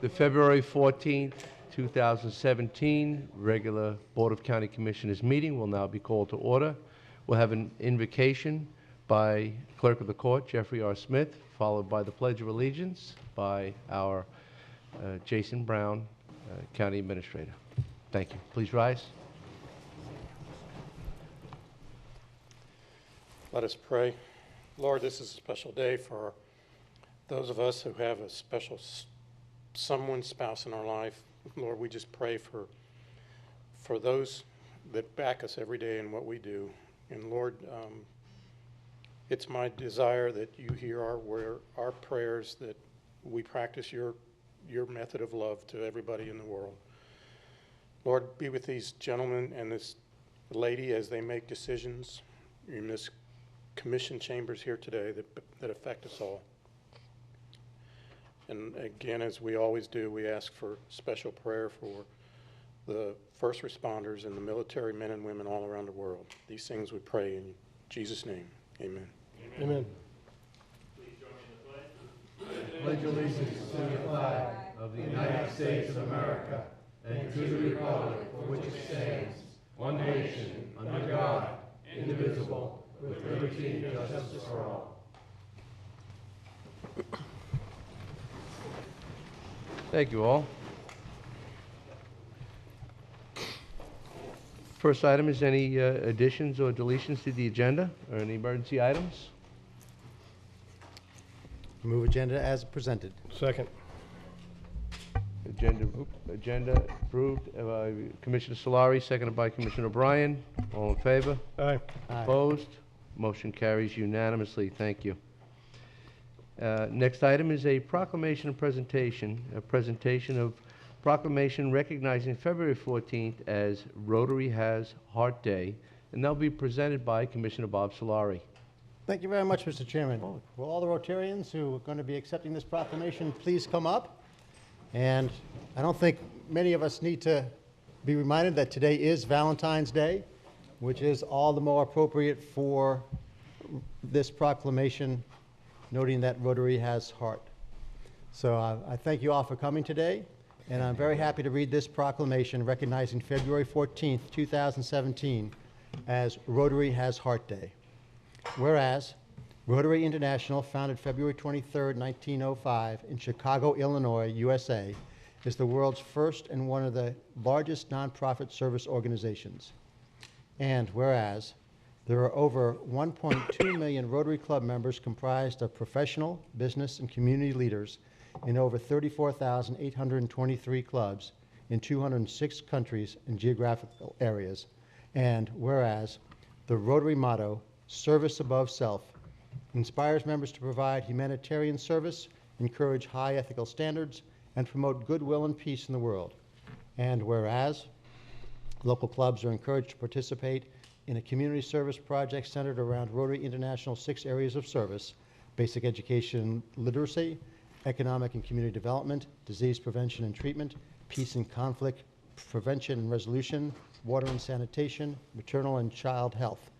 The February 14th, 2017 regular Board of County Commissioners meeting will now be called to order. We'll have an invocation by Clerk of the Court, Jeffrey R. Smith, followed by the Pledge of Allegiance by our Jason Brown, County Administrator. Thank you. Please rise. Let us pray. Lord, this is a special day for those of us who have a special spouse in our life. Lord, we just pray for those that back us every day in what we do. And Lord, it's my desire that you hear our prayers, that we practice your method of love to everybody in the world. Lord, be with these gentlemen and this lady as they make decisions in this commission chambers here today that affect us all. And again, as we always do, we ask for special prayer for the first responders and the military men and women all around the world. These things we pray in Jesus' name. Amen. Amen. Please join me in the pledge. Pledge allegiance to the flag of the United States of America and to the republic for which it stands, one nation, under God, indivisible, with liberty and justice for all. Thank you all. First item is any additions or deletions to the agenda or any emergency items? Move agenda as presented. Second. Agenda approved by Commissioner Solari, seconded by Commissioner O'Brien. All in favor? Aye. Aye. Opposed? Motion carries unanimously. Thank you. Next item is a proclamation and presentation, a presentation of proclamation recognizing February 14th as Rotary Has Heart Day, and that'll be presented by Commissioner Bob Solari. Thank you very much, Mr. Chairman. Will all the Rotarians who are going to be accepting this proclamation please come up? And I don't think many of us need to be reminded that today is Valentine's Day, which is all the more appropriate for this proclamation, noting that Rotary has heart. So I thank you all for coming today, and I'm very happy to read this proclamation recognizing February 14th, 2017 as Rotary Has Heart Day. Whereas Rotary International, founded February 23rd, 1905 in Chicago, Illinois, USA, is the world's first and one of the largest nonprofit service organizations. And whereas there are over 1.2 million Rotary Club members comprised of professional, business, and community leaders in over 34,823 clubs in 206 countries and geographical areas. And whereas the Rotary motto, service above self, inspires members to provide humanitarian service, encourage high ethical standards, and promote goodwill and peace in the world. And whereas local clubs are encouraged to participate in a community service project centered around Rotary International's 6 areas of service: basic education literacy, economic and community development, disease prevention and treatment, peace and conflict prevention and resolution, water and sanitation, maternal and child health.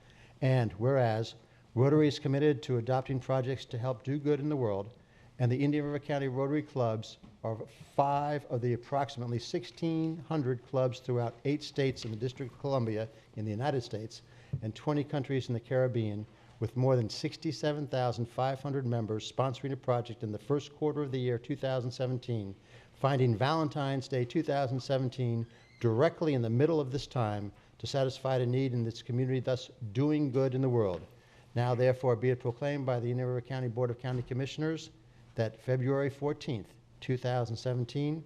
And whereas Rotary is committed to adopting projects to help do good in the world, and the Indian River County Rotary Clubs are 5 of the approximately 1,600 clubs throughout 8 states in the District of Columbia in the United States and 20 countries in the Caribbean, with more than 67,500 members sponsoring a project in the first quarter of the year 2017, finding Valentine's Day 2017 directly in the middle of this time to satisfy a need in this community, thus doing good in the world. Now, therefore, be it proclaimed by the Indian River County Board of County Commissioners that February 14th, 2017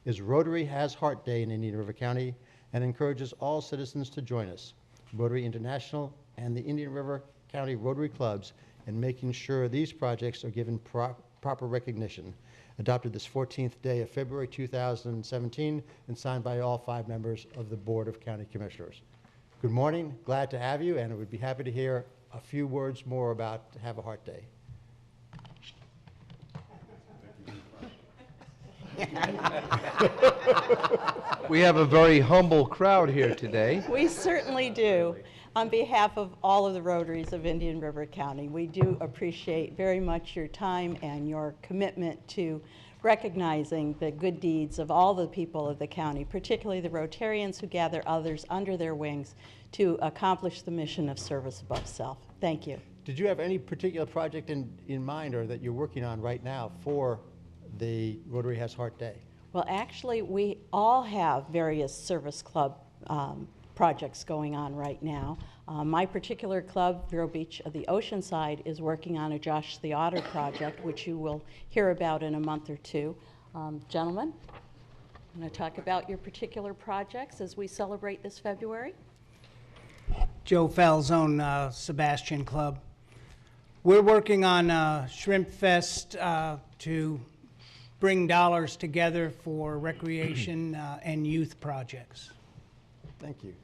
is Rotary Has Heart Day in Indian River County, and encourages all citizens to join us, Rotary International and the Indian River County Rotary Clubs, in making sure these projects are given proper recognition. Adopted this 14th day of February 2017 and signed by all 5 members of the Board of County Commissioners. Good morning, glad to have you, and we'd be happy to hear a few words more about Have a Heart Day. We have a very humble crowd here today. We certainly do. On behalf of all of the Rotaries of Indian River County, we do appreciate very much your time and your commitment to recognizing the good deeds of all the people of the county, particularly the Rotarians who gather others under their wings to accomplish the mission of service above self. Thank you. Did you have any particular project in mind or that you're working on right now for the Rotary Has Heart Day? Well, actually, we all have various service club projects going on right now. My particular club, Vero Beach of the Oceanside, is working on a Josh the Otter project, which you will hear about in a month or two. Gentlemen, I'm going to talk about your particular projects as we celebrate this February. Joe Falzone, Sebastian Club. We're working on Shrimp Fest to bring dollars together for recreation and youth projects. Thank you.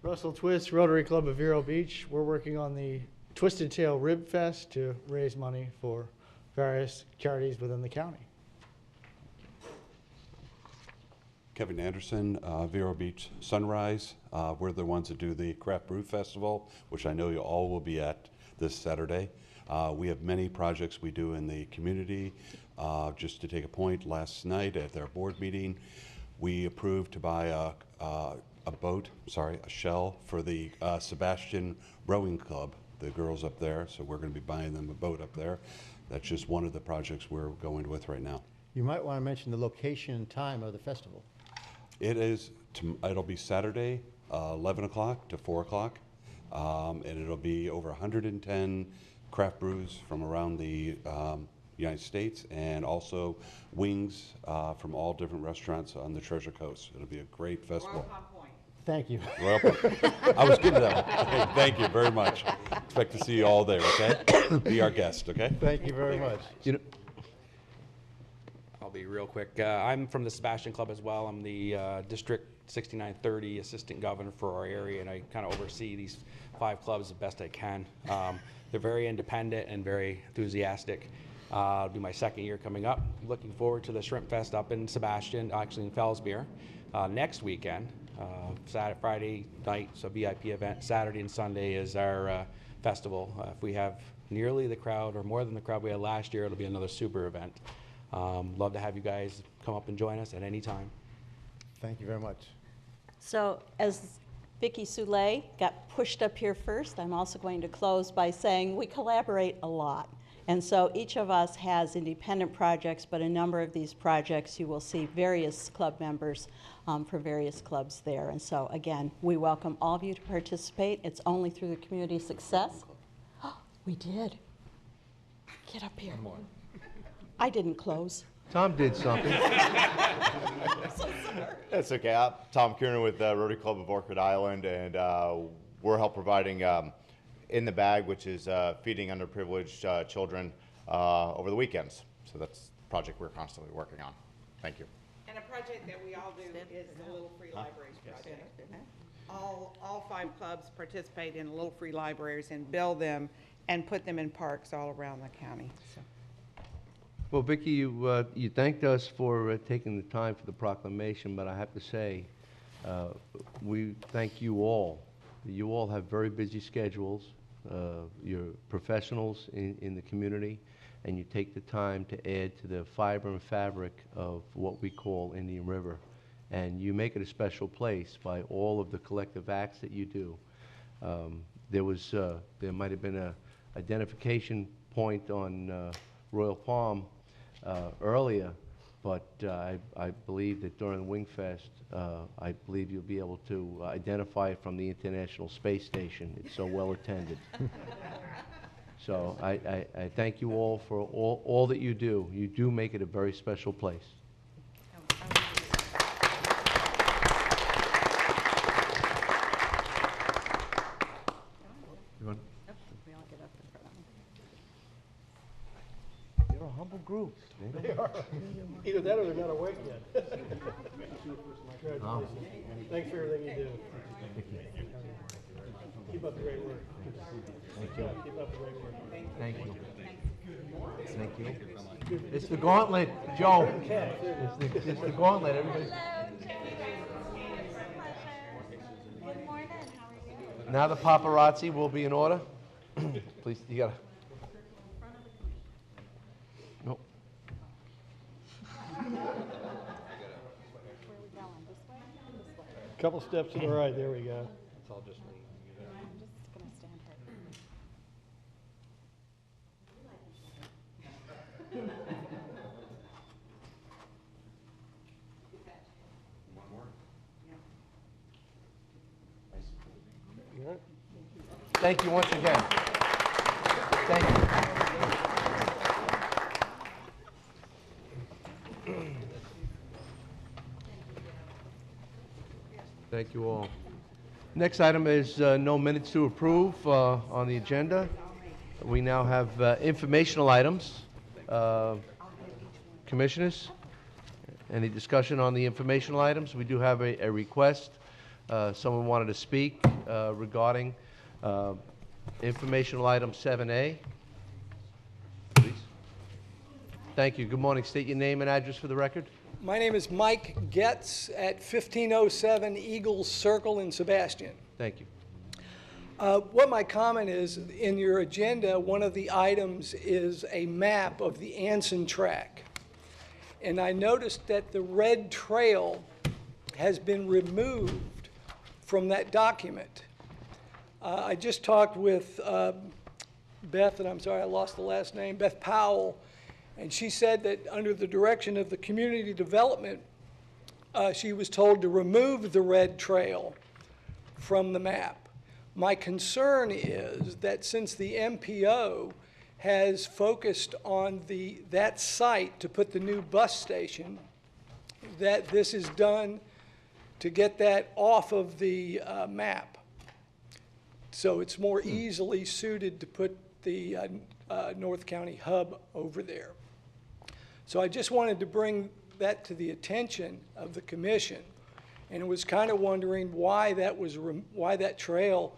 Russell Twist, Rotary Club of Vero Beach. We're working on the Twisted Tail Rib Fest to raise money for various charities within the county. Kevin Anderson, Vero Beach Sunrise. We're the ones that do the Craft Brew Festival, which I know you all will be at this Saturday. We have many projects we do in the community. Just to take a point, last night at their board meeting, we approved to buy a shell for the Sebastian Rowing Club, the girls up there. So we're going to be buying them a boat up there. That's just one of the projects we're going with right now. You might want to mention the location and time of the festival. It'll be Saturday, 11 o'clock to 4 o'clock, and it'll be over 110 craft brews from around the United States, and also wings from all different restaurants on the Treasure Coast. It'll be a great festival. Thank you. Well, I was getting to that one. Okay, thank you very much. Expect to see you all there, okay? Be our guest, okay? Thank you very much. You know, I'll be real quick. I'm from the Sebastian Club as well. I'm the District 6930 Assistant Governor for our area, and I kind of oversee these 5 clubs the best I can. They're very independent and very enthusiastic. It'll be my 2nd year coming up. Looking forward to the Shrimp Fest up in Sebastian, actually in Fellsmere, next weekend. Friday night, so VIP event. Saturday and Sunday is our festival. If we have nearly the crowd or more than the crowd we had last year, it'll be another super event. Love to have you guys come up and join us at any time. Thank you very much. So as Vicki Soule got pushed up here first, I'm also going to close by saying we collaborate a lot. And so each of us has independent projects, but a number of these projects you will see various club members for various clubs there. And so again, we welcome all of you to participate. It's only through the community success. We did. Get up here. I didn't close. Tom did something. That's okay. I'm Tom Kiernan with Rotary Club of Orchid Island, and we're help providing In the Bag, which is feeding underprivileged children over the weekends. So that's the project we're constantly working on. Thank you. And a project that we all do is the Little Free Libraries project. All 5 clubs participate in Little Free Libraries and build them and put them in parks all around the county. So. Well, Vicki, you thanked us for taking the time for the proclamation, but I have to say, we thank you all. You all have very busy schedules. You're professionals in the community, and you take the time to add to the fiber and fabric of what we call Indian River. And you make it a special place by all of the collective acts that you do. There might have been an identification point on Royal Palm earlier, but I believe that during Wingfest, I believe you'll be able to identify it from the International Space Station. It's so well attended. So I thank you all for all that you do. You do make it a very special place. We all get up in front of them. You're a humble group. They are. Either that or they're not awake yet. Thanks for everything you do. Keep up the great work. Keep up the great work. Thank you. Thank you. It's the gauntlet, Joe. It's the gauntlet. Everybody. Good morning. How are you? Now the paparazzi will be in order. Please, you gotta. No. Couple steps to the right, there we go. I'm just gonna stand here. Thank you once again. Thank you. Thank you all. Next item is no minutes to approve on the agenda. We now have informational items. Commissioners, any discussion on the informational items? We do have a request. Someone wanted to speak regarding informational item 7A. Please. Thank you. Good morning. State your name and address for the record. My name is Mike Getz at 1507 Eagles Circle in Sebastian. Thank you. What my comment is, in your agenda, one of the items is a map of the Anson track. And I noticed that the red trail has been removed from that document. I just talked with Beth, and I'm sorry I lost the last name, Beth Powell, and she said that under the direction of the community development, she was told to remove the red trail from the map. My concern is that since the MPO has focused on that site to put the new bus station, that this is done to get that off of the map. So it's more easily suited to put the North County hub over there. So I just wanted to bring that to the attention of the commission, and was kind of wondering why that trail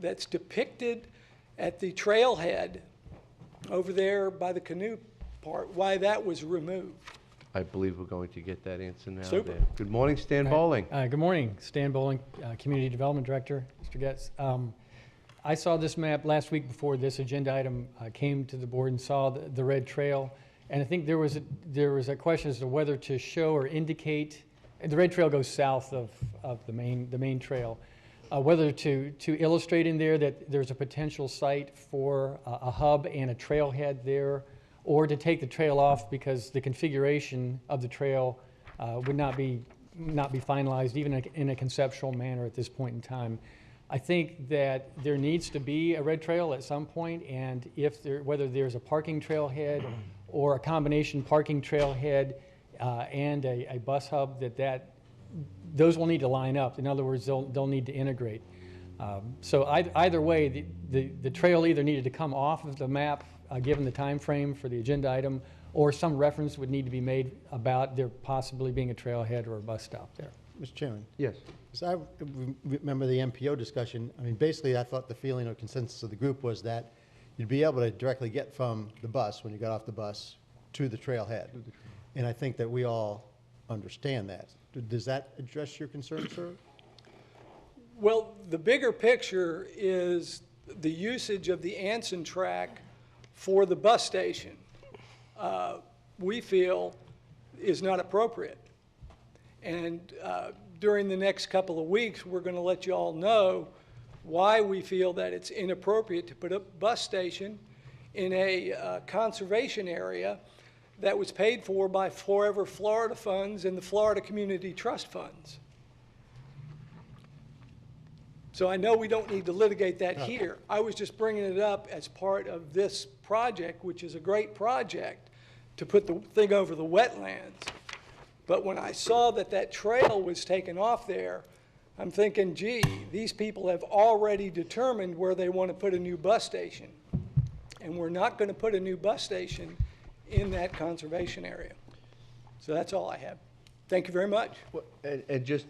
that's depicted at the trailhead over there by the canoe part, why that was removed. I believe we're going to get that answer now. Super. There. Good morning, Stan Bowling. Good morning, Stan Bowling, Community Development Director, Mr. Getz. I saw this map last week before this agenda item came to the board and saw the red trail. And I think there was a question as to whether to show or indicate, the red trail goes south of the main trail, whether to illustrate in there that there's a potential site for a hub and a trailhead there, or to take the trail off because the configuration of the trail would not be finalized even in a conceptual manner at this point in time. I think that there needs to be a red trail at some point, and whether there's a parking trailhead or a combination parking trailhead and a bus hub, those will need to line up. In other words, they'll need to integrate. So either way, the trail either needed to come off of the map, given the time frame for the agenda item, or some reference would need to be made about there possibly being a trailhead or a bus stop there. Mr. Chairman. Yes. So I remember the MPO discussion. I mean, basically, I thought the feeling or consensus of the group was that you'd be able to directly get from the bus, when you got off the bus, to the trailhead. And I think that we all understand that. Does that address your concern, sir? Well, the bigger picture is the usage of the Anson track for the bus station, we feel is not appropriate. And during the next couple of weeks, we're going to let you all know why we feel that it's inappropriate to put a bus station in a conservation area that was paid for by Forever Florida funds and the Florida Community Trust funds. So I know we don't need to litigate that here. I was just bringing it up as part of this project, which is a great project, to put the thing over the wetlands. But when I saw that trail was taken off there, I'm thinking, gee, these people have already determined where they want to put a new bus station. And we're not going to put a new bus station in that conservation area. So that's all I have. Thank you very much. Well, and just,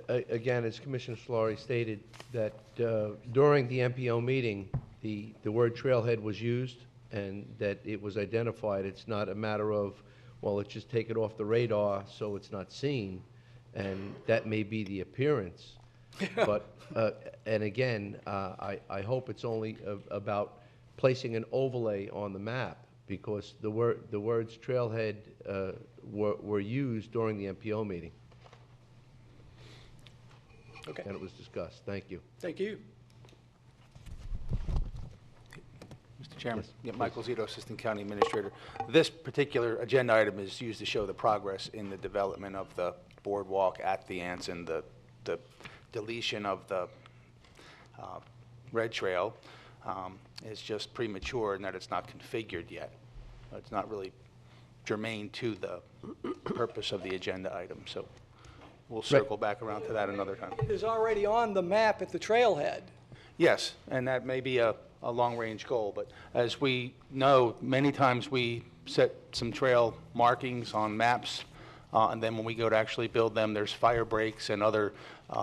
again, as Commissioner Solari stated, that during the MPO meeting, the word trailhead was used and that it was identified. It's not a matter of, well, let's just take it off the radar so it's not seen, and that may be the appearance. But, and again, I hope it's only about placing an overlay on the map, because the words trailhead were used during the MPO meeting. Okay. and it was discussed. Thank you. Thank you. Mr. Chairman. Yes, Yeah, Michael Zito, Assistant County Administrator. This particular agenda item is used to show the progress in the development of the boardwalk at the Anson, the deletion of the red trail is just premature in that it's not configured yet. It's not really germane to the purpose of the agenda item, so we'll circle back around to that another time. It is already on the map at the trailhead. Yes, and that may be a long-range goal, but as we know, many times we set some trail markings on maps, and then when we go to actually build them, there's fire breaks and other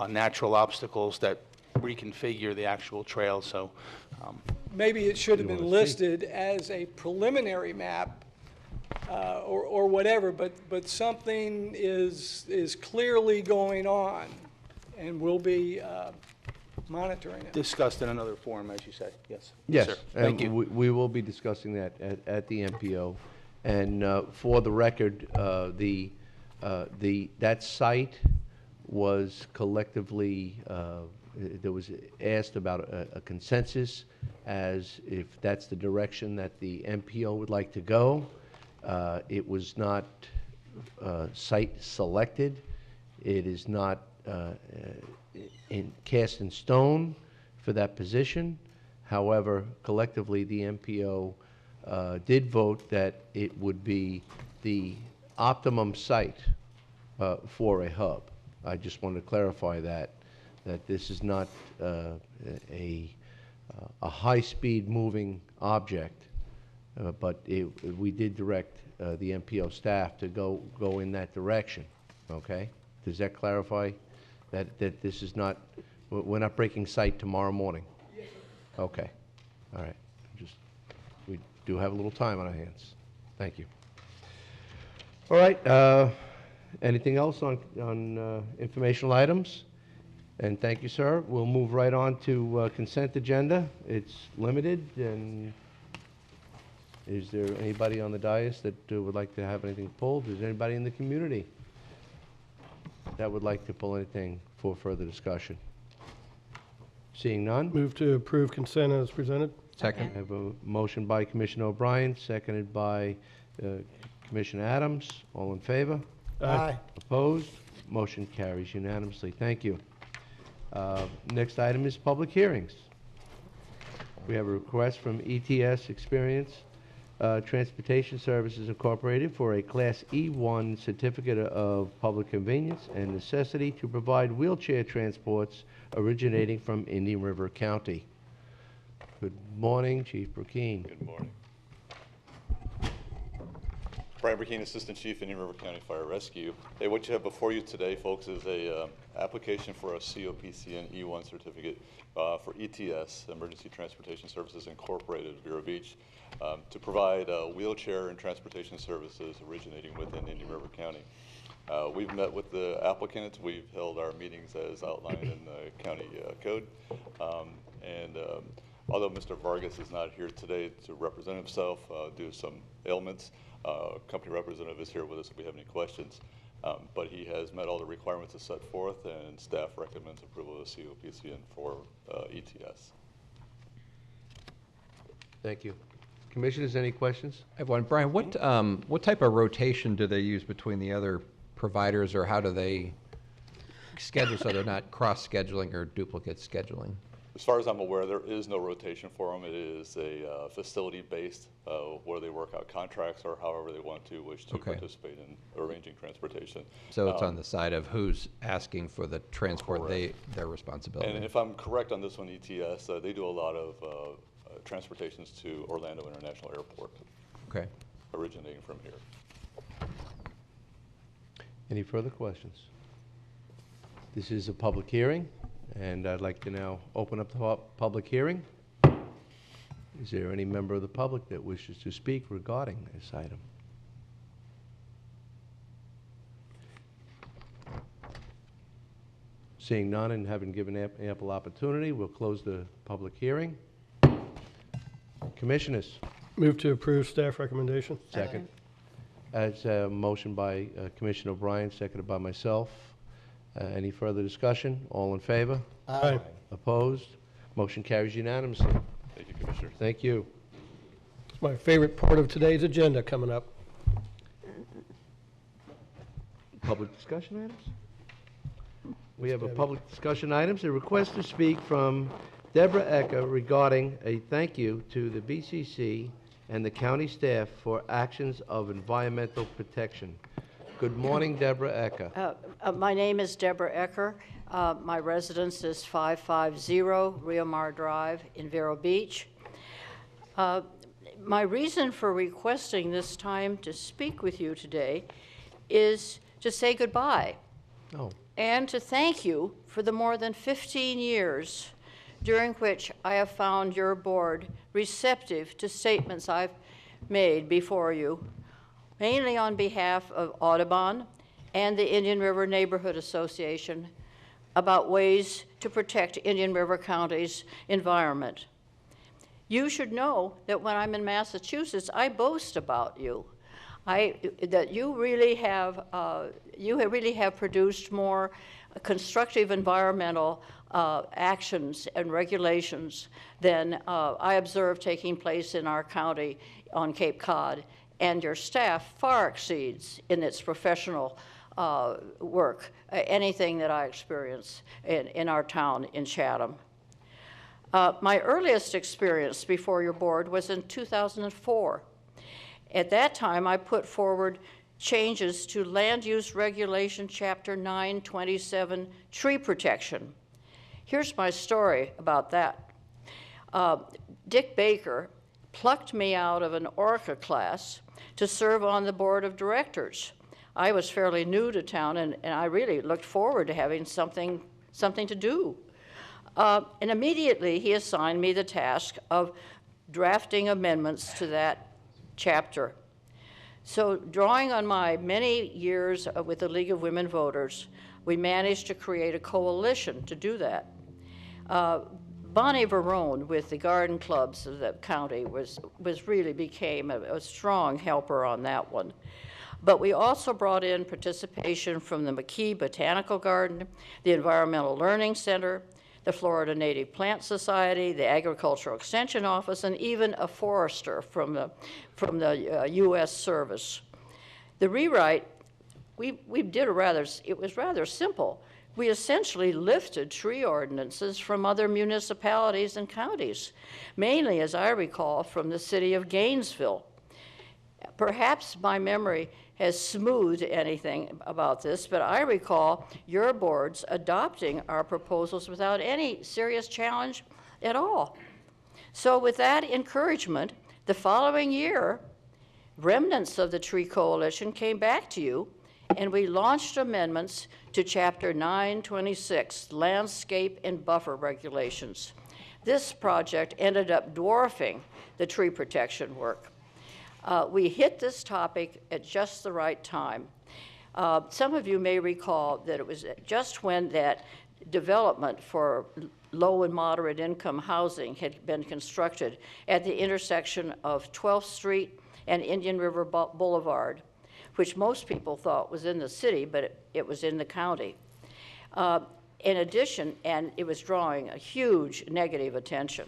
natural obstacles that reconfigure the actual trail, so. Maybe it should have been listed as a preliminary map or whatever, but something is clearly going on, and we'll be monitoring it. Discussed in another forum, as you said, yes. Yes, Sir. Thank and you. we will be discussing that at the MPO. And for the record, that site was collectively, there was asked about a consensus as if that's the direction that the MPO would like to go. It was not site selected. It is not cast in stone for that position. However, collectively, the MPO did vote that it would be the optimum site for a hub. I just want to clarify that this is not a high-speed moving object, but we did direct the MPO staff to go in that direction, okay? Does that clarify that this is not, we're not breaking site tomorrow morning? Yes, sir. Okay, all right. We do have a little time on our hands. Thank you. All right, anything else on informational items? And thank you, sir. We'll move right on to consent agenda. It's limited, and is there anybody on the dais that would like to have anything pulled? Is there anybody in the community that would like to pull anything for further discussion? Seeing none? Move to approve consent as presented. Second. I have a motion by Commissioner O'Brien, seconded by Commissioner Adams. All in favor? Aye. Opposed? Motion carries unanimously. Thank you. Next item is public hearings. We have a request from ETS Experience Transportation Services Incorporated for a Class E1 Certificate of Public Convenience and Necessity to provide wheelchair transports originating from Indian River County. Good morning, Chief Burkeen. Good morning. Brian Burkeen, Assistant Chief, Indian River County Fire Rescue. Hey, what you have before you today, folks, is a application for a COPC and E1 certificate for ETS, Emergency Transportation Services Incorporated, Vero Beach, to provide wheelchair and transportation services originating within Indian River County. We've met with the applicant. We've held our meetings as outlined in the county code. Although Mr. Vargas is not here today to represent himself due to some ailments, company representative is here with us if we have any questions. But he has met all the requirements as set forth, and staff recommends approval of the COPC and for ETS. Thank you. Commissioners, any questions? I have one. Brian, what type of rotation do they use between the other providers, or how do they schedule so they're not cross-scheduling or duplicate scheduling? As far as I'm aware, there is no rotation for them. It is a facility-based where they work out contracts or however they want to wish to participate in arranging transportation. So it's on the side of who's asking for the transport, their responsibility. And if I'm correct on this one, ETS, they do a lot of transportations to Orlando International Airport. Okay. Originating from here. Any further questions? This is a public hearing, and I'd like to now open up the public hearing. Is there any member of the public that wishes to speak regarding this item? Seeing none and having given ample opportunity, we'll close the public hearing. Commissioners? Move to approve staff recommendation. Second. As a motion by Commissioner O'Brien, seconded by myself. Any further discussion? All in favor? Aye. Opposed? Motion carries unanimously. Thank you, Commissioner. Thank you. It's my favorite part of today's agenda coming up. Public discussion items? We have a public discussion items, a request to speak from Deborah Ecker regarding a thank you to the BCC and the county staff for actions of environmental protection. Good morning, Deborah Ecker. My name is Deborah Ecker. My residence is 550 Rio Mar Drive in Vero Beach. My reason for requesting this time to speak with you today is to say goodbye. Oh. And to thank you for the more than 15 years during which I have found your board receptive to statements I've made before you, mainly on behalf of Audubon and the Indian River Neighborhood Association, about ways to protect Indian River County's environment. You should know that when I'm in Massachusetts, I boast about you. That you really have produced more constructive environmental actions and regulations than I observe taking place in our county on Cape Cod, and your staff far exceeds in its professional work anything that I experience in our town in Chatham. My earliest experience before your board was in 2004. At that time, I put forward changes to Land Use Regulation Chapter 927, tree protection. Here's my story about that. Dick Baker plucked me out of an ORCA class to serve on the board of directors. I was fairly new to town, and I really looked forward to having something to do. And immediately he assigned me the task of drafting amendments to that chapter. So drawing on my many years with the League of Women Voters, we managed to create a coalition to do that. Bonnie Verone with the garden clubs of the county became a strong helper on that one. But we also brought in participation from the McKee Botanical Garden, the Environmental Learning Center, the Florida Native Plant Society, the Agricultural Extension Office, and even a forester from the U.S. Service. The rewrite, it was rather simple. We essentially lifted tree ordinances from other municipalities and counties, mainly, as I recall, from the city of Gainesville. Perhaps my memory has smoothed anything about this, but I recall your boards adopting our proposals without any serious challenge at all. So with that encouragement, the following year, remnants of the Tree Coalition came back to you, and we launched amendments to Chapter 926, Landscape and Buffer Regulations. This project ended up dwarfing the tree protection work. We hit this topic at just the right time. Some of you may recall that it was just when that development for low and moderate income housing had been constructed at the intersection of 12th Street and Indian River Boulevard, which most people thought was in the city, but it was in the county. In addition, and it was drawing a huge negative attention.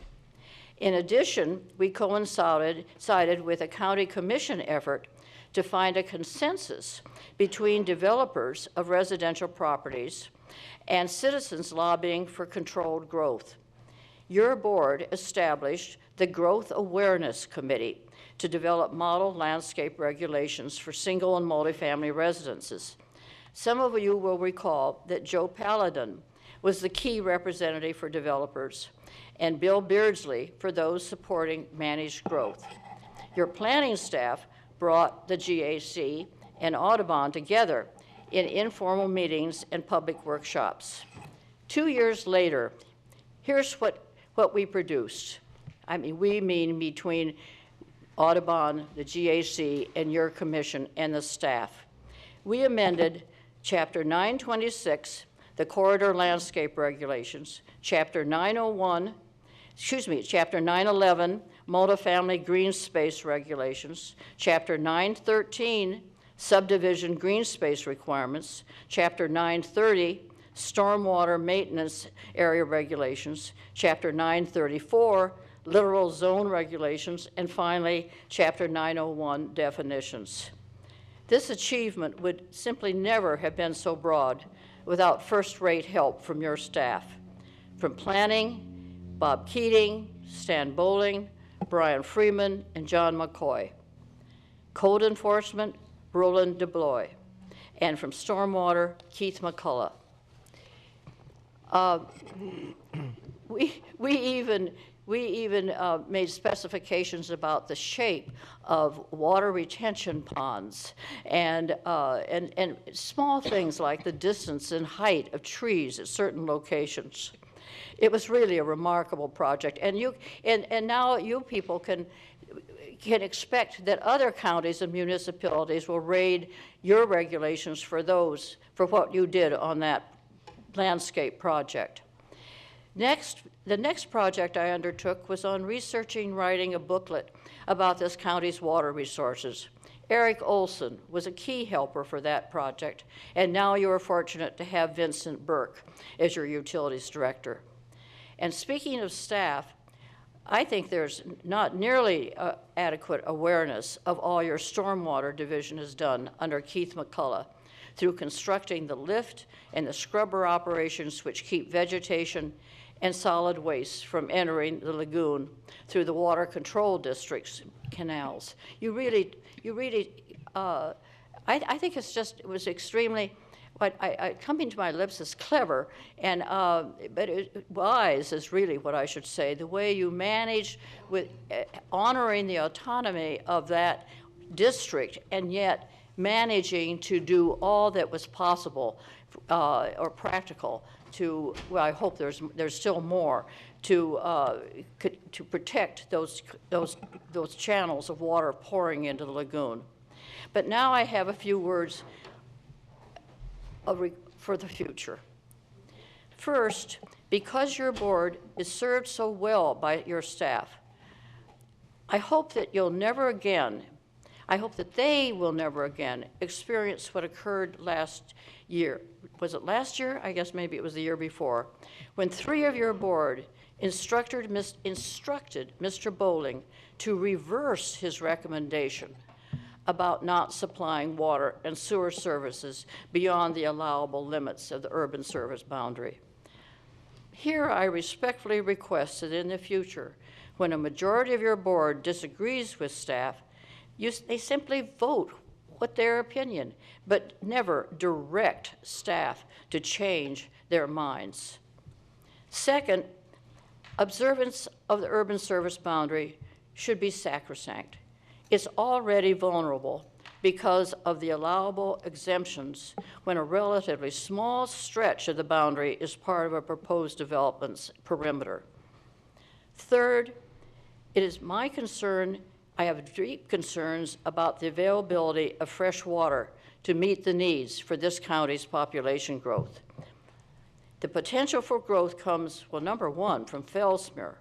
In addition, we coincided with a county commission effort to find a consensus between developers of residential properties and citizens lobbying for controlled growth. Your board established the Growth Awareness Committee to develop model landscape regulations for single and multifamily residences. Some of you will recall that Joe Paladin was the key representative for developers, and Bill Beardsley for those supporting managed growth. Your planning staff brought the GAC and Audubon together in informal meetings and public workshops. 2 years later, here's what we produced. We mean between Audubon, the GAC, and your commission and the staff. We amended Chapter 926, the Corridor Landscape Regulations, Chapter 911, Chapter 911, Multifamily Green Space Regulations, Chapter 913, Subdivision Green Space Requirements, Chapter 930, stormwater maintenance area regulations, Chapter 934, littoral zone regulations, and finally, Chapter 901, definitions. This achievement would simply never have been so broad without first-rate help from your staff. From planning, Bob Keating, Stan Bowling, Brian Freeman, and John McCoy. Code enforcement, Roland DeBlois. And from stormwater, Keith McCullough. We even made specifications about the shape of water retention ponds and small things like the distance and height of trees at certain locations. It was really a remarkable project, and now you people can expect that other counties and municipalities will raid your regulations for what you did on that landscape project. The next project I undertook was on researching, writing a booklet about this county's water resources. Eric Olson was a key helper for that project, and now you are fortunate to have Vincent Burke as your utilities director. And speaking of staff, I think there's not nearly adequate awareness of all your stormwater division has done under Keith McCullough through constructing the lift and the scrubber operations which keep vegetation and solid waste from entering the lagoon through the water control district's canals. I think it was extremely, coming to my lips is clever, but wise is really what I should say. The way you manage with honoring the autonomy of that district and yet managing to do all that was possible or practical to, well, I hope there's still more, to protect those channels of water pouring into the lagoon. But now I have a few words for the future. First, because your board is served so well by your staff, I hope that they will never again experience what occurred last year. Was it last year? I guess maybe it was the year before, when 3 of your board instructed Mr. Bowling to reverse his recommendation about not supplying water and sewer services beyond the allowable limits of the urban service boundary. Here I respectfully request that in the future, when a majority of your board disagrees with staff, they simply vote with their opinion, but never direct staff to change their minds. Second, observance of the urban service boundary should be sacrosanct. It's already vulnerable because of the allowable exemptions when a relatively small stretch of the boundary is part of a proposed development's perimeter. Third, it is my concern, I have deep concerns about the availability of fresh water to meet the needs for this county's population growth. The potential for growth comes, well, number one, from Fellsmere.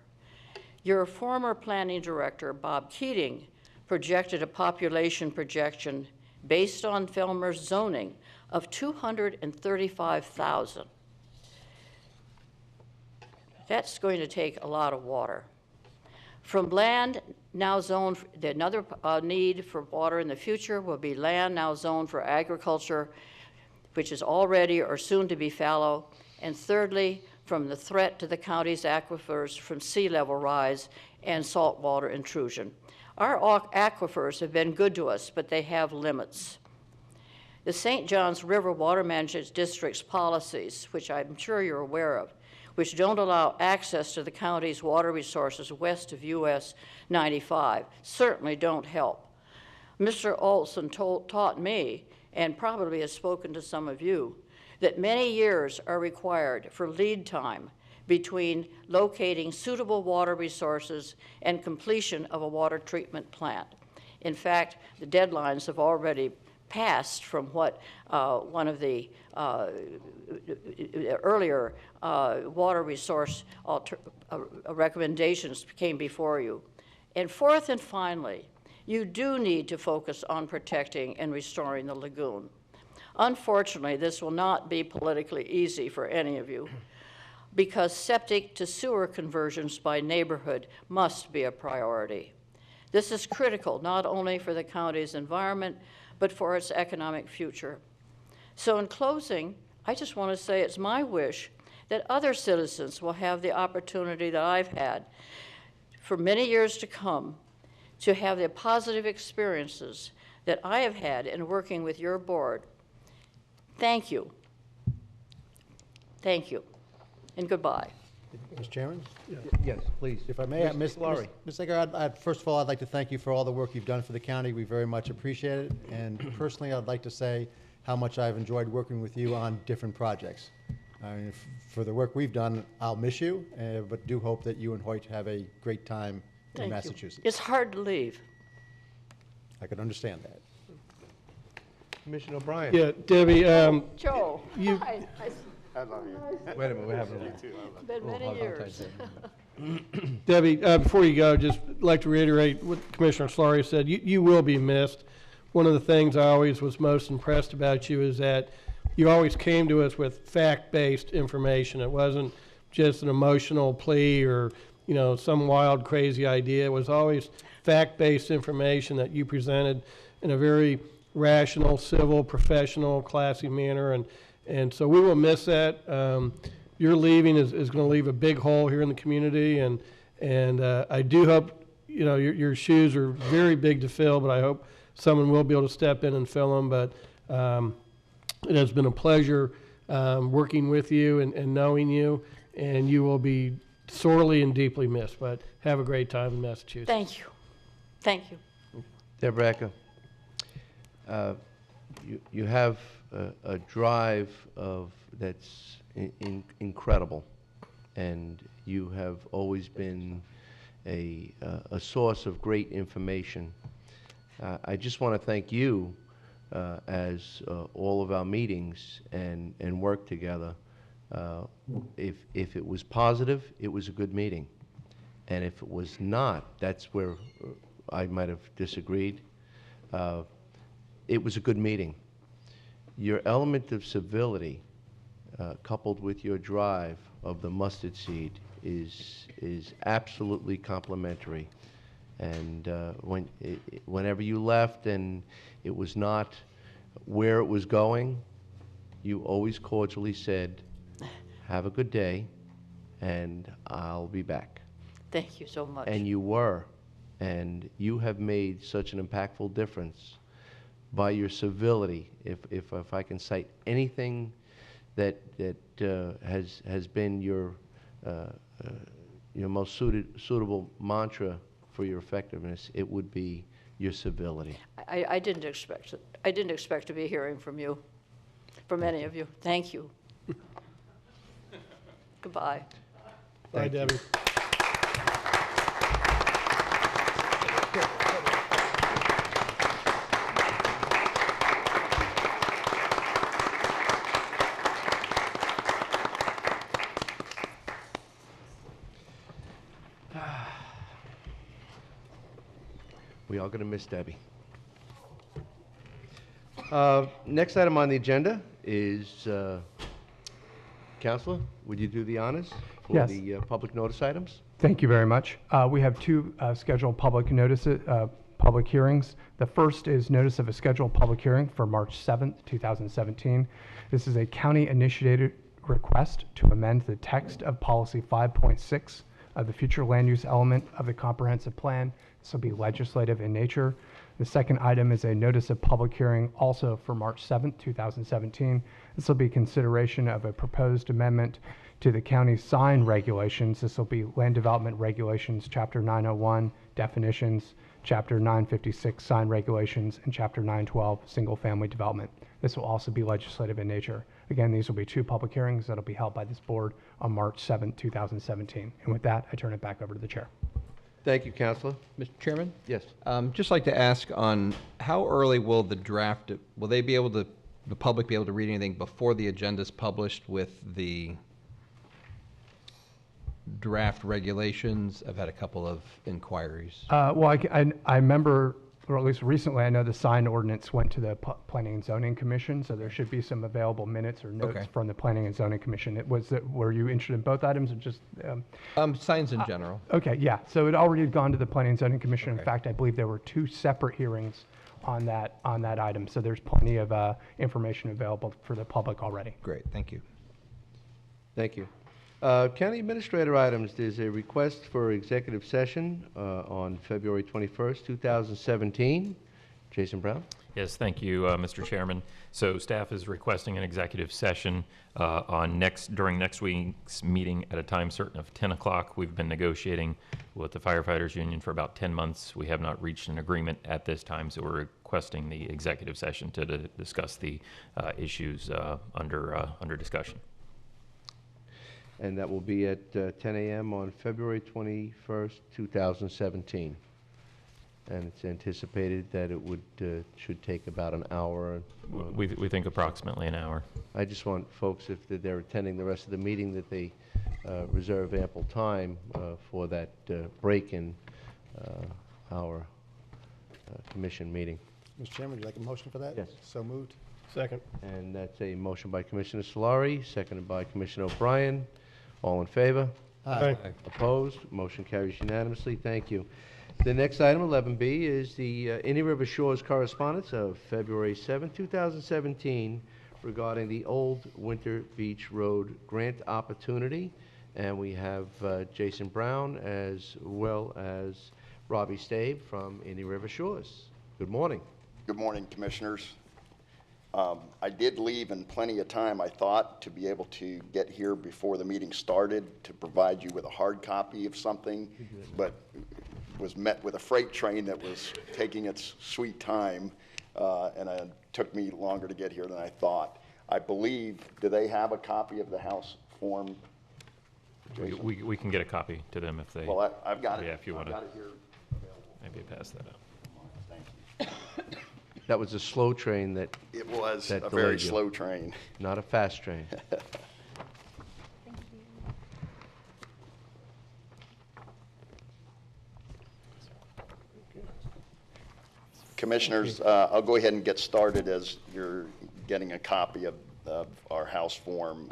Your former planning director, Bob Keating, projected a population projection based on Fellsmere's zoning of 235,000. That's going to take a lot of water. From land now zoned, another need for water in the future will be land now zoned for agriculture, which is already or soon to be fallow. And thirdly, from the threat to the county's aquifers from sea level rise and saltwater intrusion. Our aquifers have been good to us, but they have limits. The St. Johns River Water Management District's policies, which I'm sure you're aware of, which don't allow access to the county's water resources west of US 95, certainly don't help. Mr. Olson taught me, and probably has spoken to some of you, that many years are required for lead time between locating suitable water resources and completion of a water treatment plant. In fact, the deadlines have already passed from what one of the earlier water resource recommendations came before you. And fourth and finally, you do need to focus on protecting and restoring the lagoon. Unfortunately, this will not be politically easy for any of you because septic to sewer conversions by neighborhood must be a priority. This is critical not only for the county's environment, but for its economic future. So in closing, I just want to say it's my wish that other citizens will have the opportunity that I've had for many years to come to have the positive experiences that I have had in working with your board. Thank you. Thank you. And goodbye. Mr. Chairman? Yes, please. If I may, Mr. Ms. Laurie. Ms. Egger, first of all, I'd like to thank you for all the work you've done for the county. We very much appreciate it. And personally, I'd like to say how much I've enjoyed working with you on different projects. I mean, for the work we've done, I'll miss you, but do hope that you and Hoyt have a great time in Thank you. Massachusetts. It's hard to leave. I can understand that. Commissioner O'Brien. Yeah, Debbie, Joe, you- hi. Wait a minute, we're having It's been many years. Debbie, before you go, just like to reiterate what Commissioner Solari said. You will be missed. One of the things I always was most impressed about you is that you always came to us with fact-based information. It wasn't just an emotional plea or, you know, some wild, crazy idea. It was always fact-based information that you presented in a very rational, civil, professional, classy manner. And so we will miss that. Your leaving is going to leave a big hole here in the community. And I do hope, you know, your shoes are very big to fill, but I hope someone will be able to step in and fill them. But it has been a pleasure working with you and knowing you, and you will be sorely and deeply missed. But have a great time in Massachusetts. Thank you. Thank you. Deborah Ecker, you have a drive that's incredible, and you have always been a source of great information. I just want to thank you as all of our meetings and work together. If it was positive, it was a good meeting. And if it was not, that's where I might have disagreed. It was a good meeting. Your element of civility, coupled with your drive of the mustard seed, is absolutely complimentary. And whenever you left and it was not where it was going, you always cordially said, "Have a good day, and I'll be back." Thank you so much. And you were. And you have made such an impactful difference by your civility. If I can cite anything that has been your most suitable mantra for your effectiveness, it would be your civility. I didn't expect it. I didn't expect to be hearing from you, from any of you. Thank you. Goodbye. Bye, Debbie. We are going to miss Debbie. Next item on the agenda is, Counselor, would you do the honors for Yes. the public notice items? Thank you very much. We have two scheduled public notices, public hearings. The first is notice of a scheduled public hearing for March 7th, 2017. This is a county-initiated request to amend the text of Policy 5.6 of the future land use element of the comprehensive plan. This will be legislative in nature. The second item is a notice of public hearing also for March 7th, 2017. This will be consideration of a proposed amendment to the county sign regulations. This will be Land Development Regulations, Chapter 901, Definitions, Chapter 956, Sign Regulations, and Chapter 912, Single Family Development. This will also be legislative in nature. Again, these will be two public hearings that will be held by this board on March 7th, 2017. And with that, I turn it back over to the chair. Thank you, Counselor. Mr. Chairman? Yes. Just like to ask on how early will the draft, will they be able to, the public be able to read anything before the agenda is published with the draft regulations? I've had a couple of inquiries. Well, I remember or at least recently, I know the sign ordinance went to the Planning and Zoning Commission, so there should be some available minutes or notes Okay. from the Planning and Zoning Commission. Were you interested in both items or just? Signs in general. Okay, yeah, so it already had gone to the Planning and Zoning Commission. In Okay. fact, I believe there were 2 separate hearings on that item, so there's plenty of information available for the public already. Great, thank you. Thank you. County administrator items, there's a request for executive session on February 21st, 2017. Jason Brown? Yes, thank you, Mr. Chairman. So staff is requesting an executive session during next week's meeting at a time certain of 10 o'clock. We've been negotiating with the firefighters union for about 10 months. We have not reached an agreement at this time, so we're requesting the executive session to discuss the issues under discussion. And that will be at 10 a.m. on February 21st, 2017. And it's anticipated that it should take about an hour. We think approximately an hour. I just want folks, if they're attending the rest of the meeting, that they reserve ample time for that break in our commission meeting. Mr. Chairman, would you like a motion for that? Yes. So moved. Second. And that's a motion by Commissioner Solari, seconded by Commissioner O'Brien. All in favor? Aye. Opposed? Motion carries unanimously. Thank you. The next item, 11B, is the Indian River Shores correspondence of February 7, 2017, regarding the Old Winter Beach Road grant opportunity. And we have Jason Brown as well as Robbie Stave from Indian River Shores. Good morning. Good morning, Commissioners. I did leave in plenty of time, I thought, to be able to get here before the meeting started to provide you with a hard copy of something, but was met with a freight train that was taking its sweet time, and it took me longer to get here than I thought. I believe, do they have a copy of the House form? We can get a copy to them if they. Well, I've got it. Yeah, if you want to. I've got it here. Maybe pass that up. Thank you. That was a slow train that. It was that a very delayed you. slow train. Not a fast train. Commissioners, I'll go ahead and get started as you're getting a copy of our House form.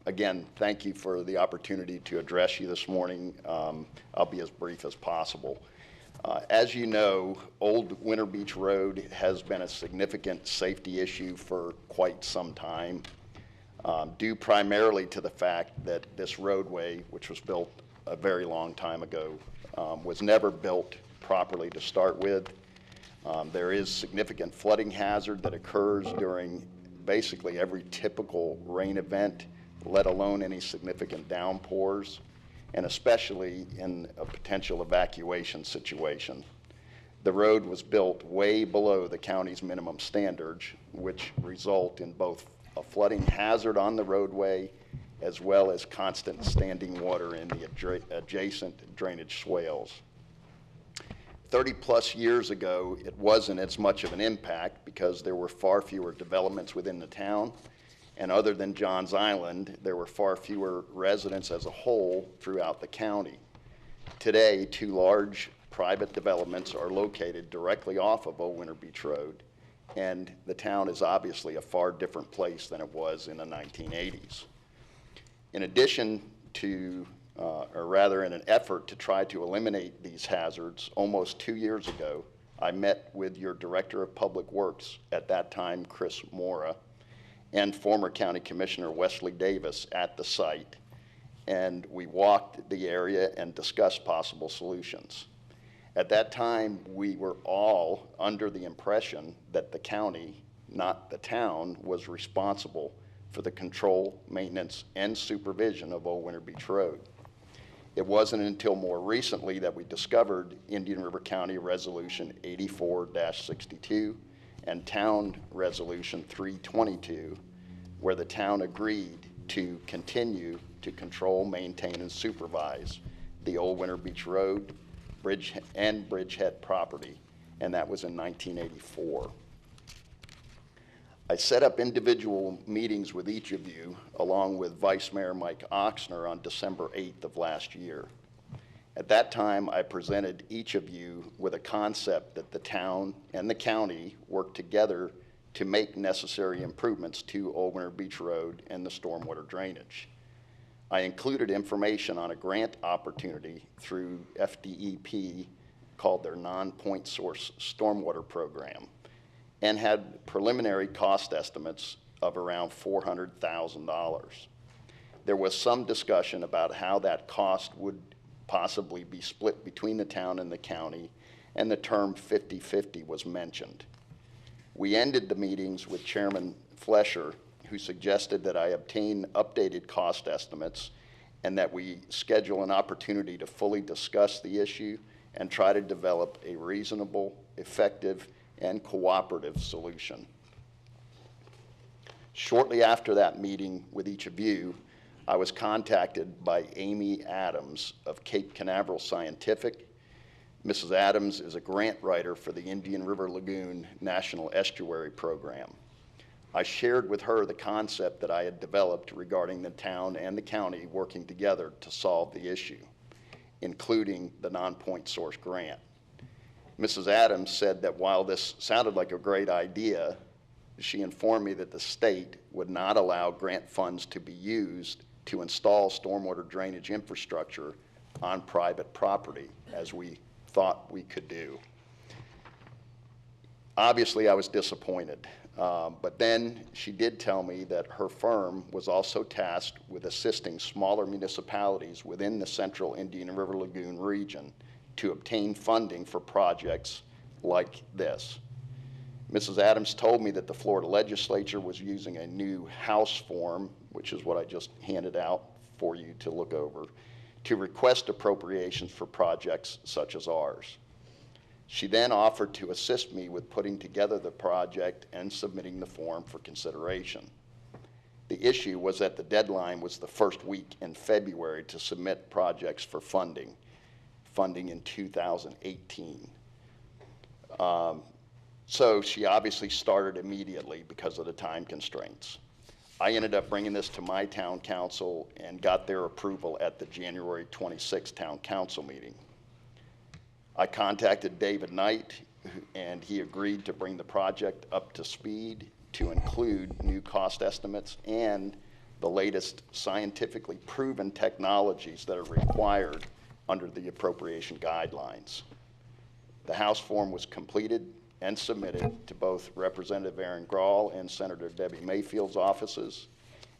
Again, thank you for the opportunity to address you this morning. I'll be as brief as possible. As you know, Old Winter Beach Road has been a significant safety issue for quite some time, due primarily to the fact that this roadway, which was built a very long time ago, was never built properly to start with. There is significant flooding hazard that occurs during basically every typical rain event, let alone any significant downpours, and especially in a potential evacuation situation. The road was built way below the county's minimum standards, which result in both a flooding hazard on the roadway as well as constant standing water in the adjacent drainage swales. 30-plus years ago, it wasn't as much of an impact because there were far fewer developments within the town, and other than Johns Island, there were far fewer residents as a whole throughout the county. Today, 2 large private developments are located directly off of Old Winter Beach Road, and the town is obviously a far different place than it was in the 1980s. In addition to or rather in an effort to try to eliminate these hazards, almost 2 years ago, I met with your Director of Public Works, at that time Chris Mora, and former County Commissioner Wesley Davis at the site, and we walked the area and discussed possible solutions. At that time, we were all under the impression that the county, not the town, was responsible for the control, maintenance, and supervision of Old Winter Beach Road. It wasn't until more recently that we discovered Indian River County Resolution 84-62 and Town Resolution 322, where the town agreed to continue to control, maintain, and supervise the Old Winter Beach Road and Bridgehead property, and that was in 1984. I set up individual meetings with each of you, along with Vice Mayor Mike Oxner, on December 8th of last year. At that time, I presented each of you with a concept that the town and the county work together to make necessary improvements to Old Winter Beach Road and the stormwater drainage. I included information on a grant opportunity through FDEP called their Non-Point Source Stormwater Program and had preliminary cost estimates of around $400,000. There was some discussion about how that cost would possibly be split between the town and the county, and the term 50-50 was mentioned. We ended the meetings with Chairman Flesher, who suggested that I obtain updated cost estimates and that we schedule an opportunity to fully discuss the issue and try to develop a reasonable, effective, and cooperative solution. Shortly after that meeting with each of you, I was contacted by Amy Adams of Cape Canaveral Scientific. Mrs. Adams is a grant writer for the Indian River Lagoon National Estuary Program. I shared with her the concept that I had developed regarding the town and the county working together to solve the issue, including the non-point source grant. Mrs. Adams said that while this sounded like a great idea, she informed me that the state would not allow grant funds to be used to install stormwater drainage infrastructure on private property, as we thought we could do. Obviously, I was disappointed, but then she did tell me that her firm was also tasked with assisting smaller municipalities within the central Indian River Lagoon region to obtain funding for projects like this. Mrs. Adams told me that the Florida legislature was using a new House form, which is what I just handed out for you to look over, to request appropriations for projects such as ours. She then offered to assist me with putting together the project and submitting the form for consideration. The issue was that the deadline was the first week in February to submit projects for funding in 2018. So she obviously started immediately because of the time constraints. I ended up bringing this to my town council and got their approval at the January 26th town council meeting. I contacted David Knight, and he agreed to bring the project up to speed to include new cost estimates and the latest scientifically proven technologies that are required under the appropriation guidelines. The House form was completed and submitted to both Representative Aaron Grahl and Senator Debbie Mayfield's offices,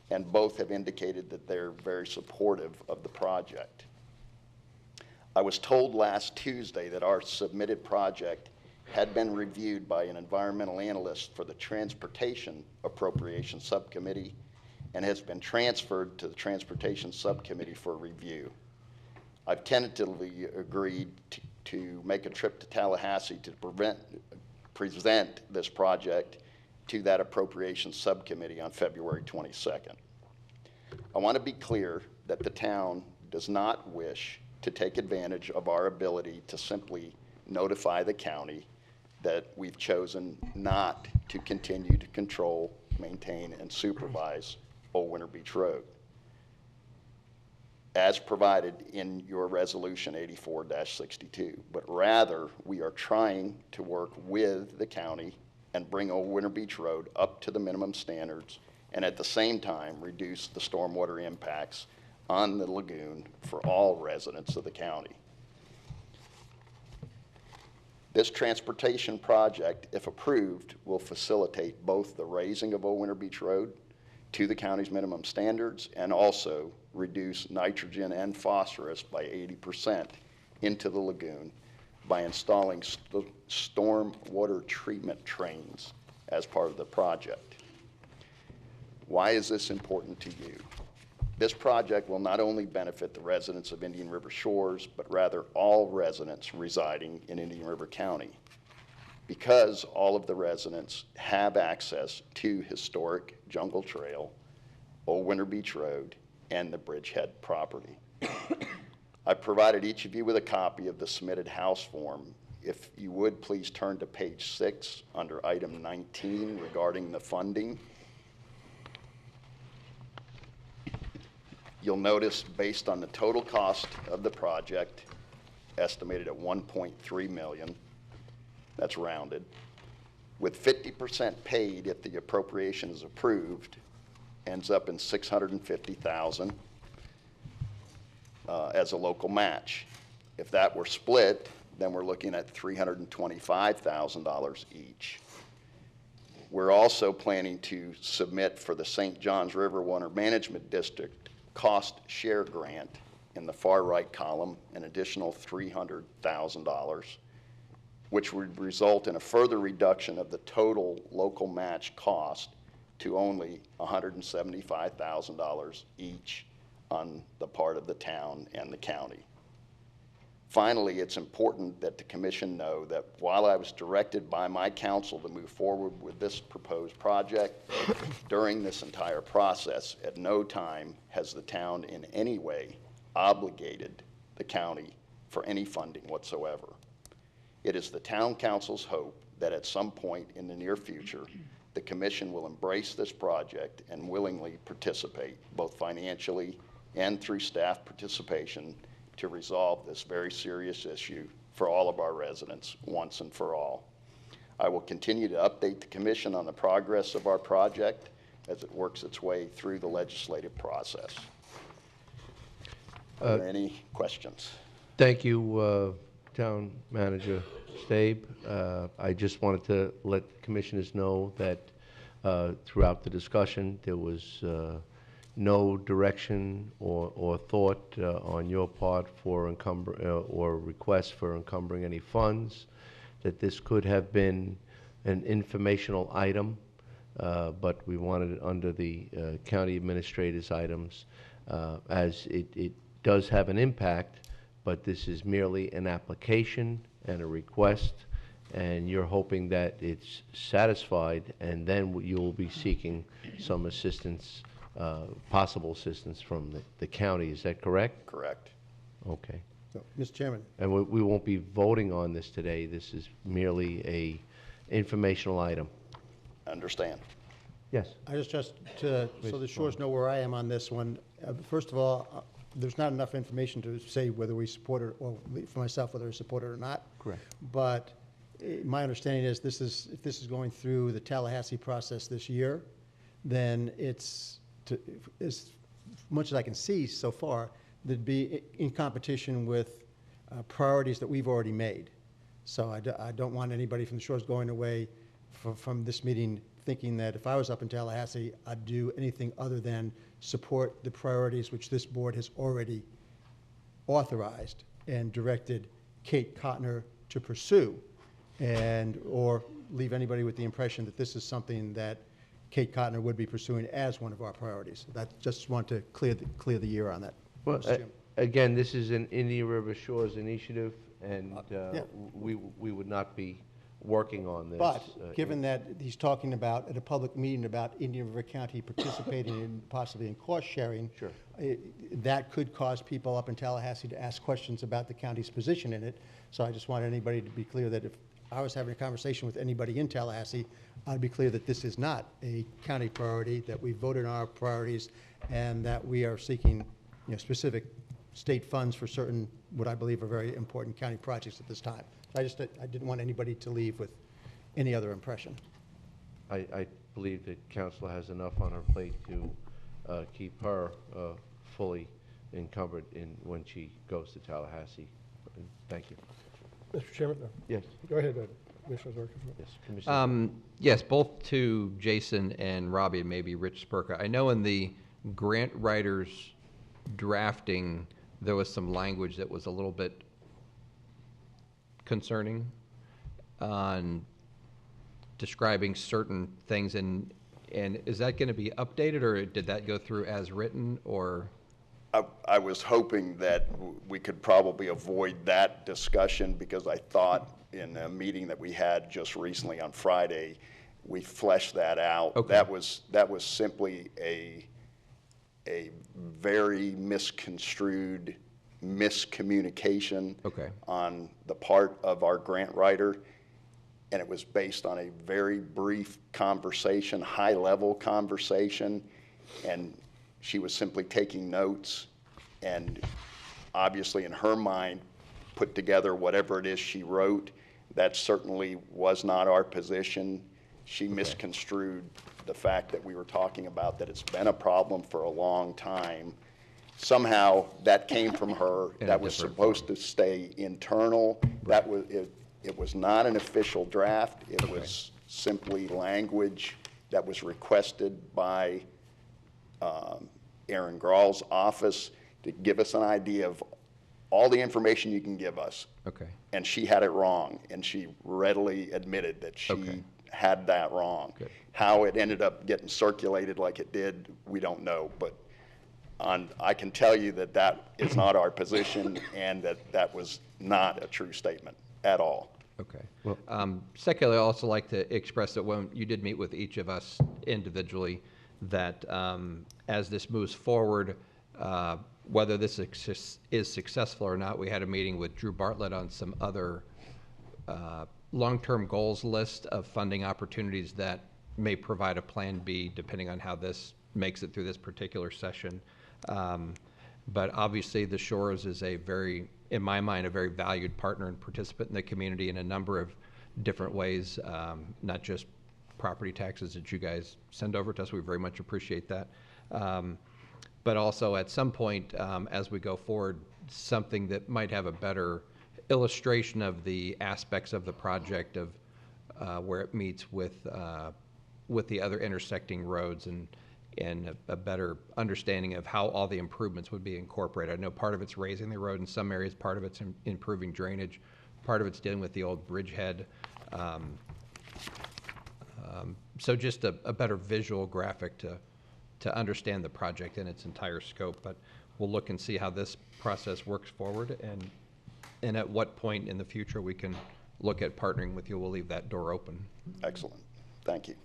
and both have indicated that they're very supportive of the project. I was told last Tuesday that our submitted project had been reviewed by an environmental analyst for the Transportation Appropriation Subcommittee and has been transferred to the Transportation Subcommittee for review. I've tentatively agreed to make a trip to Tallahassee to present this project to that Appropriations Subcommittee on February 22nd. I want to be clear that the town does not wish to take advantage of our ability to simply notify the county that we've chosen not to continue to control, maintain, and supervise Old Winter Beach Road, as provided in your Resolution 84-62, but rather we are trying to work with the county and bring Old Winter Beach Road up to the minimum standards and at the same time reduce the stormwater impacts on the lagoon for all residents of the county. This transportation project, if approved, will facilitate both the raising of Old Winter Beach Road to the county's minimum standards and also reduce nitrogen and phosphorus by 80% into the lagoon by installing storm water treatment trains as part of the project. Why is this important to you? This project will not only benefit the residents of Indian River Shores, but rather all residents residing in Indian River County, because all of the residents have access to historic Jungle Trail, Old Winter Beach Road, and the Bridgehead property. I provided each of you with a copy of the submitted House form. If you would, please turn to page 6 under item 19 regarding the funding. You'll notice, based on the total cost of the project estimated at 1.3 million. That's rounded. With 50% paid if the appropriation is approved, ends up in 650,000 as a local match. If that were split, then we're looking at $325,000 each. We're also planning to submit for the St. Johns River Water Management District cost share grant in the far right column, an additional $300,000, which would result in a further reduction of the total local match cost to only $175,000 each on the part of the town and the county. Finally, it's important that the commission know that while I was directed by my council to move forward with this proposed project, during this entire process, at no time has the town in any way obligated the county for any funding whatsoever. It is the town council's hope that at some point in the near future, the commission will embrace this project and willingly participate, both financially and through staff participation, to resolve this very serious issue for all of our residents once and for all. I will continue to update the commission on the progress of our project as it works its way through the legislative process. Are there any questions? Thank you, Town Manager Stabe. I just wanted to let commissioners know that throughout the discussion, there was no direction or thought on your part for or request for encumbering any funds, that this could have been an informational item, but we wanted it under the county administrator's items, as it does have an impact, but this is merely an application and a request, and you're hoping that it's satisfied, and then you'll be seeking some assistance, possible assistance from the county. Is that correct? Correct. Okay. So, Mr. Chairman. And we won't be voting on this today. This is merely a informational item. Understand. Yes. I just so the Shores know where I am on this one. First of all, there's not enough information to say whether we support it, or for myself, whether I support it or not. Correct. But my understanding is if this is going through the Tallahassee process this year, then it's, as much as I can see so far, that'd be in competition with priorities that we've already made. So I don't want anybody from the Shores going away from this meeting thinking that if I was up in Tallahassee, I'd do anything other than support the priorities which this board has already authorized and directed Kate Cotner to pursue, or leave anybody with the impression that this is something that Kate Cotner would be pursuing as one of our priorities. Just want to clear the year on that. Well, again, this is an Indian River Shores initiative, and yeah. we would not be working on this. But given that he's talking about, at a public meeting, about Indian River County participating in possibly in cost sharing, sure, that could cause people up in Tallahassee to ask questions about the county's position in it. So I just want anybody to be clear that if I was having a conversation with anybody in Tallahassee, I'd be clear that this is not a county priority, that we voted on our priorities, and that we are seeking, specific state funds for certain, what I believe are very important county projects at this time. I didn't want anybody to leave with any other impression. I believe that council has enough on her plate to keep her fully encumbered when she goes to Tallahassee. Thank you. Mr. Chairman? Yes. Go ahead, Commissioner Zorka. Yes, Commissioner. Yes, both to Jason and Robbie, and maybe Rich Spurka. I know in the grant writers drafting, there was some language that was a little bit concerning on describing certain things, and is that going to be updated, or did that go through as written, or? I was hoping that we could probably avoid that discussion, because I thought in a meeting that we had just recently on Friday, we fleshed that out. Okay. That was simply a very misconstrued miscommunication on the part of our grant writer, and it was based on a very brief conversation, high-level conversation, and she was simply taking notes and obviously in her mind put together whatever it is she wrote. That certainly was not our position. She misconstrued the fact that we were talking about that it's been a problem for a long time. Somehow that came from her. That was supposed to stay internal. That was it was not an official draft. It was simply language that was requested by Aaron Grall's office to give us an idea of all the information you can give us. Okay. And she had it wrong, and she readily admitted that she had that wrong. Good. How it ended up getting circulated like it did, we don't know, but I can tell you that that is not our position, and that was not a true statement at all. Okay. Well, secondly, I'd also like to express that when you did meet with each of us individually, that as this moves forward, whether this is successful or not, we had a meeting with Drew Bartlett on some other long-term goals list of funding opportunities that may provide a plan B depending on how this makes it through this particular session. But obviously the Shores is a very, in my mind, a very valued partner and participant in the community in a number of different ways, not just property taxes that you guys send over to us. We very much appreciate that. But also at some point as we go forward, something that might have a better illustration of the aspects of the project of where it meets with the other intersecting roads and a better understanding of how all the improvements would be incorporated. I know part of it's raising the road in some areas, part of it's improving drainage, part of it's dealing with the old bridgehead. So just a better visual graphic to understand the project in its entire scope. But we'll look and see how this process works forward and at what point in the future we can look at partnering with you. We'll leave that door open. Excellent. Thank you.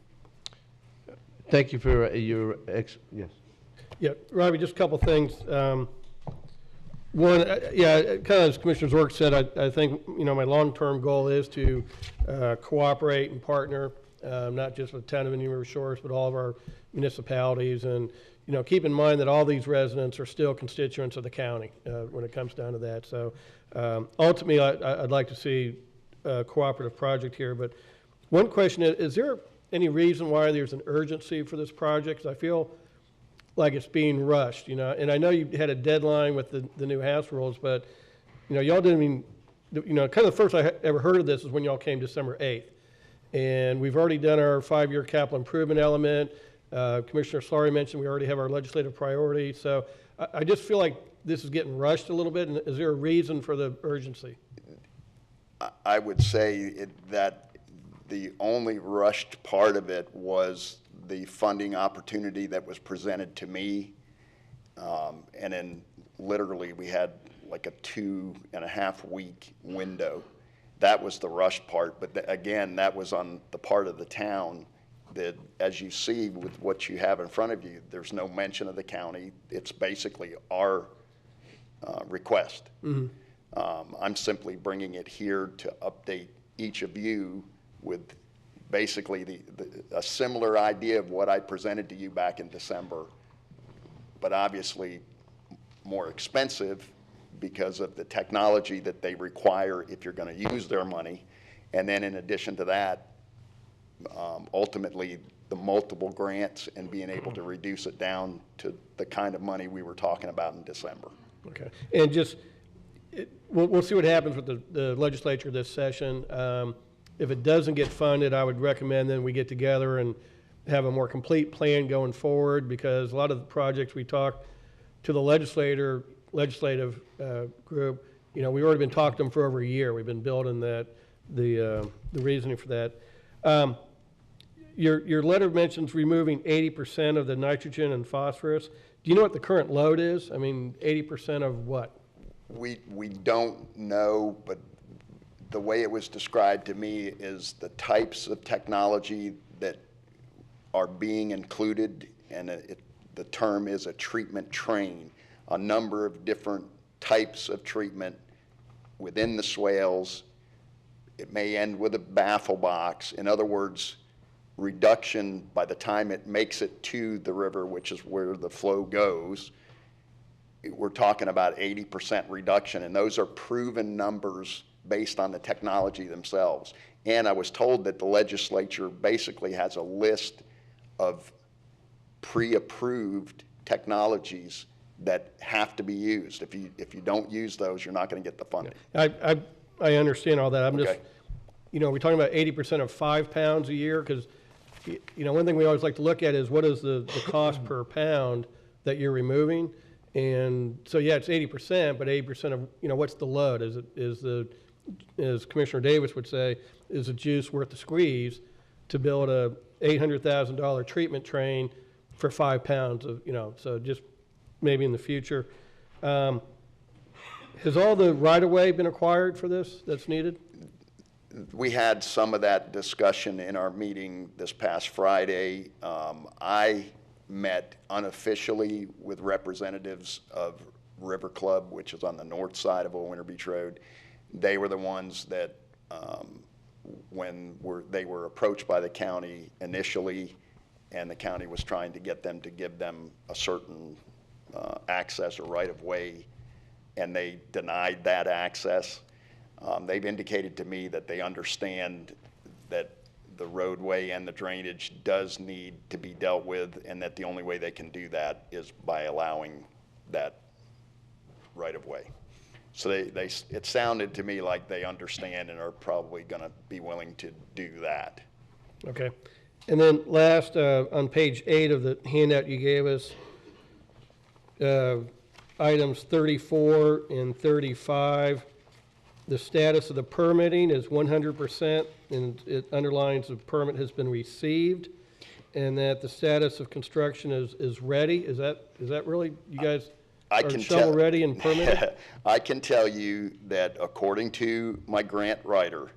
Thank you for your yes. Yeah, Robbie, just a couple things. One, kind of as Commissioner Zork said, I think, my long-term goal is to cooperate and partner, not just with the town of Indian River Shores, but all of our municipalities. And, keep in mind that all these residents are still constituents of the county when it comes down to that. So ultimately, I'd like to see a cooperative project here. But one question is there any reason why there's an urgency for this project? 'Cause I feel like it's being rushed, and I know you had a deadline with the new house rules, but, y'all didn't even, kind of the first I ever heard of this is when y'all came December 8th. And we've already done our 5-year capital improvement element. Commissioner Slaughter mentioned we already have our legislative priority. So I just feel like this is getting rushed a little bit. And is there a reason for the urgency? I would say that the only rushed part of it was the funding opportunity that was presented to me. And then literally we had like a 2.5 week window. That was the rushed part. But again, that was on the part of the town that, as you see with what you have in front of you, there's no mention of the county. It's basically our request. Mm-hmm. I'm simply bringing it here to update each of you with basically a similar idea of what I presented to you back in December, but obviously more expensive because of the technology that they require if you're going to use their money. And then in addition to that, ultimately the multiple grants and being able to reduce it down to the kind of money we were talking about in December. Okay. And just, we'll see what happens with the legislature this session. If it doesn't get funded, I would recommend then we get together and have a more complete plan going forward, because a lot of the projects we talked to the legislative group, we've already been talking to them for over a year. We've been building the reasoning for that. Your letter mentions removing 80% of the nitrogen and phosphorus. Do you know what the current load is? I mean, 80% of what? We don't know, but the way it was described to me is the types of technology that are being included, and the term is a treatment train, a number of different types of treatment within the swales. It may end with a baffle box. In other words, reduction by the time it makes it to the river, which is where the flow goes, we're talking about 80% reduction, and those are proven numbers based on the technology themselves. And I was told that the legislature basically has a list of pre-approved technologies that have to be used. If you don't use those, you're not going to get the funding. I understand all that. I'm Okay. just, we're talking about 80% of 5 pounds a year, because, one thing we always like to look at is what is the cost per pound that you're removing. And so, yeah, it's 80%, but 80% of, what's the load? As Commissioner Davis would say, is the juice worth the squeeze to build a $800,000 treatment train for 5 pounds of, so just maybe in the future. Has all the right-of-way been acquired for this that's needed? We had some of that discussion in our meeting this past Friday. I met unofficially with representatives of River Club, which is on the north side of Old Winter Beach Road. They were the ones that, when they were approached by the county initially, and the county was trying to get them to give them a certain access or right-of-way, and they denied that access. They've indicated to me that they understand that the roadway and the drainage does need to be dealt with, and that the only way they can do that is by allowing that right-of-way. So it sounded to me like they understand and are probably going to be willing to do that. Okay. And then last, on page 8 of the handout you gave us, items 34 and 35, the status of the permitting is 100%, and it underlines the permit has been received, and that the status of construction is ready. Is that really, you guys are shovel-ready and permitted? I can tell you that according to my grant writer,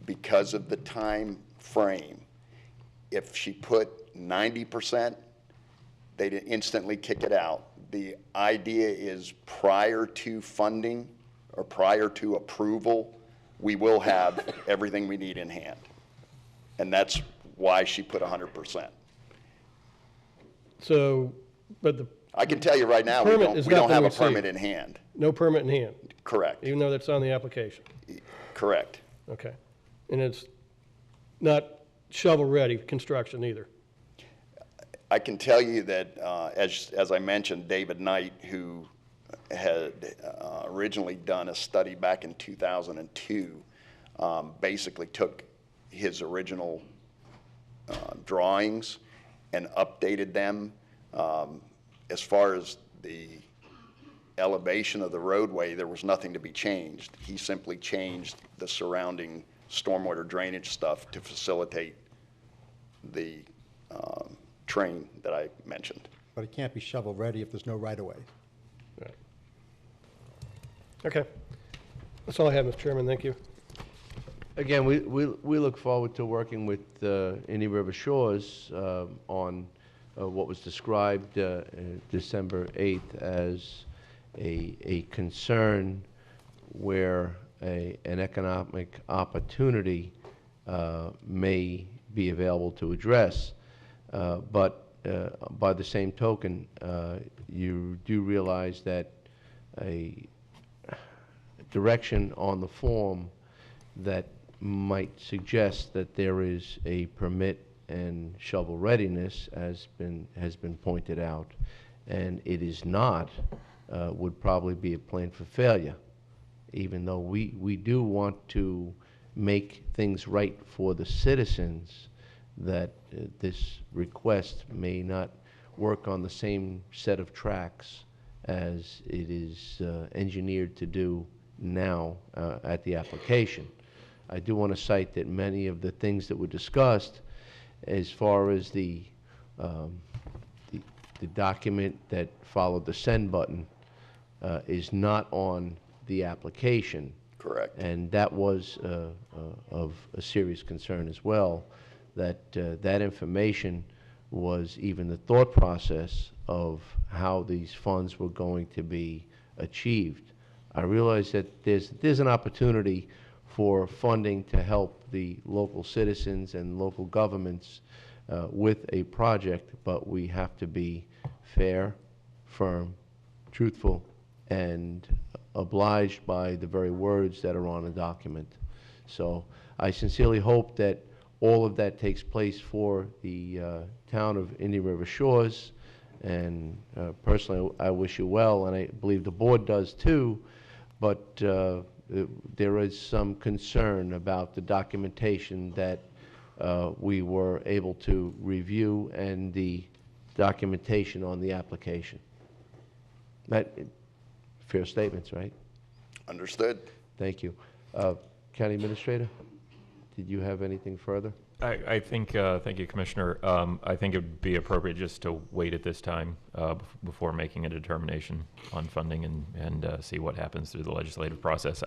because of the time frame, if she put 90%, they'd instantly kick it out. The idea is prior to funding or prior to approval, we will have everything we need in hand. And that's why she put 100%. So, but I can tell you right now, we don't have a permit in hand. No permit in hand? Correct. Even though that's on the application? Correct. Okay. And it's not shovel-ready construction either? I can tell you that, as I mentioned, David Knight, who had originally done a study back in 2002, basically took his original drawings and updated them. As far as the elevation of the roadway, there was nothing to be changed. He simply changed the surrounding stormwater drainage stuff to facilitate the train that I mentioned. But it can't be shovel-ready if there's no right-of-way. Right. Okay. That's all I have, Mr. Chairman. Thank you. Again, we look forward to working with Indian River Shores on what was described December 8th as a concern where an economic opportunity may be available to address. But by the same token, you do realize that a direction on the form that might suggest that there is a permit and shovel readiness has been pointed out, and it is not, would probably be a plan for failure, even though we do want to make things right for the citizens, that this request may not work on the same set of tracks as it is engineered to do now at the application. I do want to cite that many of the things that were discussed as far as the document that followed the send button is not on the application. Correct. And that was of a serious concern as well, that that information was even the thought process of how these funds were going to be achieved. I realize that there's an opportunity for funding to help the local citizens and local governments with a project, but we have to be fair, firm, truthful and obliged by the very words that are on the document. So I sincerely hope that all of that takes place for the town of Indian River Shores. And personally, I wish you well, and I believe the board does too. But there is some concern about the documentation that we were able to review and the documentation on the application. That fair statements, right? Understood. Thank you. County Administrator, did you have anything further? I think, thank you, Commissioner. I think it would be appropriate just to wait at this time before making a determination on funding and see what happens through the legislative process.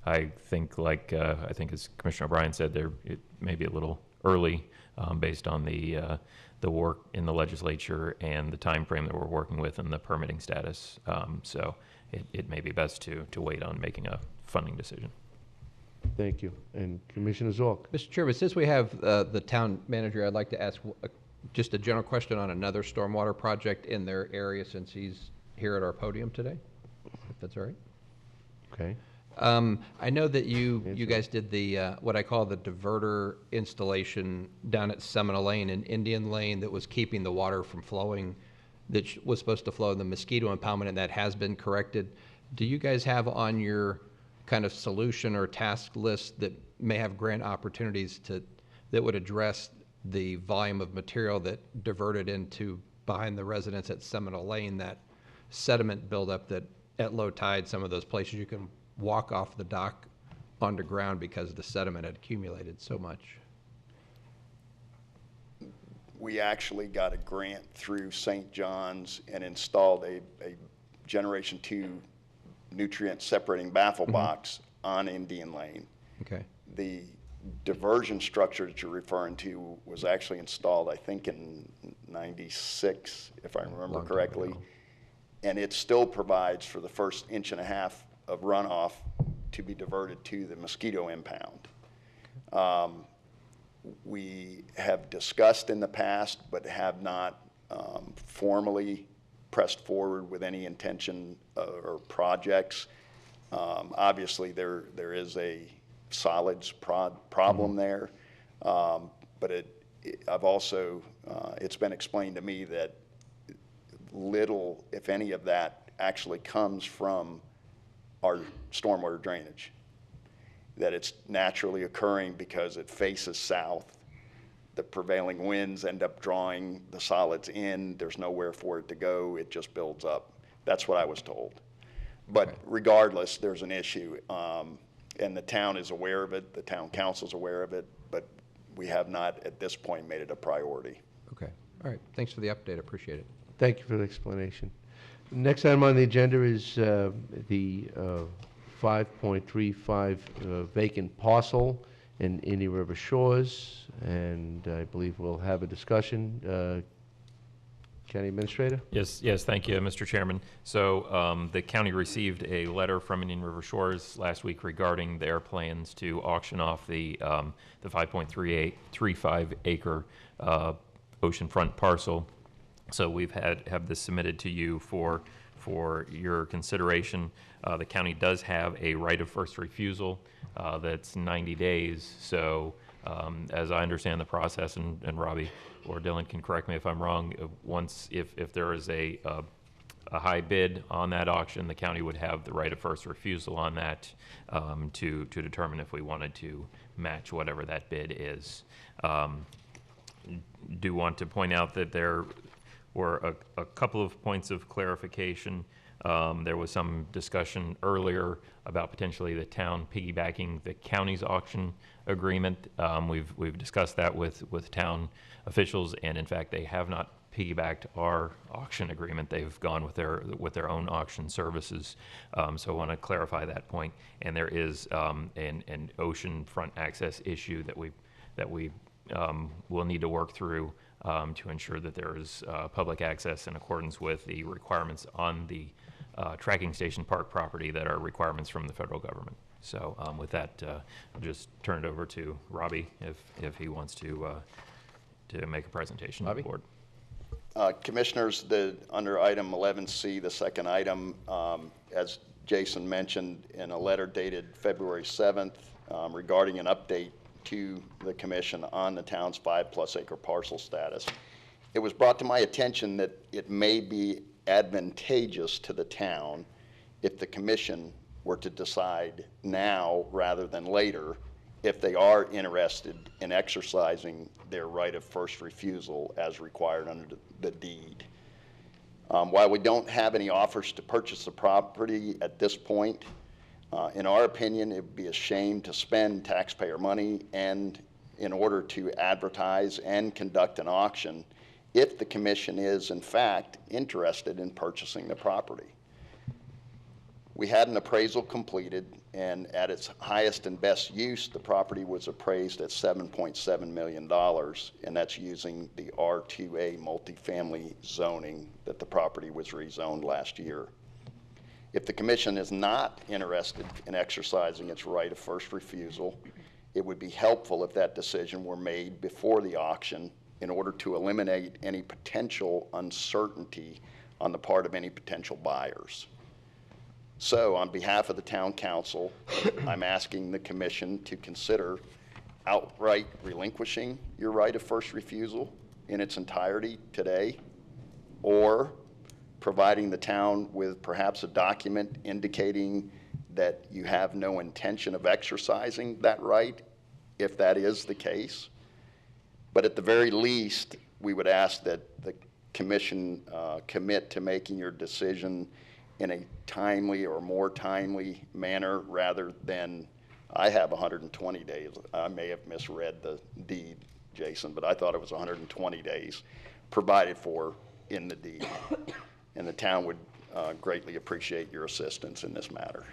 I think, like I think as Commissioner O'Brien said, it may be a little early based on the work in the legislature and the time frame that we're working with and the permitting status. So it may be best to wait on making a funding decision. Thank you. And Commissioner Zorc. Mr. Chairman, since we have the town manager, I'd like to ask just a general question on another stormwater project in their area, since he's here at our podium today, if that's all right. Okay. I know that you guys did the what I call the diverter installation down at Seminole Lane and Indian Lane that was keeping the water from flowing, that was supposed to flow in the mosquito impoundment, and that has been corrected. Do you guys have on your kind of solution or task list that may have grant opportunities that would address the volume of material that diverted into behind the residence at Seminole Lane, that sediment buildup that at low tide, some of those places you can walk off the dock onto ground because the sediment had accumulated so much? We actually got a grant through St. John's and installed a Generation 2 nutrient separating baffle box on Indian Lane. Okay. The diversion structure that you're referring to was actually installed, I think, in '96, if I remember correctly. And it still provides for the first 1.5 inches of runoff to be diverted to the mosquito impound. We have discussed in the past, but have not formally pressed forward with any intention or projects. Obviously, there is a solids problem there, but I've also, it's been explained to me that little, if any, of that actually comes from our stormwater drainage, that it's naturally occurring because it faces south. The prevailing winds end up drawing the solids in. There's nowhere for it to go. It just builds up. That's what I was told. But regardless, there's an issue. And the town is aware of it. The town council's aware of it. But we have not, at this point, made it a priority. Okay. All right. Thanks for the update. I appreciate it. Thank you for the explanation. Next item on the agenda is the 5.35 vacant parcel in Indian River Shores, and I believe we'll have a discussion. County Administrator? Yes, thank you, Mr. Chairman. So the county received a letter from Indian River Shores last week regarding their plans to auction off the 5.35 acre oceanfront parcel. So we've have this submitted to you for your consideration. The county does have a right of first refusal that's 90 days. So as I understand the process, and Robbie or Dylan can correct me if I'm wrong, if there is a high bid on that auction, the county would have the right of first refusal on that to determine if we wanted to match whatever that bid is. Do want to point out that there were a couple of points of clarification. There was some discussion earlier about potentially the town piggybacking the county's auction agreement. We've discussed that with town officials, and in fact, they have not piggybacked our auction agreement. They've gone with their own auction services. So I want to clarify that point. And there is an ocean front access issue that we will need to work through to ensure that there is public access in accordance with the requirements on the tracking station park property that are requirements from the federal government. So with that, I'll just turn it over to Robbie if he wants to make a presentation to the board. Commissioners, under item 11C, the second item, as Jason mentioned in a letter dated February 7th regarding an update to the commission on the town's 5+ acre parcel status, it was brought to my attention that it may be advantageous to the town if the commission were to decide now rather than later if they are interested in exercising their right of first refusal as required under the deed. While we don't have any offers to purchase the property at this point, in our opinion, it would be a shame to spend taxpayer money and in order to advertise and conduct an auction if the commission is in fact interested in purchasing the property. We had an appraisal completed, and at its highest and best use, the property was appraised at $7.7 million, and that's using the R2A multifamily zoning that the property was rezoned last year. If the commission is not interested in exercising its right of first refusal, it would be helpful if that decision were made before the auction in order to eliminate any potential uncertainty on the part of any potential buyers. So on behalf of the town council, I'm asking the commission to consider outright relinquishing your right of first refusal in its entirety today, or providing the town with perhaps a document indicating that you have no intention of exercising that right, if that is the case. But at the very least, we would ask that the commission commit to making your decision in a timely or more timely manner rather than, I have 120 days. I may have misread the deed, Jason, but I thought it was 120 days provided for in the deed. And the town would greatly appreciate your assistance in this matter.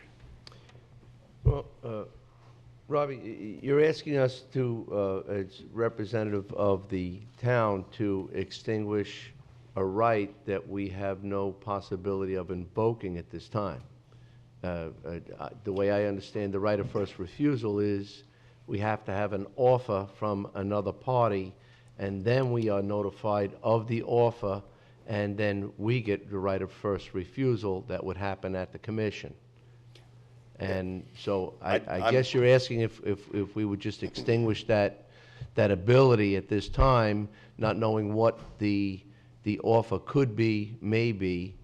Well, Robbie, you're asking us to, as representative of the town, to extinguish a right that we have no possibility of invoking at this time. The way I understand the right of first refusal is we have to have an offer from another party, and then we are notified of the offer, and then we get the right of first refusal that would happen at the commission. And so I guess you're asking if we would just extinguish that ability at this time, not knowing what the offer could be, may be,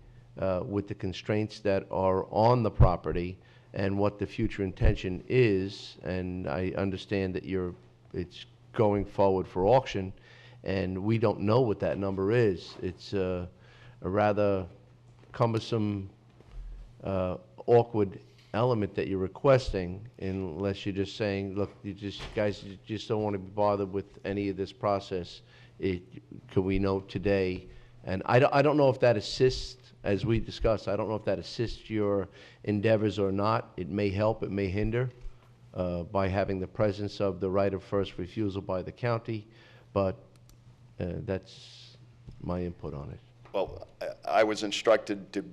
with the constraints that are on the property and what the future intention is. And I understand that it's going forward for auction, and we don't know what that number is. It's a rather cumbersome, awkward element that you're requesting, unless you're just saying, look, guys just don't want to be bothered with any of this process. Could we know today? And I don't know if that assists, as we discussed, I don't know if that assists your endeavors or not. It may help, it may hinder by having the presence of the right of first refusal by the county, but that's my input on it. Well, I was instructed to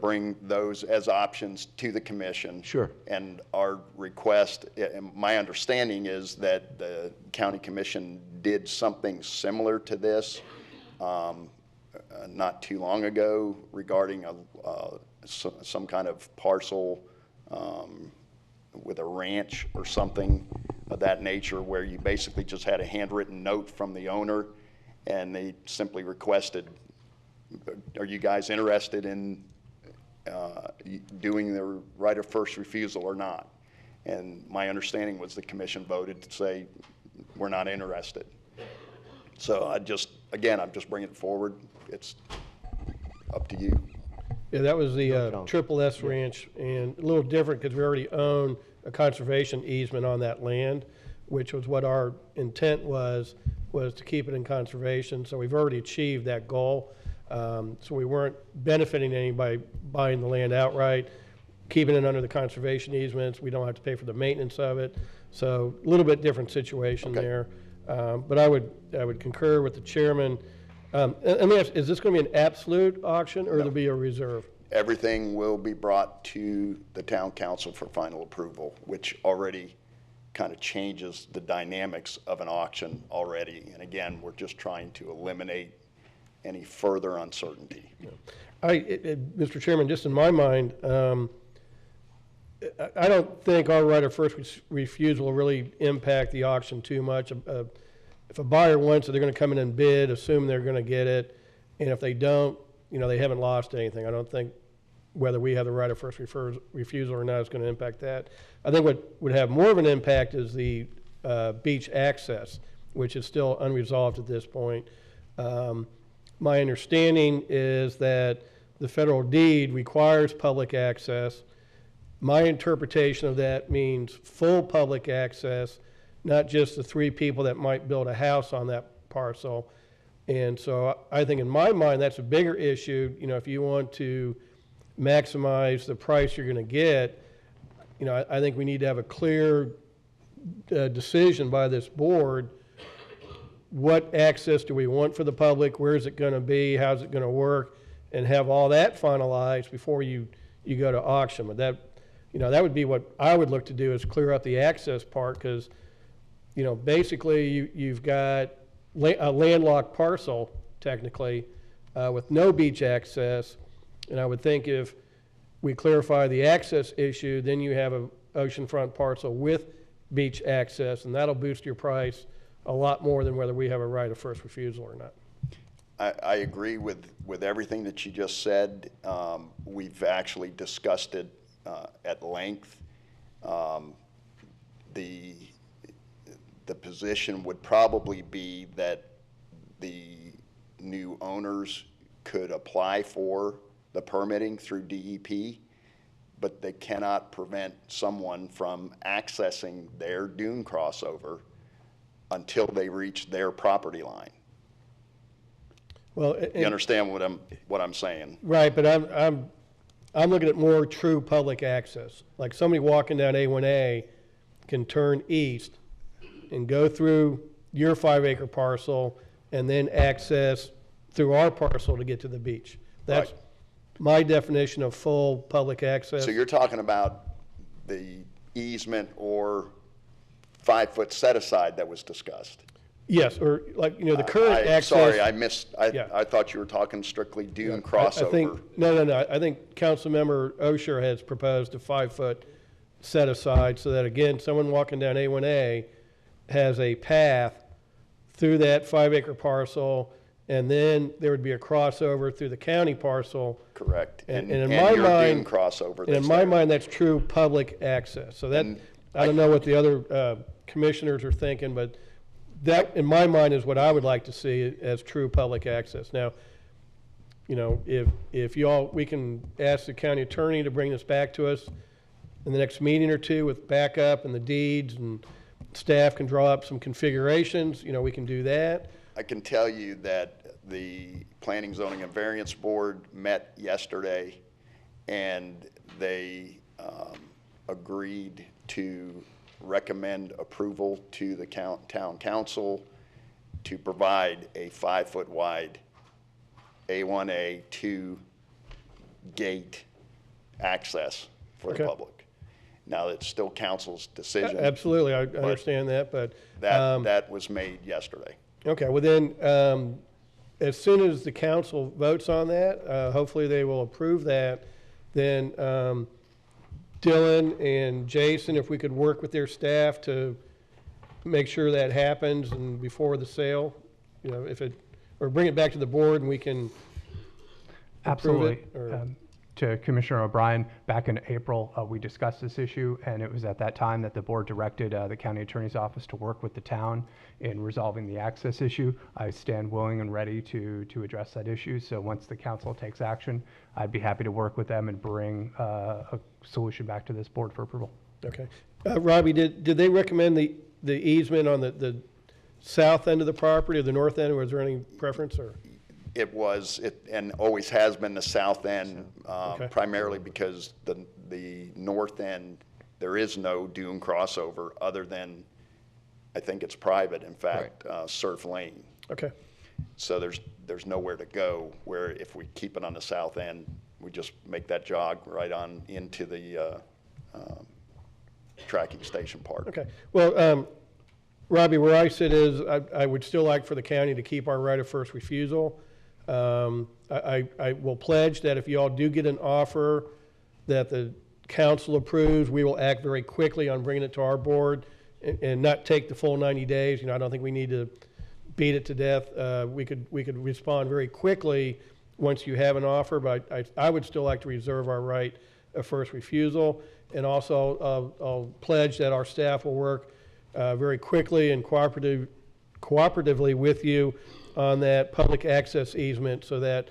bring those as options to the commission. Sure. And our request, my understanding is that the county commission did something similar to this not too long ago regarding some kind of parcel with a ranch or something of that nature, where you basically just had a handwritten note from the owner, and they simply requested, are you guys interested in doing the right of first refusal or not? And my understanding was the commission voted to say, we're not interested. So I'm just bringing it forward. It's up to you. Yeah, that was the Triple S Ranch, and a little different because we already own a conservation easement on that land, which was what our intent was to keep it in conservation. So we've already achieved that goal. So we weren't benefiting anybody buying the land outright, keeping it under the conservation easements. We don't have to pay for the maintenance of it. So a little bit different situation there. But I would concur with the chairman. Let me ask, is this going to be an absolute auction, or will there be a reserve? Everything will be brought to the town council for final approval, which already kind of changes the dynamics of an auction already. And again, we're just trying to eliminate any further uncertainty. Mr. Chairman, just in my mind, I don't think our right of first refusal will really impact the auction too much. If a buyer wants it, they're going to come in and bid, assume they're going to get it, and if they don't, they haven't lost anything. I don't think whether we have the right of first refusal or not is going to impact that. I think what would have more of an impact is the beach access, which is still unresolved at this point. My understanding is that the federal deed requires public access. My interpretation of that means full public access, not just the 3 people that might build a house on that parcel. And so I think in my mind, that's a bigger issue. If you want to maximize the price you're going to get, I think we need to have a clear decision by this board. What access do we want for the public? Where is it going to be? How's it going to work? And have all that finalized before you go to auction. But that would be what I would look to do, is clear up the access part, because basically you've got a landlocked parcel technically with no beach access. And I would think if we clarify the access issue, then you have an oceanfront parcel with beach access, and that'll boost your price a lot more than whether we have a right of first refusal or not. I agree with everything that you just said. We've actually discussed it at length. The position would probably be that the new owners could apply for the permitting through DEP, but they cannot prevent someone from accessing their dune crossover until they reach their property line. Well, you understand what I'm saying? Right, but I'm looking at more true public access. Like somebody walking down A1A can turn east and go through your 5-acre parcel and then access through our parcel to get to the beach. That's right. My definition of full public access. So you're talking about the easement or 5-foot set-aside that was discussed? Yes, or like, the current access. Sorry, I missed. I thought you were talking strictly dune crossover. I think, no. I think Councilmember Osher has proposed a 5-foot set-aside so that, again, someone walking down A1A has a path through that 5-acre parcel, and then there would be a crossover through the county parcel. Correct. And in my your mind, dune crossover. in my mind, that's true public access. So that, I don't know what the other commissioners are thinking, but that, in my mind, is what I would like to see as true public access. Now, if we can ask the county attorney to bring this back to us in the next meeting or two with backup and the deeds, and staff can draw up some configurations, we can do that. I can tell you that the Planning, Zoning, and Variance Board met yesterday, and they agreed to recommend approval to the town council to provide a 5-foot wide A1A 2 gate access for the public. Now, it's still council's decision. Absolutely, I understand that, but that was made yesterday. Okay, well then, as soon as the council votes on that, hopefully they will approve that, then Dylan and Jason, if we could work with their staff to make sure that happens and before the sale, or bring it back to the board and we can approve it. Absolutely. To Commissioner O'Brien, back in April, we discussed this issue, and it was at that time that the board directed the county attorney's office to work with the town in resolving the access issue. I stand willing and ready to address that issue. So once the council takes action, I'd be happy to work with them and bring a solution back to this board for approval. Okay. Robbie, did they recommend the easement on the south end of the property or the north end, or was there any preference? Or? It was, and always has been the south end, primarily because the north end, there is no dune crossover other than, I think it's private, in fact, Surf Lane. Okay. So there's nowhere to go, where if we keep it on the south end, we just make that jog right on into the tracking station part. Okay. Well, Robbie, where I sit is I would still like for the county to keep our right of first refusal. I will pledge that if you all do get an offer that the council approves, we will act very quickly on bringing it to our board and not take the full 90 days. You know, I don't think we need to beat it to death. We could respond very quickly once you have an offer, but I would still like to reserve our right of first refusal. And also, I'll pledge that our staff will work very quickly and cooperatively with you on that public access easement so that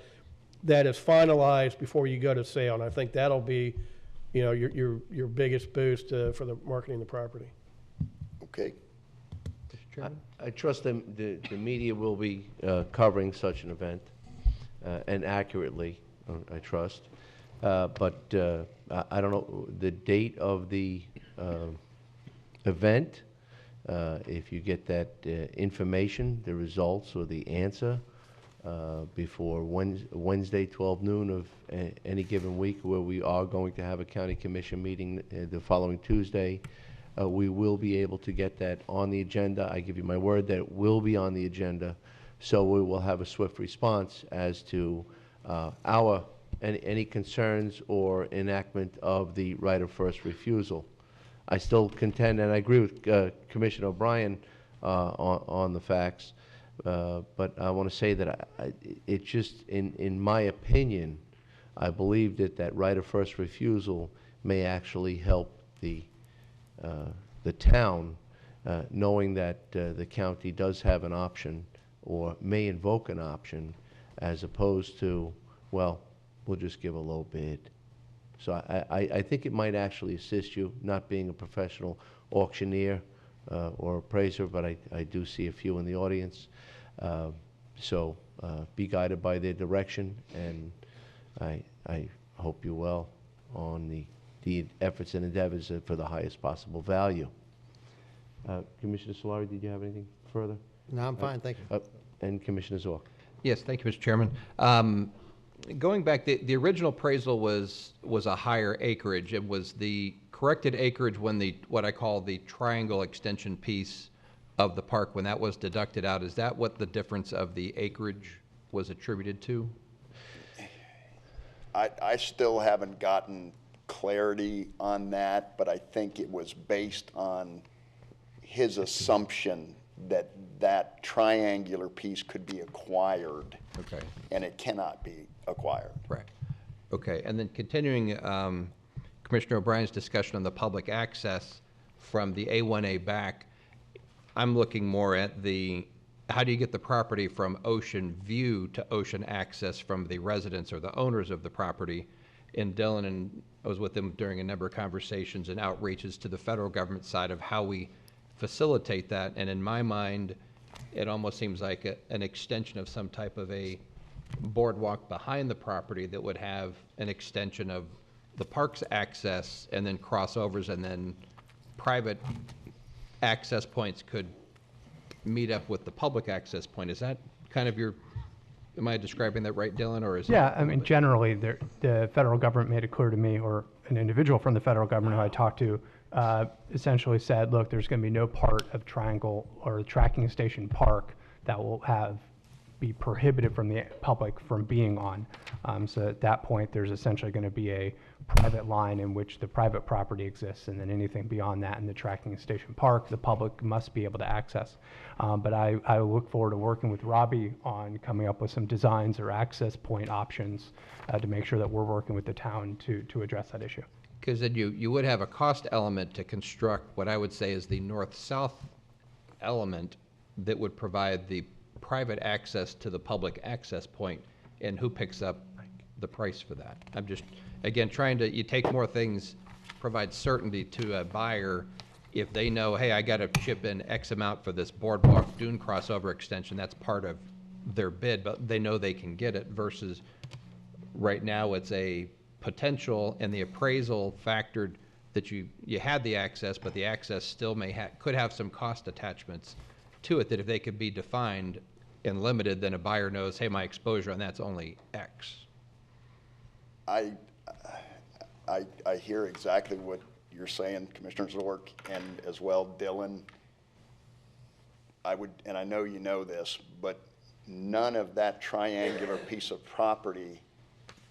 that is finalized before you go to sale. And I think that'll be, you know, your biggest boost for the marketing the property. Okay. I trust the media will be covering such an event and accurately, I trust. But I don't know the date of the event. If you get that information, the results or the answer before Wednesday, 12 noon of any given week, where we are going to have a county commission meeting the following Tuesday, we will be able to get that on the agenda. I give you my word that it will be on the agenda, so we will have a swift response as to any concerns or enactment of the right of first refusal. I still contend, and I agree with Commissioner O'Brien on the facts, but I want to say that it just, in my opinion, I believe that right of first refusal may actually help the town, knowing that the county does have an option or may invoke an option, as opposed to, well, we'll just give a low bid. So I think it might actually assist you, not being a professional auctioneer or appraiser, but I do see a few in the audience. So be guided by their direction, and I hope you well on the efforts and endeavors for the highest possible value. Commissioner Solari, did you have anything further? No, I'm fine, thank you. And Commissioner Zorc. Yes, thank you, Mr. Chairman. Going back, the original appraisal was a higher acreage. It was the corrected acreage when what I call the triangle extension piece of the park, when that was deducted out. Is that what the difference of the acreage was attributed to? I still haven't gotten clarity on that, but I think it was based on his assumption that that triangular piece could be acquired. Okay. And it cannot be acquired. Right. Okay. And then continuing Commissioner O'Brien's discussion on the public access from the A1A back, I'm looking more at how do you get the property from ocean view to ocean access from the residents or the owners of the property? In Dillon, and I was with them during a number of conversations and outreaches to the federal government side of how we facilitate that. And in my mind, it almost seems like an extension of some type of a boardwalk behind the property that would have an extension of the park's access and then crossovers, and then private access points could meet up with the public access point. Is that kind of am I describing that right, Dylan, or is Yeah, I mean, generally, the federal government made it clear to me, or an individual from the federal government who I talked to essentially said, look, there's going to be no part of Triangle or Tracking Station Park that will be prohibited from the public from being on. So at that point, there's essentially going to be a private line in which the private property exists, and then anything beyond that in the Tracking Station Park, the public must be able to access. But I look forward to working with Robbie on coming up with some designs or access point options to make sure that we're working with the town to address that issue. Because then you would have a cost element to construct what I would say is the north-south element that would provide the private access to the public access point, and who picks up the price for that? I'm just, again, you take more things, provide certainty to a buyer if they know, hey, I got to chip in X amount for this boardwalk dune crossover extension, that's part of their bid, but they know they can get it, versus right now it's a potential, and the appraisal factored that you had the access, but the access still could have some cost attachments to it, that if they could be defined and limited, then a buyer knows, hey, my exposure on that's only X. I hear exactly what you're saying, Commissioner Zorc, and as well, Dylan. And I know you know this, but none of that triangular piece of property,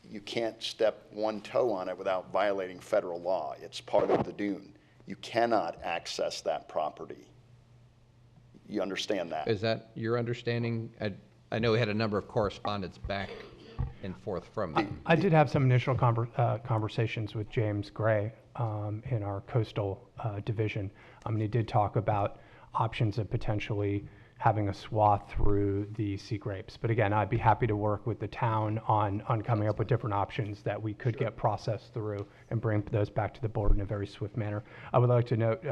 you can't step one toe on it without violating federal law. It's part of the dune. You cannot access that property. You understand that? Is that your understanding? I know we had a number of correspondence back and forth from them. I did have some initial conversations with James Gray in our coastal division. And he did talk about options of potentially having a swath through the sea grapes. But again, I'd be happy to work with the town on coming up with different options that we could get processed through and bring those back to the board in a very swift manner. I would like to note,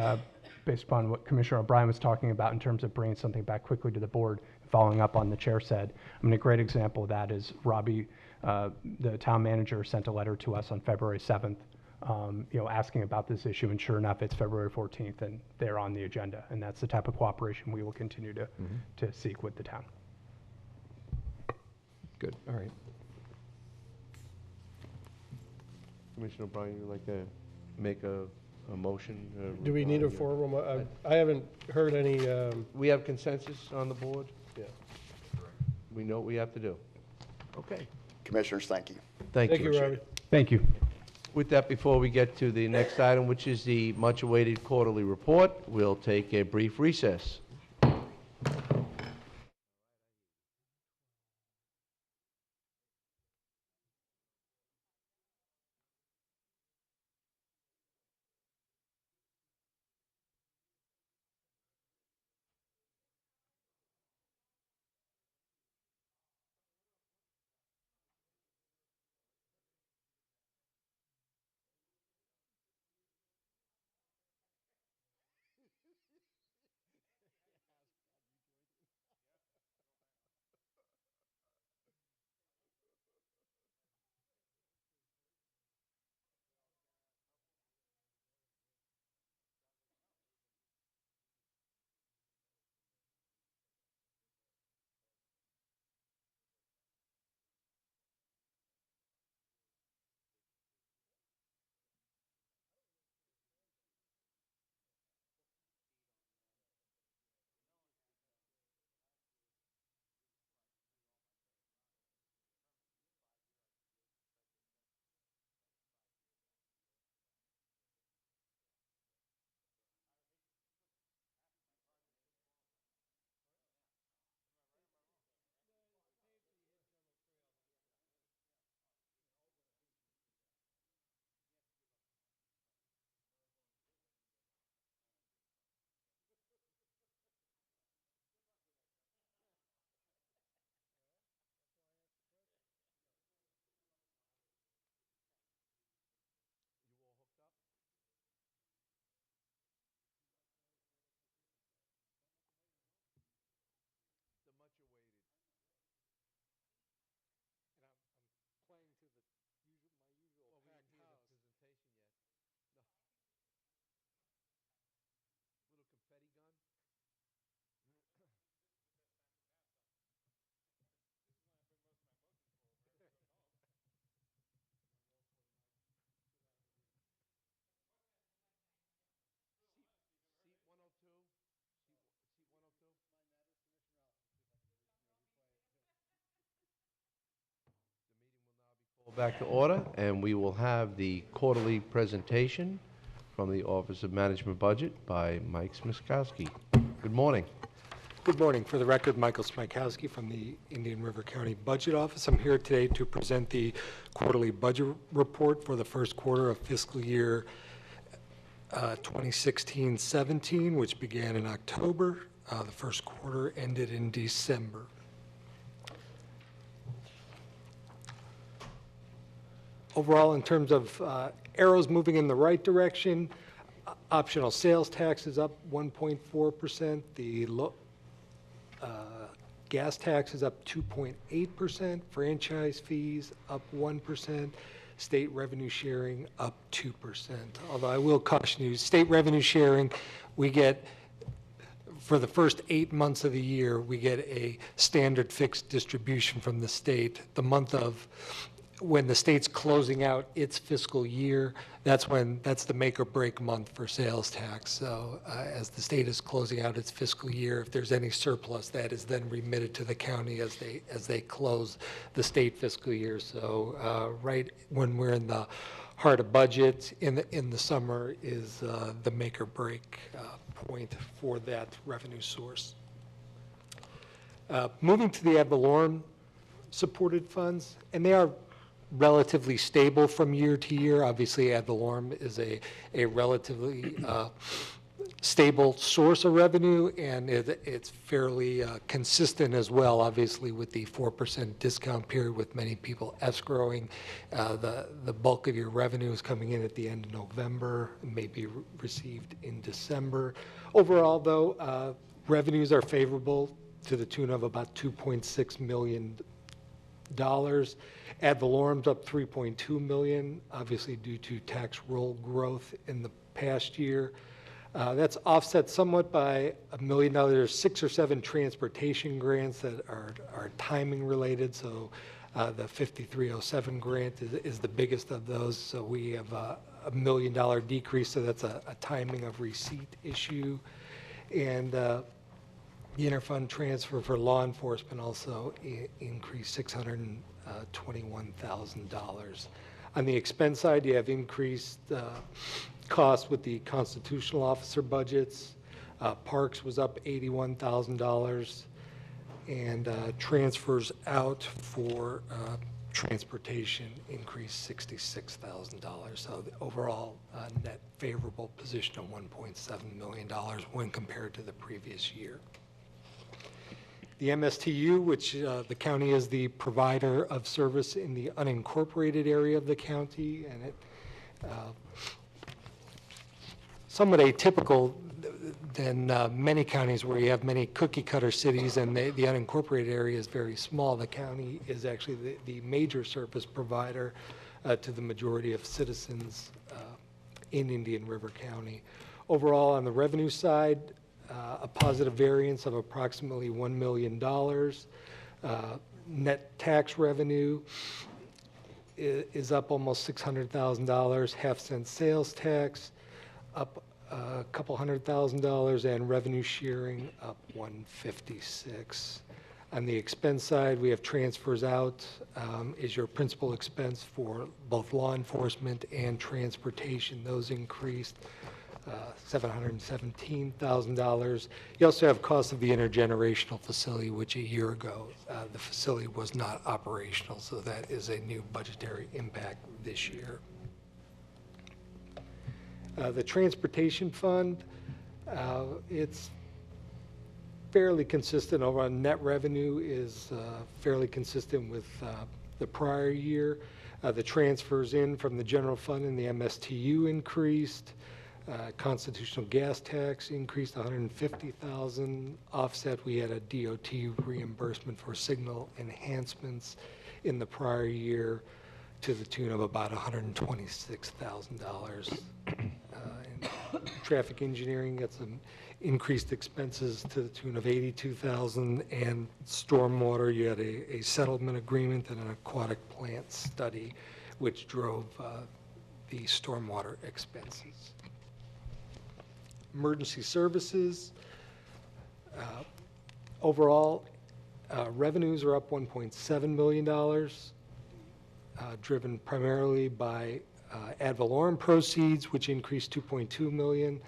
based upon what Commissioner O'Brien was talking about in terms of bringing something back quickly to the board, following up on the chair said, I mean, a great example of that is Robbie, the town manager, sent a letter to us on February 7th, asking about this issue, and sure enough, it's February 14th, and they're on the agenda, and that's the type of cooperation we will continue to seek with the town. Good, all right. Commissioner O'Brien, you'd like to make a motion? Do we need a formal, I haven't heard any, We have consensus on the board? Yeah. We know what we have to do. Okay. Commissioners, thank you. Thank you. Thank you, Robbie. Thank you. With that, before we get to the next item, which is the much-awaited quarterly report, we'll take a brief recess. Back to order, and we will have the quarterly presentation from the Office of Management Budget by Mike Smiskowski. Good morning. Good morning. For the record, Michael Smikowski from the Indian River County Budget Office. I'm here today to present the quarterly budget report for the first quarter of fiscal year 2016-17, which began in October. The first quarter ended in December. Overall, in terms of arrows moving in the right direction, optional sales tax is up 1.4%. The gas tax is up 2.8%. Franchise fees up 1%. State revenue sharing up 2%. Although I will caution you, state revenue sharing, we get, for the first 8 months of the year, we get a standard fixed distribution from the state. The month of when the state's closing out its fiscal year, that's the make or break month for sales tax. So as the state is closing out its fiscal year, if there's any surplus, that is then remitted to the county as they close the state fiscal year. So right when we're in the heart of budget in the summer is the make or break point for that revenue source. Moving to the ad valorem supported funds, and they are relatively stable from year to year. Obviously, ad valorem is a relatively stable source of revenue, and it's fairly consistent as well, obviously, with the 4% discount period, with many people escrowing. The bulk of your revenue is coming in at the end of November, may be received in December. Overall, though, revenues are favorable to the tune of about $2.6 million. Ad valorem's up $3.2 million, obviously due to tax roll growth in the past year. That's offset somewhat by $1 million. There's 6 or 7 transportation grants that are timing related. So the 5307 grant is the biggest of those. So we have a $1 million decrease. So that's a timing of receipt issue. And the interfund transfer for law enforcement also increased $621,000. On the expense side, you have increased costs with the constitutional officer budgets. Parks was up $81,000, and transfers out for transportation increased $66,000. So the overall net favorable position of $1.7 million when compared to the previous year. The MSTU, which the county is the provider of service in the unincorporated area of the county, and it somewhat atypical than many counties where you have many cookie cutter cities and the unincorporated area is very small. The county is actually the major service provider to the majority of citizens in Indian River County. Overall, on the revenue side, a positive variance of approximately $1 million. Net tax revenue is up almost $600,000, half-cent sales tax up a couple $100,000, and revenue sharing up $156,000. On the expense side, we have transfers out is your principal expense for both law enforcement and transportation. Those increased $717,000. You also have costs of the intergenerational facility, which a year ago the facility was not operational, so that is a new budgetary impact this year. The transportation fund, it's fairly consistent. Overall net revenue is fairly consistent with the prior year. The transfers in from the general fund and the MSTU increased. Constitutional gas tax increased $150,000. Offset, we had a DOT reimbursement for signal enhancements in the prior year to the tune of about $126,000. Traffic engineering got some increased expenses to the tune of $82,000, and stormwater, you had a settlement agreement and an aquatic plant study, which drove the stormwater expenses. Emergency services, overall revenues are up $1.7 million, driven primarily by ad valorem proceeds, which increased $2.2 million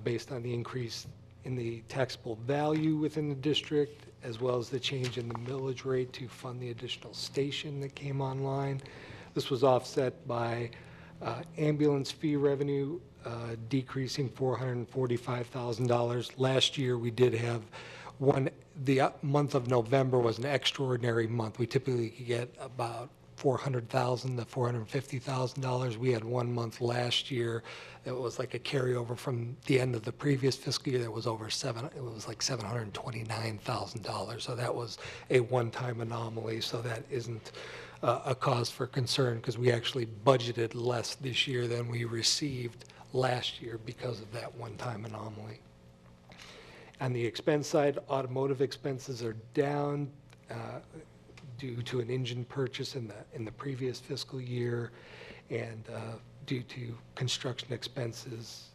based on the increase in the taxable value within the district, as well as the change in the millage rate to fund the additional station that came online. This was offset by ambulance fee revenue decreasing $445,000. Last year, we did have the month of November was an extraordinary month. We typically get about $400,000 to $450,000. We had one month last year that was like a carryover from the end of the previous fiscal year that was over it was like $729,000. So that was a one-time anomaly. So that isn't a cause for concern, because we actually budgeted less this year than we received last year because of that one-time anomaly. On the expense side, automotive expenses are down due to an engine purchase in the previous fiscal year, and due to construction expenses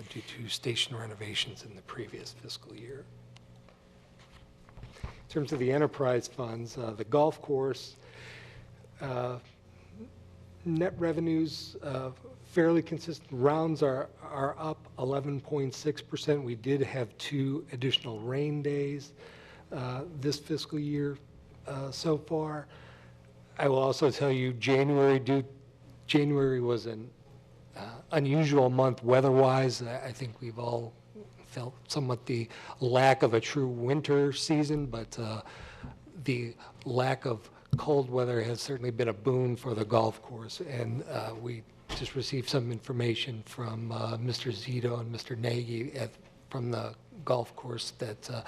due to station renovations in the previous fiscal year. In terms of the enterprise funds, the golf course, net revenues fairly consistent. Rounds are up 11.6%. We did have 2 additional rain days this fiscal year so far. I will also tell you January was an unusual month weather-wise. I think we've all felt somewhat the lack of a true winter season, but the lack of cold weather has certainly been a boon for the golf course. And we just received some information from Mr. Zito and Mr. Nagy from the golf course that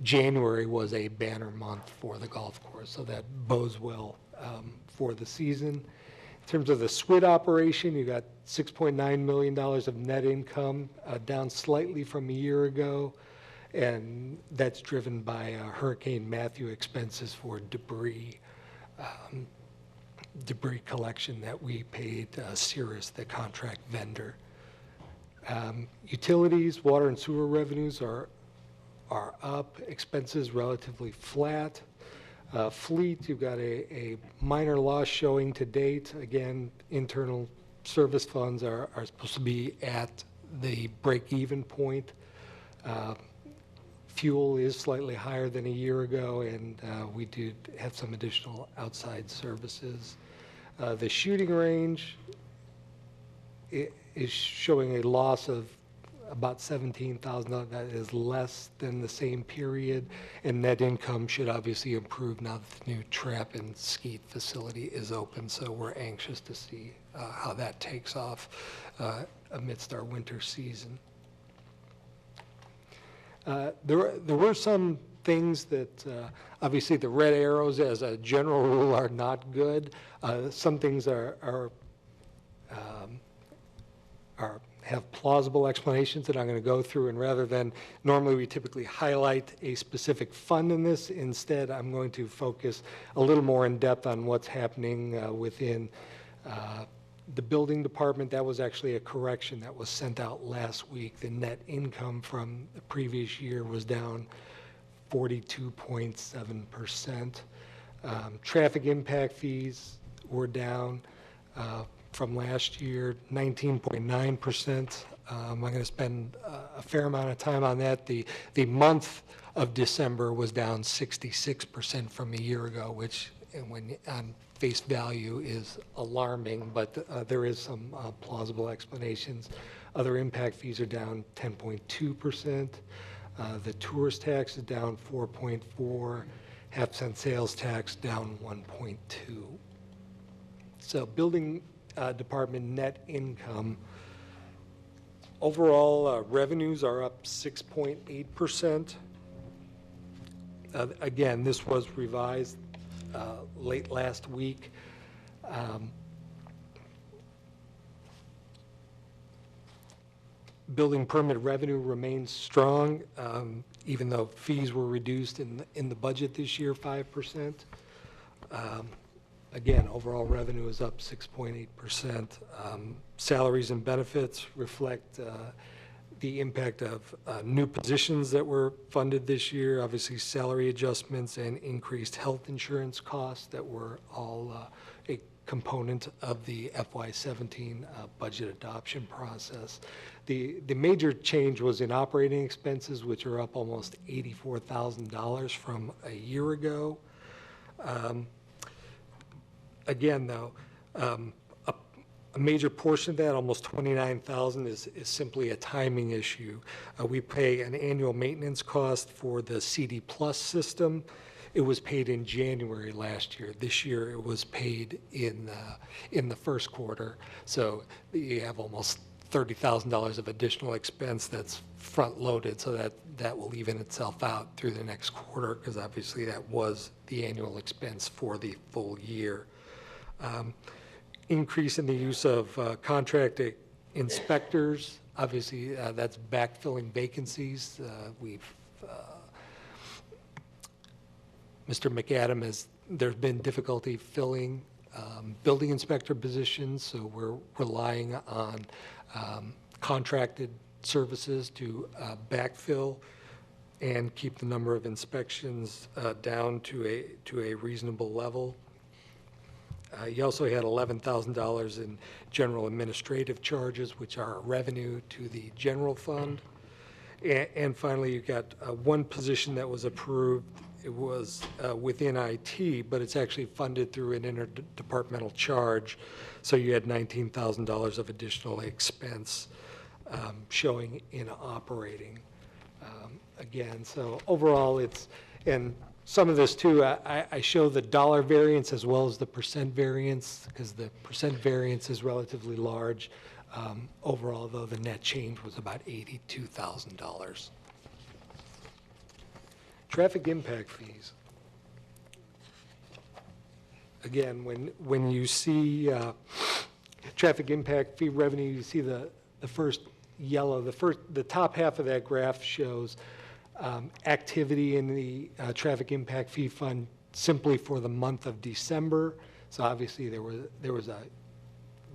January was a banner month for the golf course, so that bodes well for the season. In terms of the SWIT operation, you got $6.9 million of net income, down slightly from a year ago, and that's driven by Hurricane Matthew expenses for debris collection that we paid Cirrus, the contract vendor. Utilities, water and sewer revenues are up, expenses relatively flat. Fleet, you've got a minor loss showing to date. Again, internal service funds are supposed to be at the break-even point. Fuel is slightly higher than a year ago, and we did have some additional outside services. The shooting range is showing a loss of about $17,000. That is less than the same period, and net income should obviously improve now that the new trap and skeet facility is open. So we're anxious to see how that takes off amidst our winter season. There were some things that obviously the red arrows as a general rule are not good. Some things have plausible explanations that I'm going to go through, and rather than normally we typically highlight a specific fund in this, instead I'm going to focus a little more in depth on what's happening within the building department. That was actually a correction that was sent out last week. The net income from the previous year was down 42.7%. Traffic impact fees were down from last year, 19.9%. I'm going to spend a fair amount of time on that. The month of December was down 66% from a year ago, which when on face value is alarming, but there is some plausible explanations. Other impact fees are down 10.2%. The tourist tax is down 4.4%. Half-cent sales tax down 1.2%. So building department net income. Overall, revenues are up 6.8%. Again, this was revised late last week. Building permit revenue remains strong, even though fees were reduced in the budget this year 5%. Again, overall revenue is up 6.8%. Salaries and benefits reflect the impact of new positions that were funded this year, obviously salary adjustments and increased health insurance costs that were all a component of the FY17 budget adoption process. The major change was in operating expenses, which are up almost $84,000 from a year ago. Again, though, a major portion of that, almost $29,000, is simply a timing issue. We pay an annual maintenance cost for the CD Plus system. It was paid in January last year. This year, it was paid in the first quarter. So you have almost $30,000 of additional expense that's front-loaded, so that will even itself out through the next quarter, because obviously that was the annual expense for the full year. Increase in the use of contract inspectors. Obviously, that's backfilling vacancies. Mr. McAdam has there's been difficulty filling building inspector positions, so we're relying on contracted services to backfill and keep the number of inspections down to a reasonable level. You also had $11,000 in general administrative charges, which are revenue to the general fund. And finally, you got one position that was approved. It was within IT, but it's actually funded through an interdepartmental charge. So you had $19,000 of additional expense showing in operating. Again, so overall it's, and some of this too, I show the dollar variance as well as the percent variance, because the percent variance is relatively large. Overall, though, the net change was about $82,000. Traffic impact fees. Again, when you see traffic impact fee revenue, you see the first yellow. The top half of that graph shows activity in the traffic impact fee fund simply for the month of December. So obviously there was a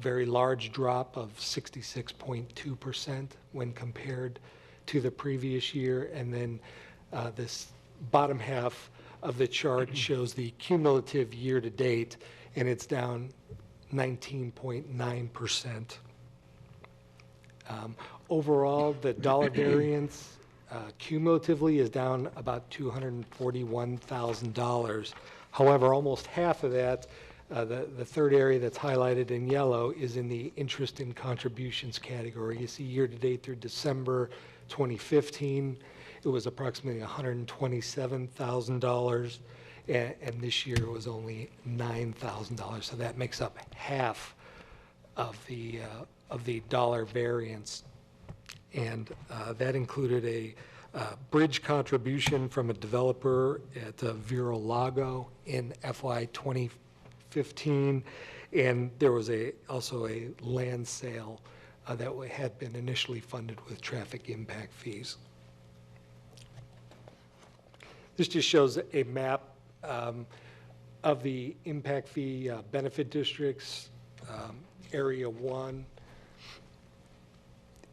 very large drop of 66.2% when compared to the previous year. And then this bottom half of the chart shows the cumulative year to date, and it's down 19.9%. Overall, the dollar variance cumulatively is down about $241,000. However, almost half of that, the third area that's highlighted in yellow, is in the interest and contributions category. You see year-to-date through December 2015, it was approximately $127,000, and this year it was only $9,000. So that makes up half of the dollar variance. And that included a bridge contribution from a developer at Vero Lago in FY 2015, and there was also a land sale that had been initially funded with traffic impact fees. This just shows a map of the impact fee benefit districts. Area 1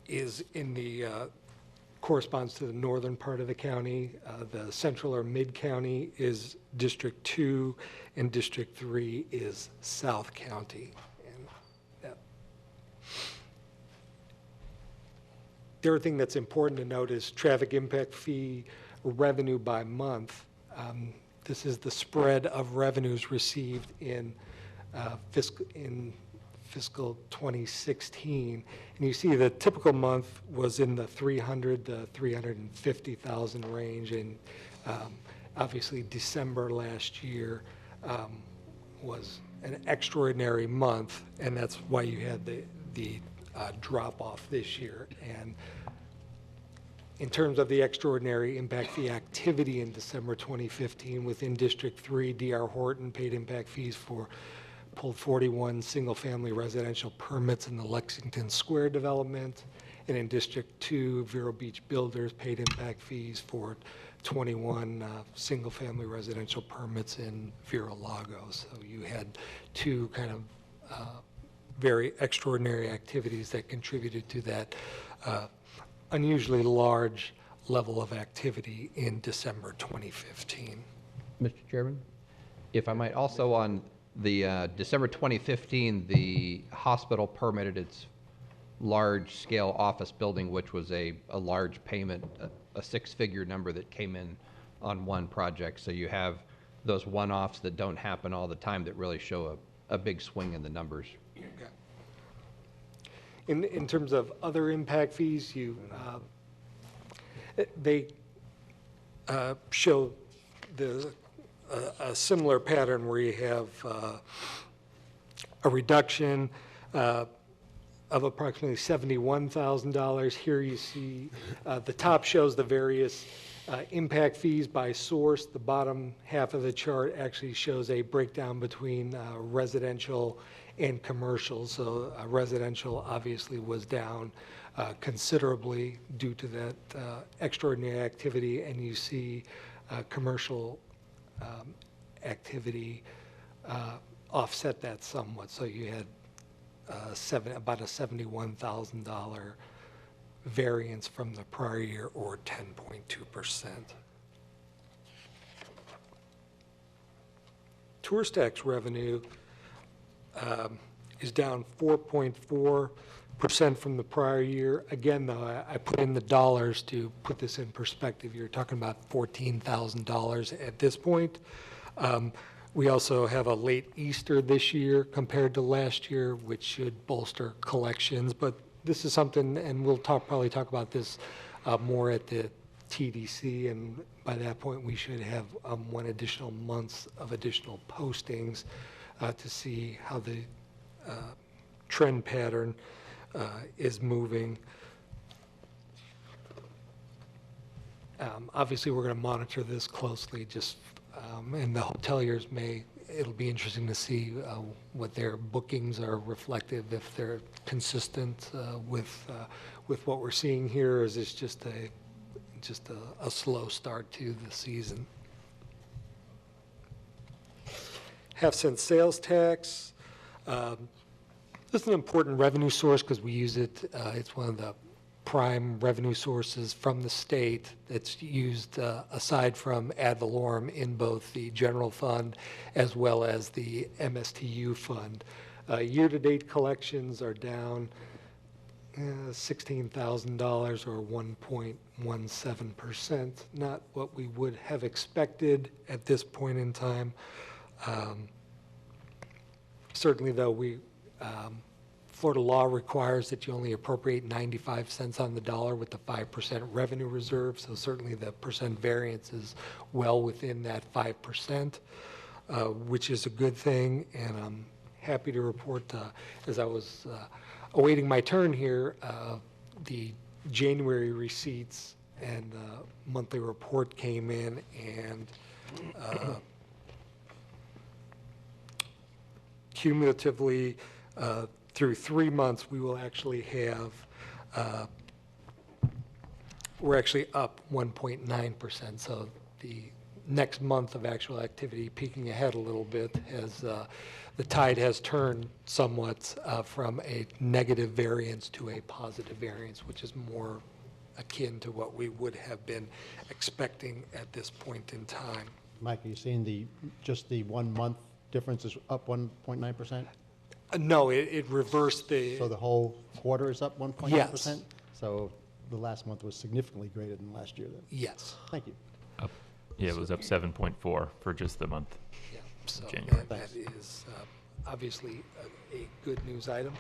is in the corresponds to the northern part of the county. The central or mid-county is District 2, and District 3 is South County. And the other thing that's important to note is traffic impact fee revenue by month. This is the spread of revenues received in fiscal 2016, and you see the typical month was in the 300 to 350,000 range, and obviously December last year was an extraordinary month, and that's why you had the drop off this year. And in terms of the extraordinary impact fee activity in December 2015, within District 3, D.R. Horton paid impact fees for pulled 41 single-family residential permits in the Lexington Square development, and in District 2, Vero Beach Builders paid impact fees for 21 single-family residential permits in Vero Lago. So you had two kind of very extraordinary activities that contributed to that unusually large level of activity in December 2015. Mr. Chairman, if I might, also on the December 2015, the hospital permitted its large-scale office building, which was a large payment, a six-figure number that came in on one project. So you have those one-offs that don't happen all the time that really show a big swing in the numbers. Okay. In terms of other impact fees, they show a similar pattern where you have a reduction of approximately $71,000. Here you see the top shows the various impact fees by source. The bottom half of the chart actually shows a breakdown between residential and commercial. So residential obviously was down considerably due to that extraordinary activity, and you see commercial activity offset that somewhat. So you had about a $71,000 variance from the prior year, or 10.2%. Tourist tax revenue is down 4.4% from the prior year. Again, though, I put in the dollars to put this in perspective. You're talking about $14,000 at this point. We also have a late Easter this year compared to last year, which should bolster collections. But this is something, and we'll probably talk about this more at the TDC, and by that point we should have 1 additional month of additional postings to see how the trend pattern is moving. Obviously, we're going to monitor this closely, and the hoteliers it'll be interesting to see what their bookings are reflective, if they're consistent with what we're seeing here, or is this just a slow start to the season. Half-cent sales tax. This is an important revenue source because we use it. It's one of the prime revenue sources from the state that's used aside from ad valorem in both the general fund as well as the MSTU fund. Year-to-date collections are down $16,000 or 1.17%. Not what we would have expected at this point in time. Certainly, though, Florida law requires that you only appropriate 95 cents on the dollar with the 5% revenue reserve, so certainly the percent variance is well within that 5%, which is a good thing, and I'm happy to report, as I was awaiting my turn here, the January receipts and monthly report came in, and cumulatively, through 3 months, we will actually have, we're actually up 1.9%. So the next month of actual activity, peeking ahead a little bit, has the tide has turned somewhat from a negative variance to a positive variance, which is more akin to what we would have been expecting at this point in time. Mike, are you seeing just the 1 month difference is up 1.9%? No, it reversed the... So the whole quarter is up 1.9%? Yes. So the last month was significantly greater than last year then? Yes. Thank you. Yeah, it was up 7.4 for just the month. Yeah, so January. that is obviously a good news item.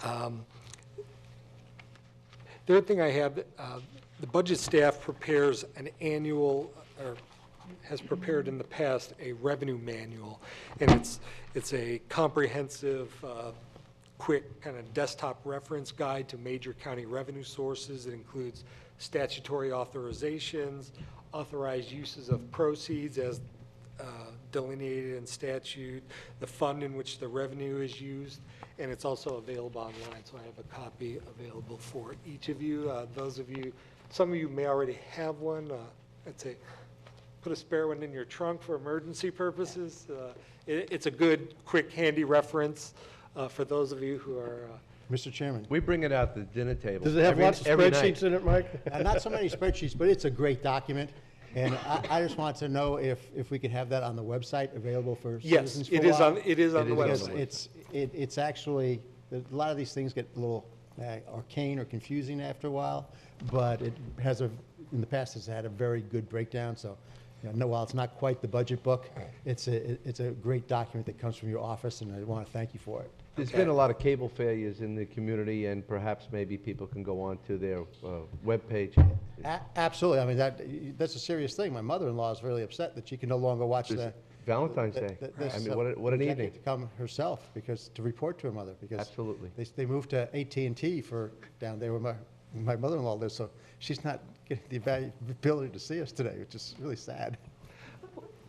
The other thing I have, the budget staff prepares an annual, or has prepared in the past, a revenue manual, and it's a comprehensive, quick kind of desktop reference guide to major county revenue sources. It includes statutory authorizations, authorized uses of proceeds as delineated in statute, the fund in which the revenue is used, and it's also available online, so I have a copy available for each of you. Those of you, some of you may already have one. I'd say put a spare one in your trunk for emergency purposes. It's a good, quick, handy reference for those of you who are... Mr. Chairman. We bring it out to the dinner table. Does it have lots of spreadsheets in it, Mike? Not so many spreadsheets, but it's a great document. And I just want to know if we could have that on the website available for citizens for a while. It is on the Because website. it's actually, a lot of these things get a little arcane or confusing after a while, but it has in the past has had a very good breakdown. So, while it's not quite the budget book, it's a great document that comes from your office, and I want to thank you for it. There's been a lot of cable failures in the community, and perhaps maybe people can go on to their webpage. Absolutely. I mean, that's a serious thing. My mother-in-law is really upset that she can no longer watch Valentine's Day. I mean, what an evening. To come herself to report to her mother, because absolutely they moved to AT&T for down there where my mother-in-law lives, so she's not getting the ability to see us today, which is really sad.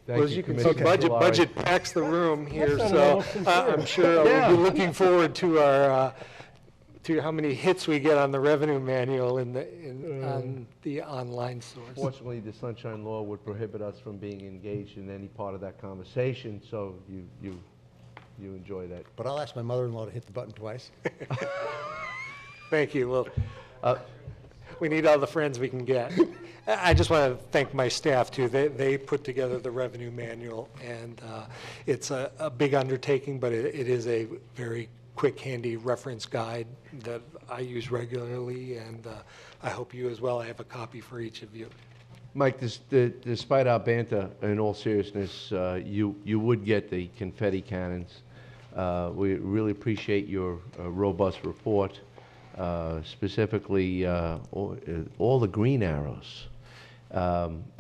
Well, as you can see, budget packs the room here, so I'm sure we'll be looking forward to our to how many hits we get on the revenue manual on the online source. Fortunately, the Sunshine Law would prohibit us from being engaged in any part of that conversation, so you enjoy that. But I'll ask my mother-in-law to hit the button twice. Thank you. Well, we need all the friends we can get. I just want to thank my staff, too. They put together the revenue manual, and it's a big undertaking, but it is a very quick, handy reference guide that I use regularly, and I hope you as well. I have a copy for each of you. Mike, despite our banter, in all seriousness, you would get the confetti cannons. We really appreciate your robust report, specifically all the green arrows.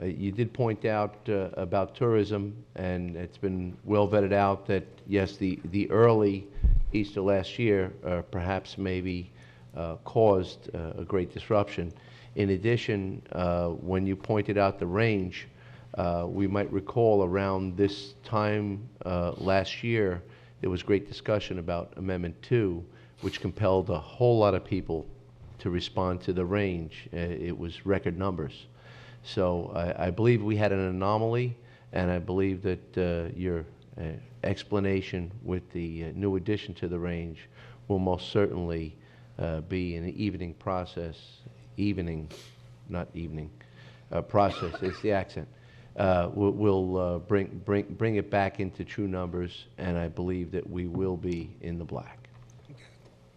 You did point out about tourism, and it's been well vetted out that, yes, the early Easter last year perhaps maybe caused a great disruption. In addition, when you pointed out the range, we might recall around this time last year, there was great discussion about Amendment 2, which compelled a whole lot of people to respond to the range. It was record numbers. So I believe we had an anomaly, and I believe that your explanation with the new addition to the range will most certainly be an evening process. Evening, not evening. Process is the accent. We'll bring it back into true numbers, and I believe that we will be in the black. Okay.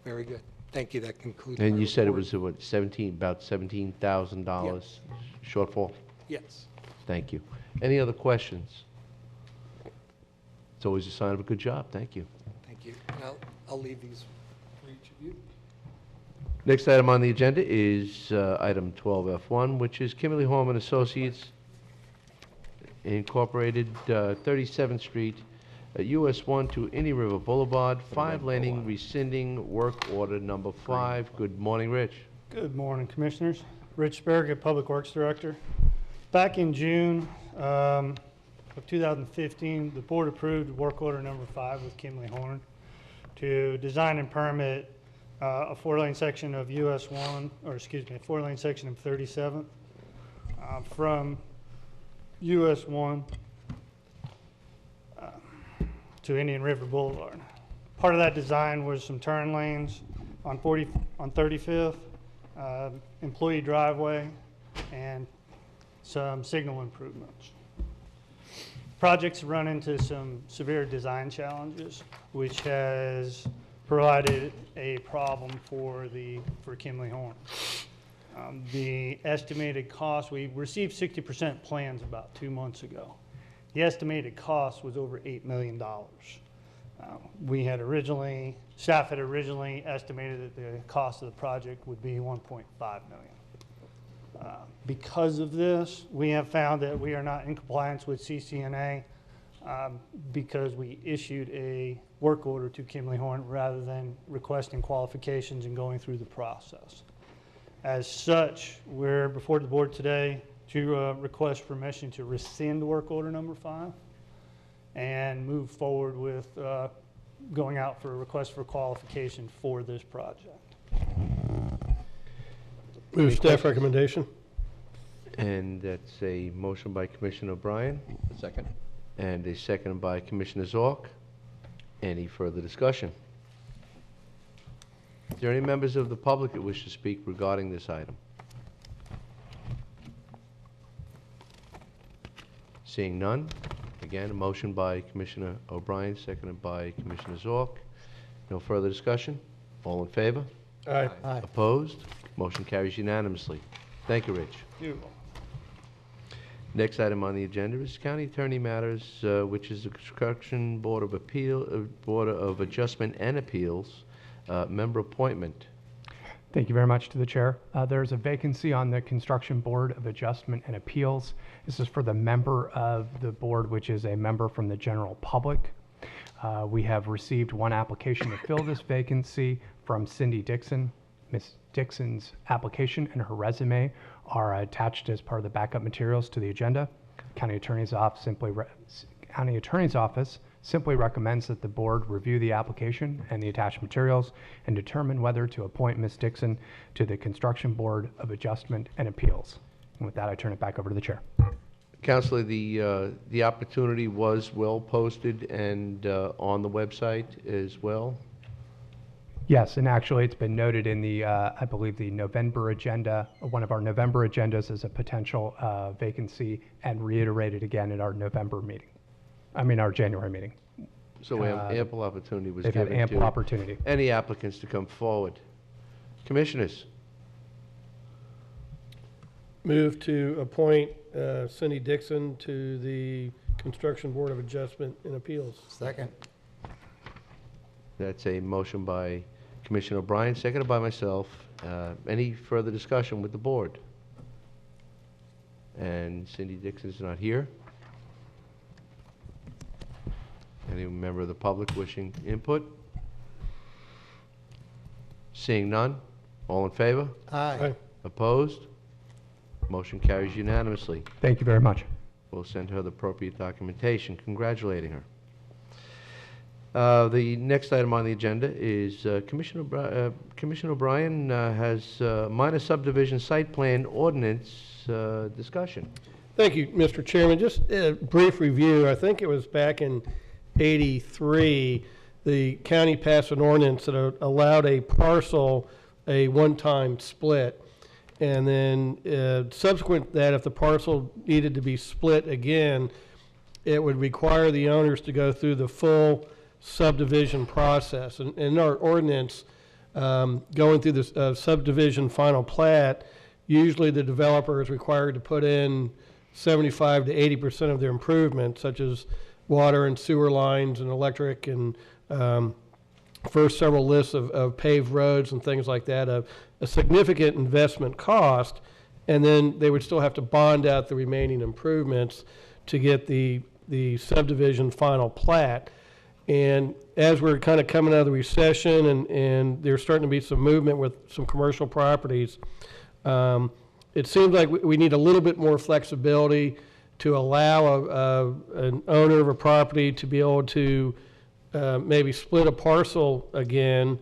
Very good. Thank you. That concludes. And my you said it report. was what, about $17,000 shortfall? Yes. Thank you. Any other questions? It's always a sign of a good job. Thank you. Thank you. And I'll leave these for each of you. Next item on the agenda is item 12F1, which is Kimberly Horman Associates Incorporated, 37th Street, US 1 to Indian River Boulevard, 5-laning rescinding work order number 5. Good morning, Rich. Good morning, Commissioners. Rich Berg, Public Works Director. Back in June of 2015, the board approved work order number 5 with Kimberly Horn to design and permit a 4-lane section of US 1, or excuse me, a 4-lane section of 37th from US 1 to Indian River Boulevard. Part of that design was some turn lanes on 35th, employee driveway, and some signal improvements. Projects run into some severe design challenges, which has provided a problem for Kimberly Horn. The estimated cost, we received 60% plans about 2 months ago. The estimated cost was over $8 million. Staff had originally estimated that the cost of the project would be $1.5 million. Because of this, we have found that we are not in compliance with CCNA because we issued a work order to Kimberly Horn rather than requesting qualifications and going through the process. As such, we're before the board today to request permission to rescind work order number 5 and move forward with going out for a request for qualification for this project. Move staff recommendation. And that's a motion by Commissioner O'Brien. Second. And a second by Commissioner Zork. Any further discussion? Is there any members of the public that wish to speak regarding this item? Seeing none, again, a motion by Commissioner O'Brien, seconded by Commissioner Zork. No further discussion? All in favor? Aye. Aye. Opposed? Motion carries unanimously. Thank you, Rich. Next item on the agenda is County Attorney Matters, which is the Construction Board of Adjustment and Appeals member appointment. Thank you very much to the chair. There's a vacancy on the Construction Board of Adjustment and Appeals. This is for the member of the board, which is a member from the general public. We have received one application to fill this vacancy from Cindy Dixon. Ms. Dixon's application and her resume are attached as part of the backup materials to the agenda. County Attorney's Office simply recommends that the board review the application and the attached materials and determine whether to appoint Ms. Dixon to the Construction Board of Adjustment and Appeals. And with that, I turn it back over to the chair. Counselor, the opportunity was well posted and on the website as well? Yes, and actually it's been noted in the, I believe, the November agenda, one of our November agendas as a potential vacancy, and reiterated again at our November meeting. I mean, our January meeting. So we have ample opportunity was They've given had ample to opportunity. any applicants to come forward. Commissioners? Move to appoint Cindy Dixon to the Construction Board of Adjustment and Appeals. Second. That's a motion by Commissioner O'Brien, seconded by myself. Any further discussion with the board? And Cindy Dixon's not here. Any member of the public wishing input? Seeing none, all in favor? Aye. Opposed? Motion carries unanimously. Thank you very much. We'll send her the appropriate documentation congratulating her. The next item on the agenda is Commissioner O'Brien has minor subdivision site plan ordinance discussion. Thank you, Mr. Chairman. Just a brief review. I think it was back in '83, the county passed an ordinance that allowed a parcel a one-time split. And then subsequent to that, if the parcel needed to be split again, it would require the owners to go through the full subdivision process. And in our ordinance, going through the subdivision final plat, usually the developer is required to put in 75 to 80% of their improvements, such as water and sewer lines and electric and first several lists of paved roads and things like that, a significant investment cost, and then they would still have to bond out the remaining improvements to get the subdivision final plat. And as we're kind of coming out of the recession and there's starting to be some movement with some commercial properties, it seems like we need a little bit more flexibility to allow an owner of a property to be able to maybe split a parcel again,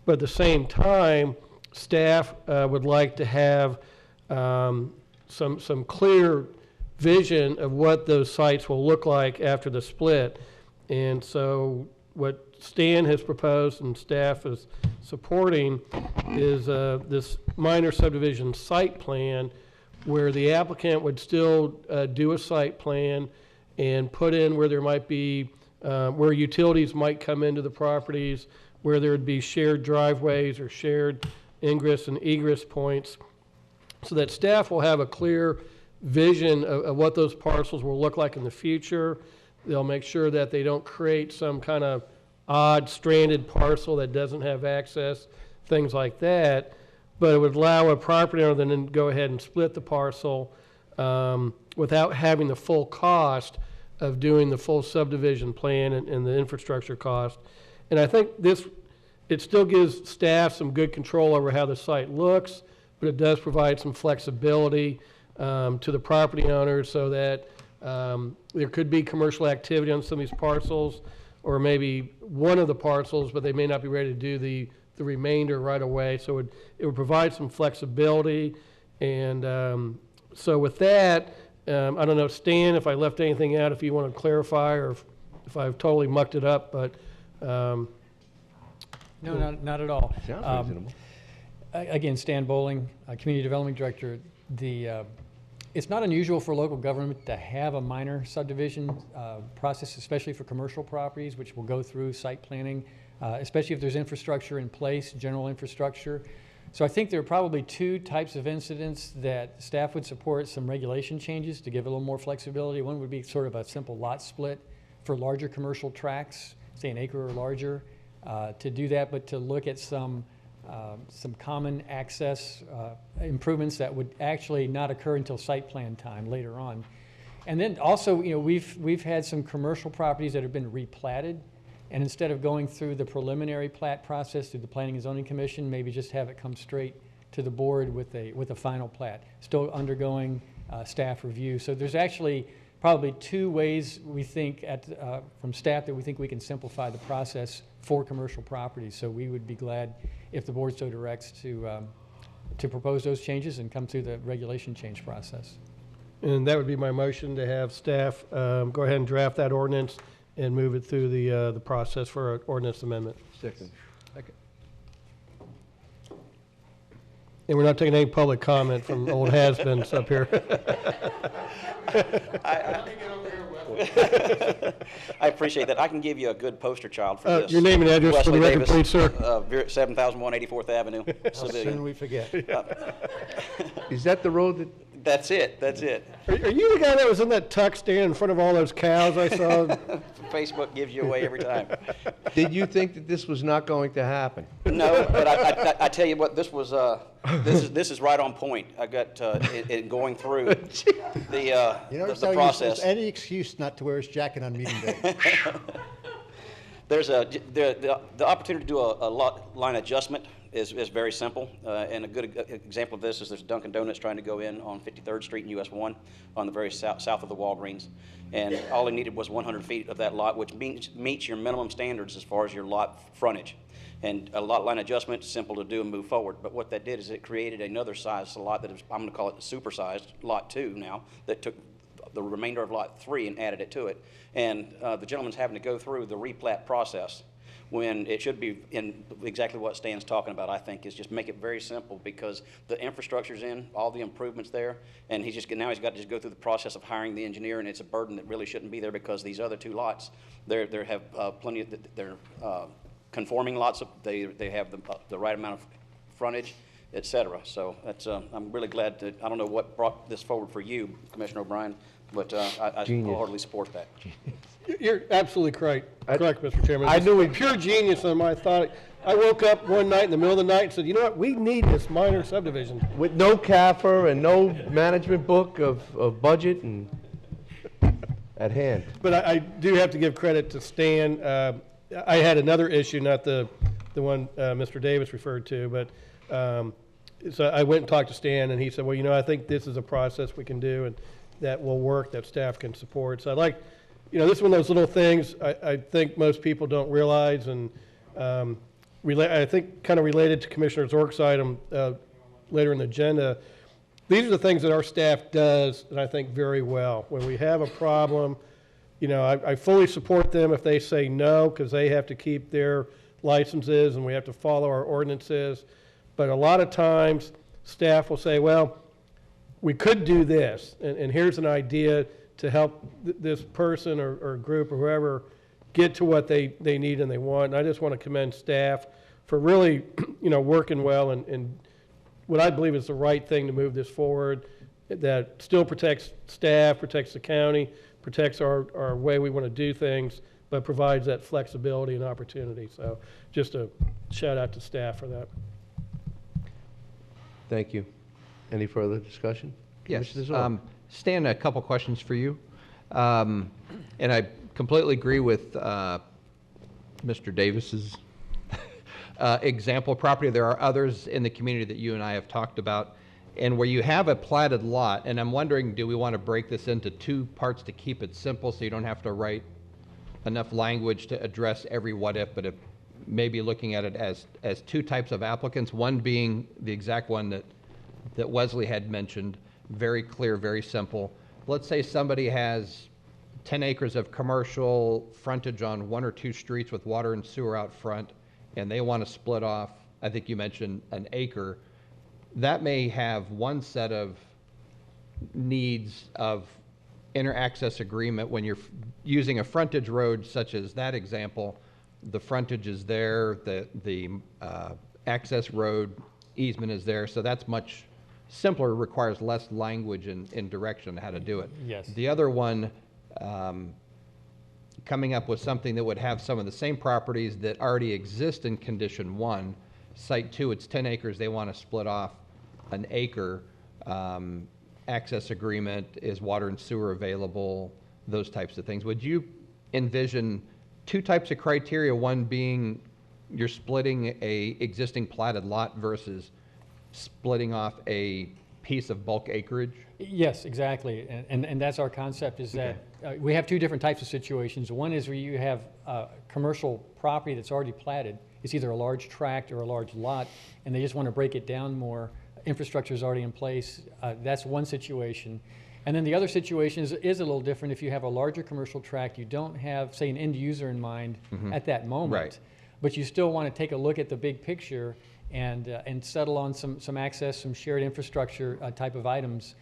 but at the same time, staff would like to have some clear vision of what those sites will look like after the split. And so what Stan has proposed and staff is supporting is this minor subdivision site plan where the applicant would still do a site plan and put in where there might be, where utilities might come into the properties, where there would be shared driveways or shared ingress and egress points, so that staff will have a clear vision of what those parcels will look like in the future. They'll make sure that they don't create some kind of odd stranded parcel that doesn't have access, things like that. But it would allow a property owner then to go ahead and split the parcel without having the full cost of doing the full subdivision plan and the infrastructure cost. And I think it still gives staff some good control over how the site looks, but it does provide some flexibility to the property owners so that there could be commercial activity on some of these parcels, or maybe one of the parcels, but they may not be ready to do the remainder right away. So it would provide some flexibility. And so with that, I don't know, Stan, if I left anything out, if you want to clarify, or if I've totally mucked it up, but. No, not at all. Sounds reasonable. Again, Stan Bowling, Community Development Director. It's not unusual for local government to have a minor subdivision process, especially for commercial properties, which will go through site planning, especially if there's infrastructure in place, general infrastructure. So I think there are probably two types of incidents that staff would support some regulation changes to give a little more flexibility. One would be sort of a simple lot split for larger commercial tracts, say an acre or larger, to do that, but to look at some common access improvements that would actually not occur until site plan time later on. And then also, we've had some commercial properties that have been replatted, and instead of going through the preliminary plat process through the Planning and Zoning Commission, maybe just have it come straight to the board with a final plat, still undergoing staff review. So there's actually probably two ways we think from staff that we think we can simplify the process for commercial properties. So we would be glad if the board so directs to propose those changes and come through the regulation change process. And that would be my motion to have staff go ahead and draft that ordinance and move it through the process for an ordinance amendment. Second. And we're not taking any public comment from old has-beens up here. I appreciate that. I can give you a good poster child for this. Your name and address for the Wesley record, Davis, please, sir. 7001 Avenue. How soon we forget. Is that the road that? That's it. That's it. Are you the guy that was in that tuck stand in front of all those cows I saw? Facebook gives you away every time. Did you think that this was not going to happen? No, but I tell you what, this was this is right on point. I got in going through the process. Any excuse not to wear his jacket on meeting day. There's the opportunity to do a lot line adjustment is very simple, and a good example of this is there's Dunkin' Donuts trying to go in on 53rd Street and US 1 on the very south of the Walgreens, and all they needed was 100 feet of that lot, which meets your minimum standards as far as your lot frontage. And a lot line adjustment is simple to do and move forward. But what that did is it created another size lot that is, I'm going to call it the supersized lot 2 now, that took the remainder of lot 3 and added it to it. And the gentleman's having to go through the replat process when it should be in exactly what Stan's talking about, I think, is just make it very simple because the infrastructure's in, all the improvements there, and he's got to just go through the process of hiring the engineer, and it's a burden that really shouldn't be there because these other 2 lots, they have plenty of, they're conforming lots, they have the right amount of frontage, et cetera. So that's, I'm really glad that, I don't know what brought this forward for you, Commissioner O'Brien, but I wholeheartedly support that. You're absolutely correct, Mr. Chairman. I knew it. Pure genius on my thought. I woke up one night in the middle of the night and said, you know what, we need this minor subdivision. With no CAFR and no management book of budget and at hand. But I do have to give credit to Stan. I had another issue, not the one Mr. Davis referred to, but so I went and talked to Stan, and he said, well, you know, I think this is a process we can do and that will work, that staff can support. So I'd like, you know, this is one of those little things I think most people don't realize, and I think kind of related to Commissioner Zork's item later in the agenda, these are the things that our staff does, and I think very well. When we have a problem, you know, I fully support them if they say no, because they have to keep their licenses and we have to follow our ordinances. But a lot of times, staff will say, well, we could do this, and here's an idea to help this person or group or whoever get to what they need and they want. And I just want to commend staff for really, you know, working well and what I believe is the right thing to move this forward, that still protects staff, protects the county, protects our way we want to do things, but provides that flexibility and opportunity. So just a shout out to staff for that. Thank you. Any further discussion? Yes. Commissioner Zork? Stan, a couple questions for you. And I completely agree with Mr. Davis's example property. There are others in the community that you and I have talked about. And where you have a platted lot, and I'm wondering, do we want to break this into 2 parts to keep it simple so you don't have to write enough language to address every what if, but if maybe looking at it as 2 types of applicants, one being the exact one that Wesley had mentioned, very clear, very simple. Let's say somebody has 10 acres of commercial frontage on 1 or 2 streets with water and sewer out front, and they want to split off, I think you mentioned an acre. That may have one set of needs of inter-access agreement when you're using a frontage road such as that example. The frontage is there, the access road easement is there, so that's much simpler, requires less language and direction on how to do it. Yes. The other one, coming up with something that would have some of the same properties that already exist in condition 1. Site 2, it's 10 acres, they want to split off an acre. Access agreement, is water and sewer available, those types of things. Would you envision 2 types of criteria, one being you're splitting a existing platted lot versus splitting off a piece of bulk acreage? Yes, exactly. And that's our concept, is that we have two different types of situations. One is where you have commercial property that's already platted. It's either a large tract or a large lot, and they just want to break it down more. Infrastructure is already in place. That's one situation. And then the other situation is a little different. If you have a larger commercial tract, you don't have, say, an end user in mind at that moment, Right. but you still want to take a look at the big picture and settle on some access, some shared infrastructure type of items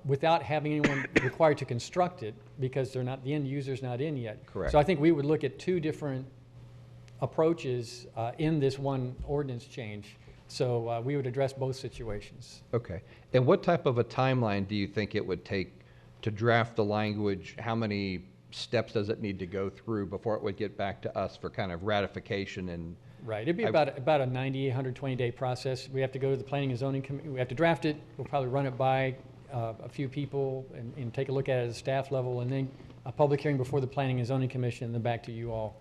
without having anyone required to construct it, because they're not, the end user's not in yet. Correct. So I think we would look at two different approaches in this one ordinance change. So we would address both situations. Okay. And what type of a timeline do you think it would take to draft the language? How many steps does it need to go through before it would get back to us for kind of ratification? And right. It'd be about a 90, 120-day process. We have to go to the Planning and Zoning Committee. We have to draft it. We'll probably run it by a few people and take a look at it at a staff level, and then a public hearing before the Planning and Zoning Commission, and then back to you all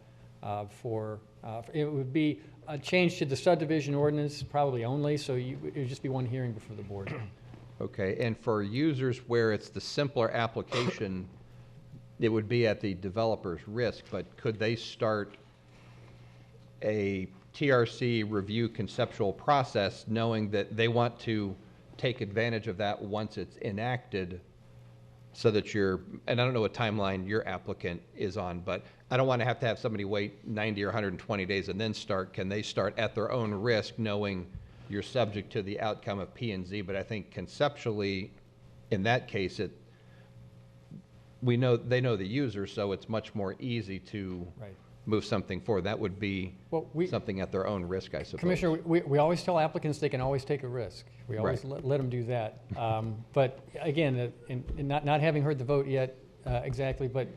it would be a change to the subdivision ordinance probably only, so it would just be one hearing before the board. Okay, and for users where it's the simpler application, it would be at the developer's risk, but could they start a TRC review conceptual process knowing that they want to take advantage of that once it's enacted, so that and I don't know what timeline your applicant is on, but I don't want to have somebody wait 90 or 120 days and then start. Can they start at their own risk, knowing you're subject to the outcome of P and Z? But I think conceptually, in that case, they know the user, so it's much more easy to move something forward. That would be something at their own risk, I suppose. Commissioner, we always tell applicants they can always take a risk. We always let them do that. But again, not having heard the vote yet exactly, but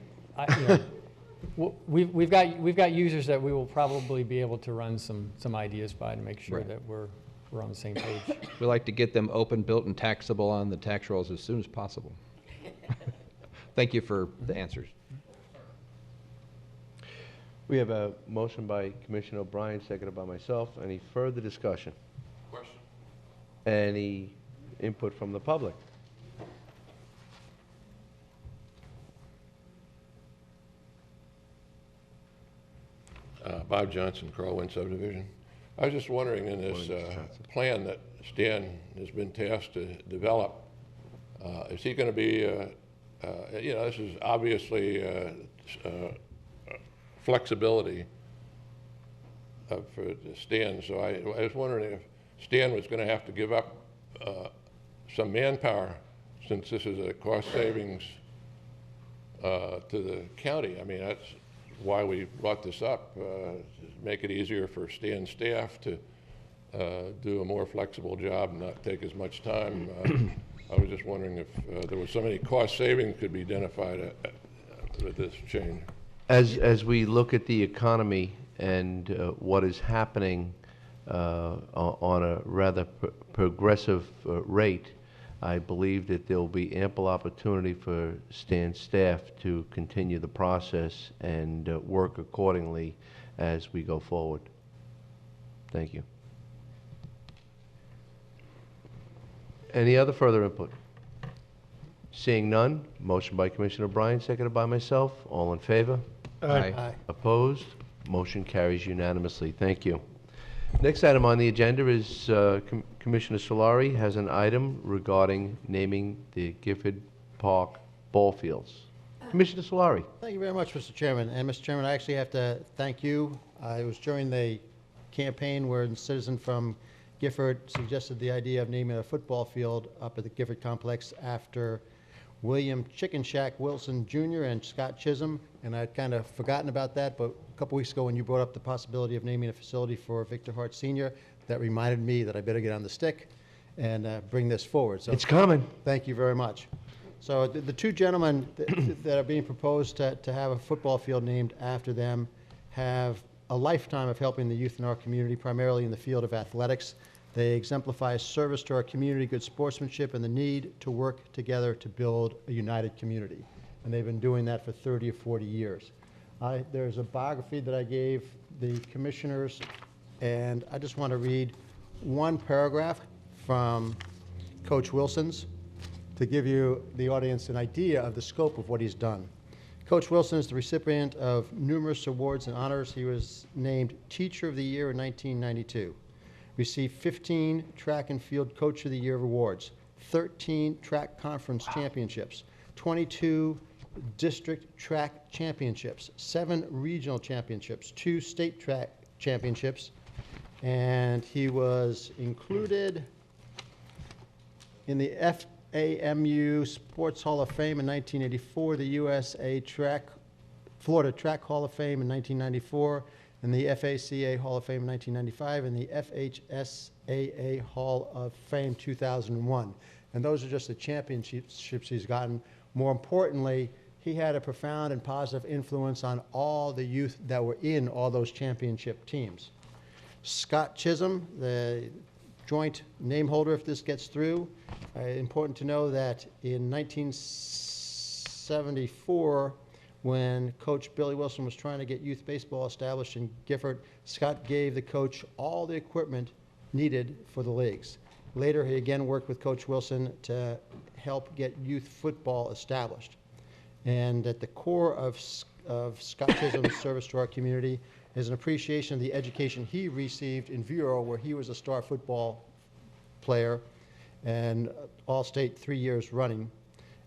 we've got users that we will probably be able to run some ideas by to make sure that we're on the same page. We like to get them open, built, and taxable on the tax rolls as soon as possible. Thank you for the answers. We have a motion by Commissioner O'Brien, seconded by myself. Any further discussion? Question? Any input from the public? Bob Johnson, Crowwind Subdivision. I was just wondering, in this plan that Stan has been tasked to develop, is he going to be, this is obviously flexibility for Stan, so I was wondering if Stan was going to have to give up some manpower, since this is a cost savings to the county. I mean, that's why we brought this up, to make it easier for Stan's staff to do a more flexible job and not take as much time. I was just wondering if there was so many cost savings could be identified with this change. As we look at the economy and what is happening on a rather progressive rate, I believe that there will be ample opportunity for Stan's staff to continue the process and work accordingly as we go forward. Thank you. Any other further input? Seeing none, motion by Commissioner O'Brien, seconded by myself. All in favor? Aye. Aye. Opposed? Motion carries unanimously. Thank you. Next item on the agenda is Commissioner Solari has an item regarding naming the Gifford Park ball fields. Commissioner Solari. Thank you very much, Mr. Chairman. And Mr. Chairman, I actually have to thank you. It was during the campaign where a citizen from Gifford suggested the idea of naming a football field up at the Gifford complex after William Chicken Shack Wilson Jr. and Scott Chisholm, and I'd kind of forgotten about that, but a couple weeks ago when you brought up the possibility of naming a facility for Victor Hart Sr., that reminded me that I better get on the stick and bring this forward. So it's coming. Thank you very much. So the two gentlemen that are being proposed to have a football field named after them have a lifetime of helping the youth in our community, primarily in the field of athletics. They exemplify service to our community, good sportsmanship, and the need to work together to build a united community. And they've been doing that for 30 or 40 years. There's a biography that I gave the commissioners, and I just want to read one paragraph from Coach Wilson's to give you, the audience, an idea of the scope of what he's done. Coach Wilson is the recipient of numerous awards and honors. He was named Teacher of the Year in 1992, received 15 Track and Field Coach of the Year awards, 13 track conference championships, 22 district track championships, 7 regional championships, 2 state track championships, and he was included in the FAMU Sports Hall of Fame in 1984, the Florida Track Hall of Fame in 1994, and the FACA Hall of Fame in 1995, and the FHSAA Hall of Fame 2001. And those are just the championships he's gotten. More importantly, he had a profound and positive influence on all the youth that were in all those championship teams. Scott Chisholm, the joint name holder if this gets through. Important to know that in 1974, when Coach Billy Wilson was trying to get youth baseball established in Gifford, Scott gave the coach all the equipment needed for the leagues. Later, he again worked with Coach Wilson to help get youth football established. And at the core of Scott Chisholm's service to our community is an appreciation of the education he received in Vero, where he was a star football player and All-State 3 years running.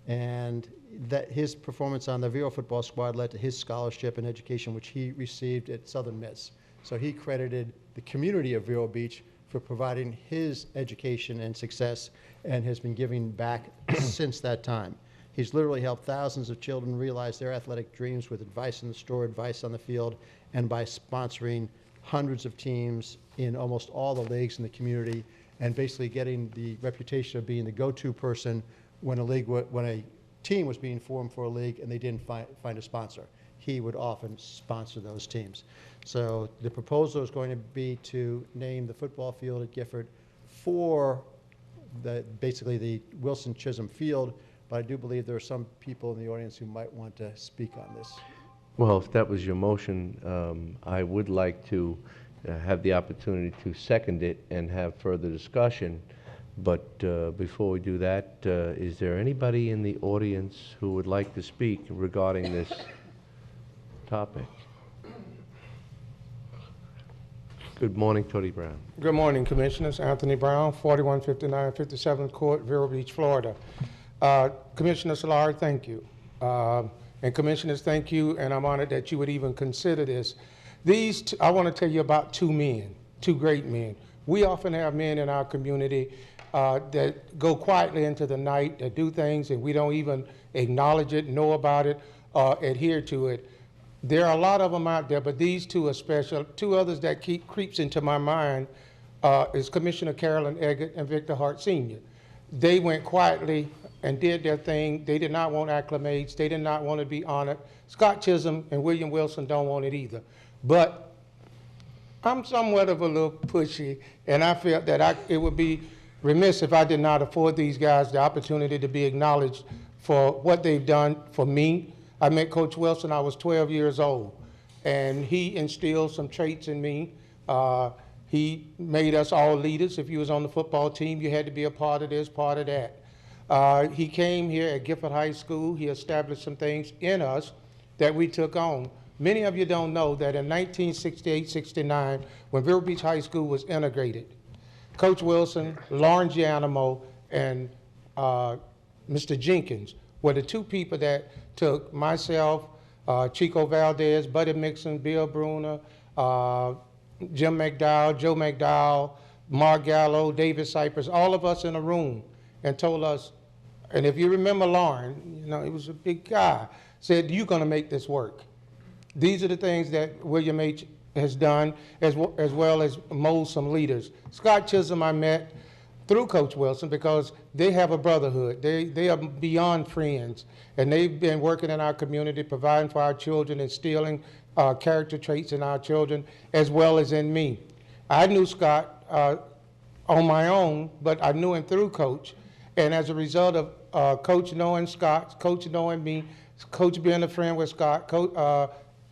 And that his performance on the Vero football squad led to his scholarship and education, which he received at Southern Miss. So he credited the community of Vero Beach for providing his education and success, and has been giving back since that time. He's literally helped thousands of children realize their athletic dreams with advice in the store, advice on the field, and by sponsoring hundreds of teams in almost all the leagues in the community, and basically getting the reputation of being the go-to person when a team was being formed for a league and they didn't find a sponsor. He would often sponsor those teams. So the proposal is going to be to name the football field at Gifford for basically the Wilson Chisholm Field, but I do believe there are some people in the audience who might want to speak on this. Well, if that was your motion, I would like to have the opportunity to second it and have further discussion. But before we do that, is there anybody in the audience who would like to speak regarding this topic? Good morning, Tony Brown. Good morning, Commissioners. Anthony Brown, 4159 57th Court, Vero Beach, Florida. Commissioner Solari, thank you. And Commissioners, thank you, and I'm honored that you would even consider this. I want to tell you about 2 men, 2 great men. We often have men in our community that go quietly into the night, that do things, and we don't even acknowledge it, know about it, adhere to it. There are a lot of them out there, but these 2 are special. 2 others that creeps into my mind is Commissioner Carolyn Eggett and Victor Hart Sr. They went quietly and did their thing. They did not want acclimates. They did not want to be honored. Scott Chisholm and William Wilson don't want it either. But I'm somewhat of a little pushy, and I felt that it would be remiss if I did not afford these guys the opportunity to be acknowledged for what they've done for me. I met Coach Wilson, I was 12 years old, and he instilled some traits in me. He made us all leaders. If you was on the football team, you had to be a part of this, part of that. He came here at Gifford High School. He established some things in us that we took on. Many of you don't know that in 1968-69, when Vero Beach High School was integrated, Coach Wilson, Lauren Gianimo, and Mr. Jenkins were the 2 people that took myself, Chico Valdez, Buddy Mixon, Bill Bruner, Jim McDowell, Joe McDowell, Mark Gallo, David Cypress, all of us in a room, and told us, and if you remember Lauren, he was a big guy, said, you're going to make this work. These are the things that William H. has done, as well as mold some leaders. Scott Chisholm I met through Coach Wilson because they have a brotherhood. They are beyond friends, and they've been working in our community, providing for our children, instilling character traits in our children, as well as in me. I knew Scott on my own, but I knew him through Coach, and as a result of Coach knowing Scott, Coach knowing me, Coach being a friend with Scott,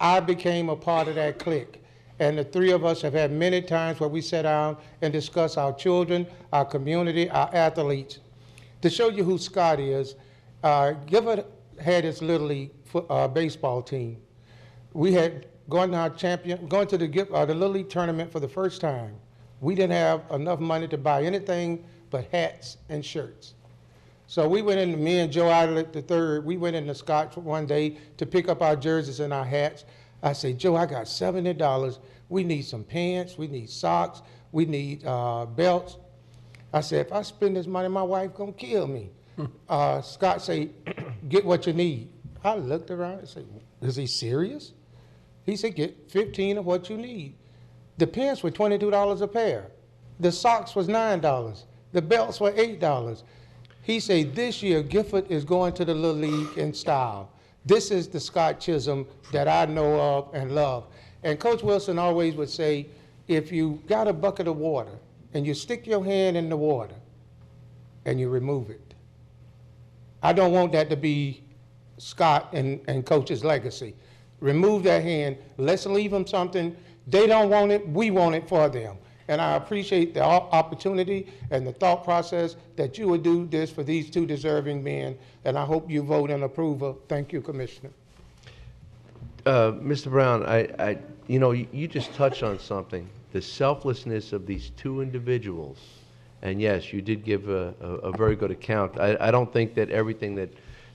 I became a part of that clique. And the 3 of us have had many times where we sat down and discuss our children, our community, our athletes. To show you who Scott is, Gifford had his Little League baseball team. We had going to the Little League tournament for the first time. We didn't have enough money to buy anything but hats and shirts. So we went in, me and Joe Idlet III, we went into Scott one day to pick up our jerseys and our hats. I said, Joe, I got $70. We need some pants, we need socks, we need belts. I said, if I spend this money, my wife gonna kill me. Scott said, get what you need. I looked around and said, is he serious? He said, get 15 of what you need. The pants were $22 a pair. The socks was $9. The belts were $8. He said, this year, Gifford is going to the Little League in style. This is the Scott Chisholm that I know of and love. And Coach Wilson always would say, if you got a bucket of water and you stick your hand in the water and you remove it, I don't want that to be Scott and Coach's legacy. Remove that hand. Let's leave them something. They don't want it. We want it for them. And I appreciate the opportunity and the thought process that you would do this for these two deserving men. And I hope you vote in approval. Thank you, Commissioner. Mr. Brown, you just touched on something, the selflessness of these two individuals. And yes, you did give a very good account. I don't think that everything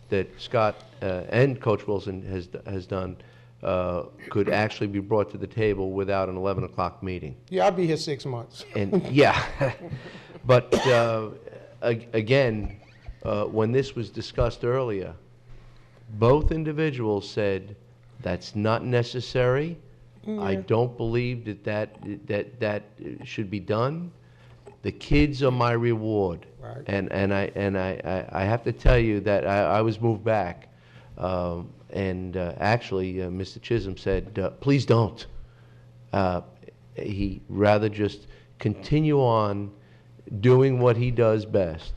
that Scott and Coach Wilson has done could actually be brought to the table without an 11 o'clock meeting. Yeah, I'll be here 6 months. And yeah, but again, when this was discussed earlier, both individuals said that's not necessary. I don't believe that should be done. The kids are my reward. Right. And I have to tell you that I was moved back. Actually, Mr. Chisholm said, please don't. He rather just continue on doing what he does best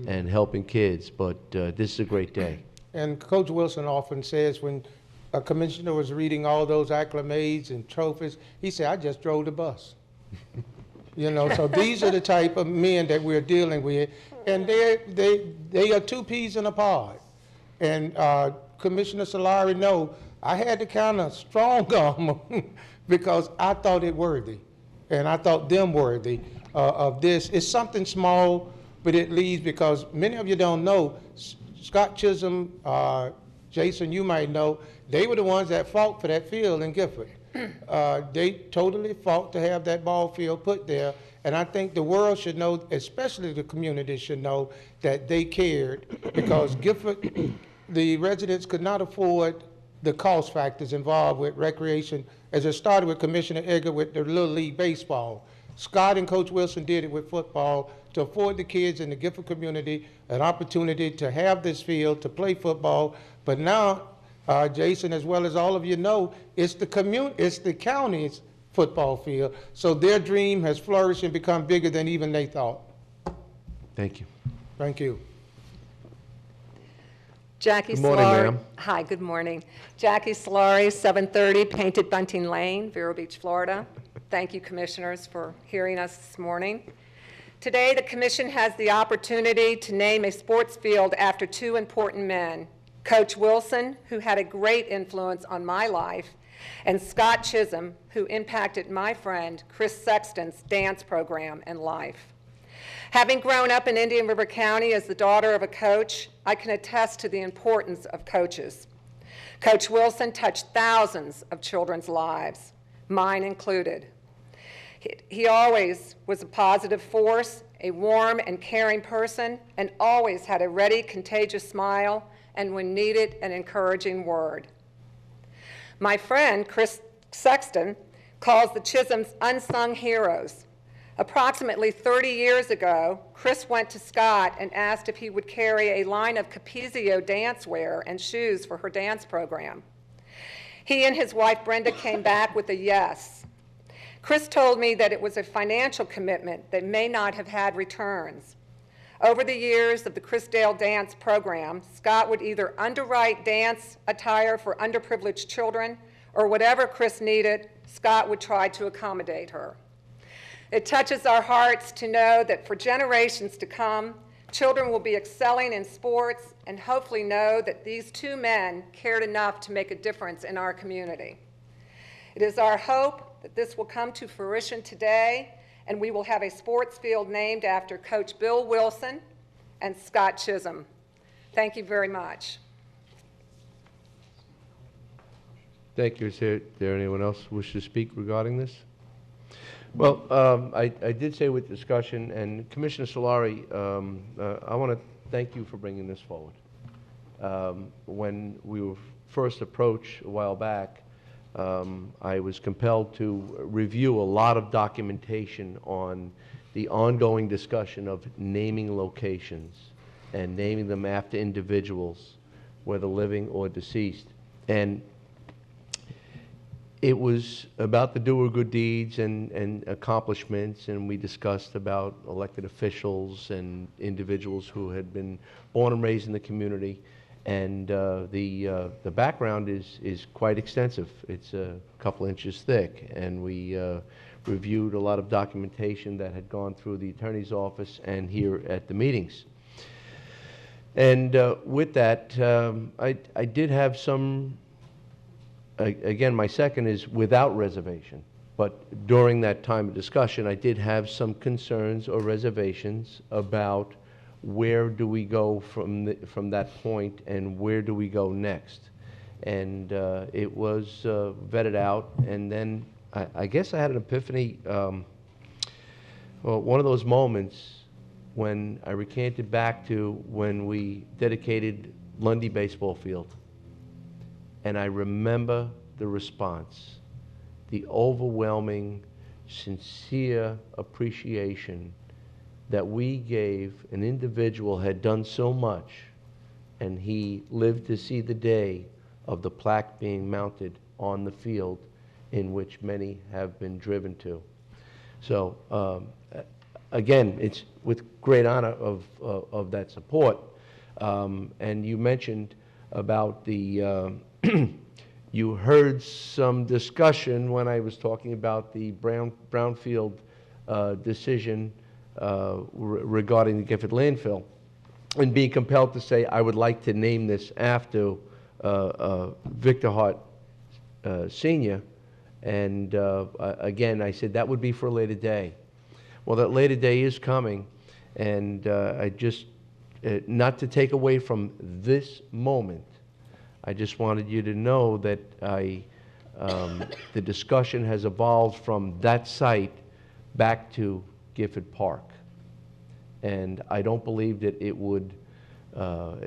and helping kids, but this is a great day. And Coach Wilson often says when a commissioner was reading all those acclimates and trophies, he said, I just drove the bus. So these are the type of men that we're dealing with, and they are two peas in a pod. And Commissioner Solari, no, I had to kind of strong arm them because I thought it worthy, and I thought them worthy of this. It's something small, but it leads because many of you don't know, Scott Chisholm, Jason, you might know, they were the ones that fought for that field in Gifford. They totally fought to have that ball field put there, and I think the world should know, especially the community should know, that they cared because Gifford, the residents could not afford the cost factors involved with recreation, as it started with Commissioner Edgar with the Little League baseball. Scott and Coach Wilson did it with football to afford the kids in the Gifford community an opportunity to have this field, to play football. But now, Jason, as well as all of you know, it's the county's football field. So their dream has flourished and become bigger than even they thought. Thank you. Thank you. Jackie Good morning, Solari. ma'am. Hi, good morning. Jackie Solari, 730 Painted Bunting Lane, Vero Beach, Florida. Thank you, commissioners, for hearing us this morning. Today, the commission has the opportunity to name a sports field after two important men, Coach Wilson, who had a great influence on my life, and Scott Chisholm, who impacted my friend Chris Sexton's dance program and life. Having grown up in Indian River County as the daughter of a coach, I can attest to the importance of coaches. Coach Wilson touched thousands of children's lives, mine included. He always was a positive force, a warm and caring person, and always had a ready, contagious smile, and when needed, an encouraging word. My friend, Chris Sexton, calls the Chisholms unsung heroes. Approximately 30 years ago, Chris went to Scott and asked if he would carry a line of Capezio dancewear and shoes for her dance program. He and his wife Brenda came back with a yes. Chris told me that it was a financial commitment that may not have had returns. Over the years of the Chrisdale dance program, Scott would either underwrite dance attire for underprivileged children, or whatever Chris needed, Scott would try to accommodate her. It touches our hearts to know that for generations to come, Children will be excelling in sports and hopefully know that these two men cared enough to make a difference in our community. It is our hope that this will come to fruition today, and we will have a sports field named after Coach Bill Wilson and Scott Chisholm. Thank you very much. Thank you. Is there anyone else who wishes to speak regarding this? Well, I did say with discussion, and Commissioner Solari, I want to thank you for bringing this forward. When we were first approached a while back, I was compelled to review a lot of documentation on the ongoing discussion of naming locations and naming them after individuals, whether living or deceased. And it was about the doer good deeds and accomplishments, and we discussed about elected officials and individuals who had been born and raised in the community. And the background is quite extensive. It's a couple inches thick, and we reviewed a lot of documentation that had gone through the attorney's office and here at the meetings. And with that, I did have some. Again, my second is without reservation, but during that time of discussion, I did have some concerns or reservations about where do we go from that point and where do we go next. And it was vetted out, and then I guess I had an epiphany, well, one of those moments when I recanted back to when we dedicated Lundy Baseball Field. And I remember the response, the overwhelming, sincere appreciation that we gave an individual who had done so much, and he lived to see the day of the plaque being mounted on the field in which many have been driven to. So again, it's with great honor of that support. And you mentioned about the you heard some discussion when I was talking about the Brownfield decision regarding the Gifford landfill, and being compelled to say I would like to name this after Victor Hart Sr. And again, I said that would be for a later day. Well, that later day is coming, and I just, not to take away from this moment, I just wanted you to know that the discussion has evolved from that site back to Gifford Park. And I don't believe that it would, I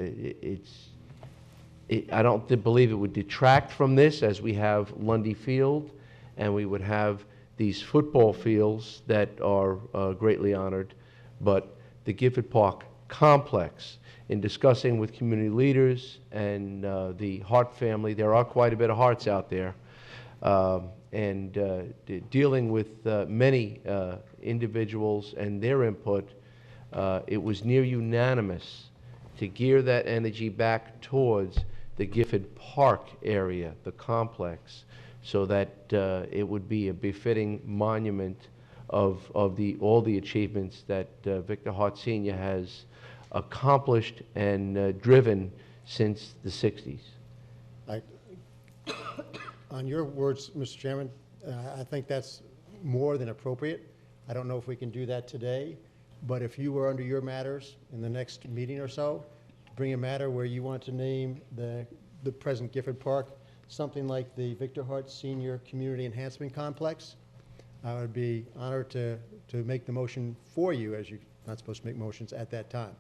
don't believe it would detract from this, as we have Lundy Field, and we would have these football fields that are greatly honored, but the Gifford Park complex. In discussing with community leaders and the Hart family, there are quite a bit of Harts out there, and dealing with many individuals and their input, it was near unanimous to gear that energy back towards the Gifford Park area, the complex, so that it would be a befitting monument of all the achievements that Victor Hart Sr. has accomplished and driven since the 60s. On your words, Mr. Chairman, I think that's more than appropriate. I don't know if we can do that today, but if you were under your matters in the next meeting or so, bring a matter where you want to name the present Gifford Park something like the Victor Hart Senior Community Enhancement Complex, I would be honored to make the motion for you, as you're not supposed to make motions at that time.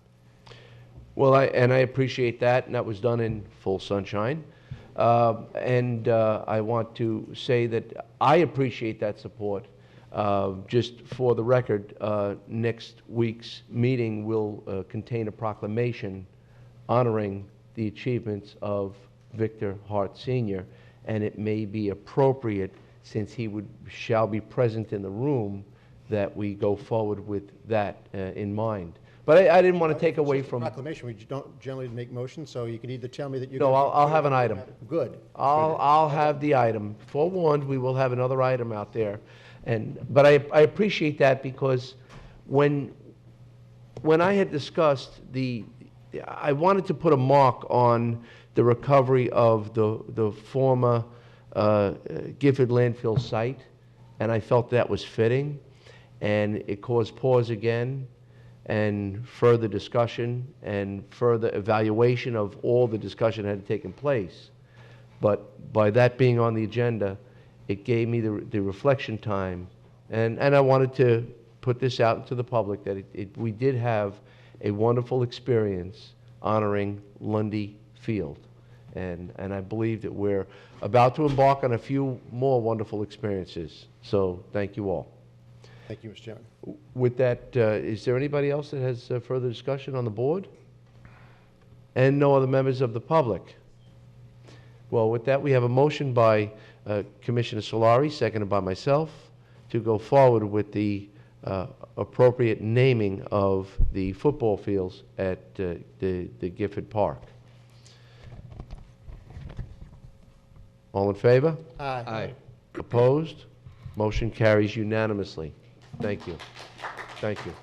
Well, I appreciate that, and that was done in full sunshine. I want to say that I appreciate that support. Just for the record, next week's meeting will contain a proclamation honoring the achievements of Victor Hart Sr., and it may be appropriate, since he shall be present in the room, that we go forward with that in mind. But I didn't want to take away from... Proclamation, we don't generally make motions, so you can either tell me that you're... No, I'll have an item. Good. I'll have the item. Forewarned, we will have another item out there. But I appreciate that, because when when I had discussed I wanted to put a mark on the recovery of the former Gifford landfill site, and I felt that was fitting, and it caused pause again, and further discussion, and further evaluation of all the discussion that had taken place. But by that being on the agenda, it gave me the reflection time, and I wanted to put this out into the public that we did have a wonderful experience honoring Lundy Field. And I believe that we're about to embark on a few more wonderful experiences. So thank you all. Thank you, Mr. Chairman. With that, is there anybody else that has further discussion on the board? And no other members of the public? Well, with that, we have a motion by Commissioner Solari, seconded by myself, to go forward with the appropriate naming of the football fields at the Gifford Park. All in favor? Aye. Aye. Opposed? Motion carries unanimously. Thank you. Thank you.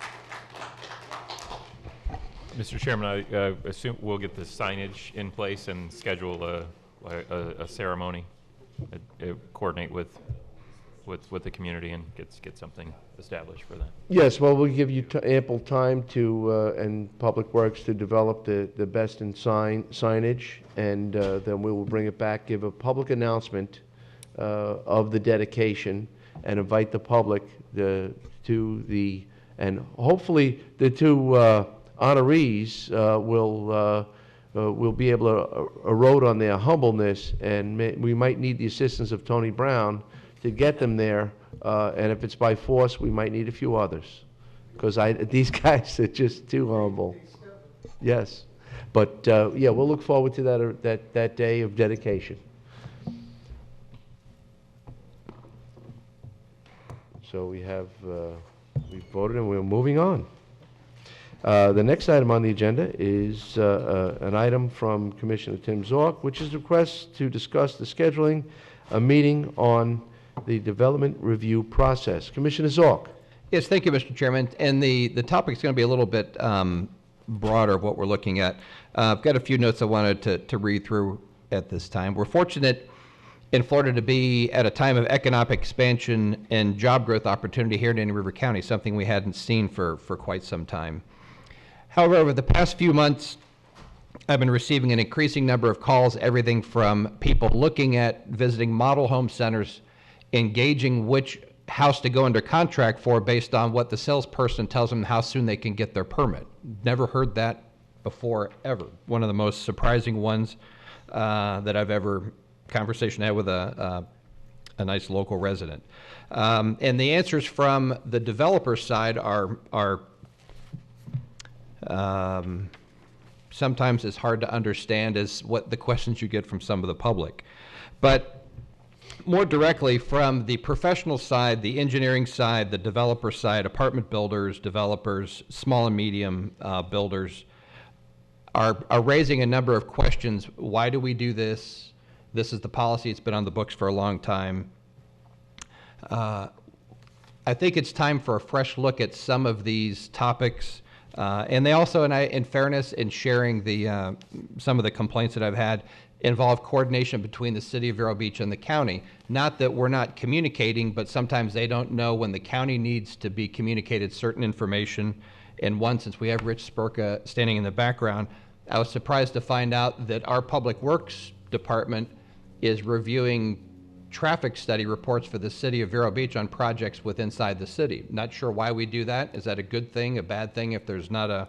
Mr. Chairman, I assume we'll get the signage in place and schedule a ceremony, coordinate with the community and get something established for that. Yes, well, we'll give you ample time to, and Public Works to develop the best in signage, and then we will bring it back, give a public announcement of the dedication, and invite the public to the, and hopefully the two honorees will be able to erode on their humbleness, and we might need the assistance of Tony Brown to get them there, and if it's by force, we might need a few others, because these guys are just too humble. Yes, but yeah, we'll look forward to that day of dedication. So we have we've voted and we're moving on. The next item on the agenda is an item from Commissioner Tim Zorc, which is a request to discuss the scheduling a meeting on the development review process. Commissioner Zorc. Yes, thank you, Mr. Chairman. And the topic is going to be a little bit broader of what we're looking at. I've got a few notes I wanted to read through at this time. We're fortunate in Florida to be at a time of economic expansion and job growth opportunity here in Indian River County, something we hadn't seen for quite some time. However, over the past few months, I've been receiving an increasing number of calls, everything from people looking at visiting model home centers, engaging which house to go under contract for based on what the salesperson tells them how soon they can get their permit. Never heard that before, ever. One of the most surprising ones that I've ever conversation had with a nice local resident. And the answers from the developer side are sometimes as hard to understand as what the questions you get from some of the public. But more directly, from the professional side, the engineering side, the developer side, apartment builders, developers, small and medium builders are raising a number of questions. Why do we do this? This is the policy. It's been on the books for a long time. I think it's time for a fresh look at some of these topics. And they also, in fairness, in sharing some of the complaints that I've had, involve coordination between the city of Vero Beach and the county. Not that we're not communicating, but sometimes they don't know when the county needs to be communicated certain information. And one, since we have Rich Spurka standing in the background, I was surprised to find out that our Public Works Department is reviewing traffic study reports for the city of Vero Beach on projects inside the city. Not sure why we do that. Is that a good thing, a bad thing? If there's not a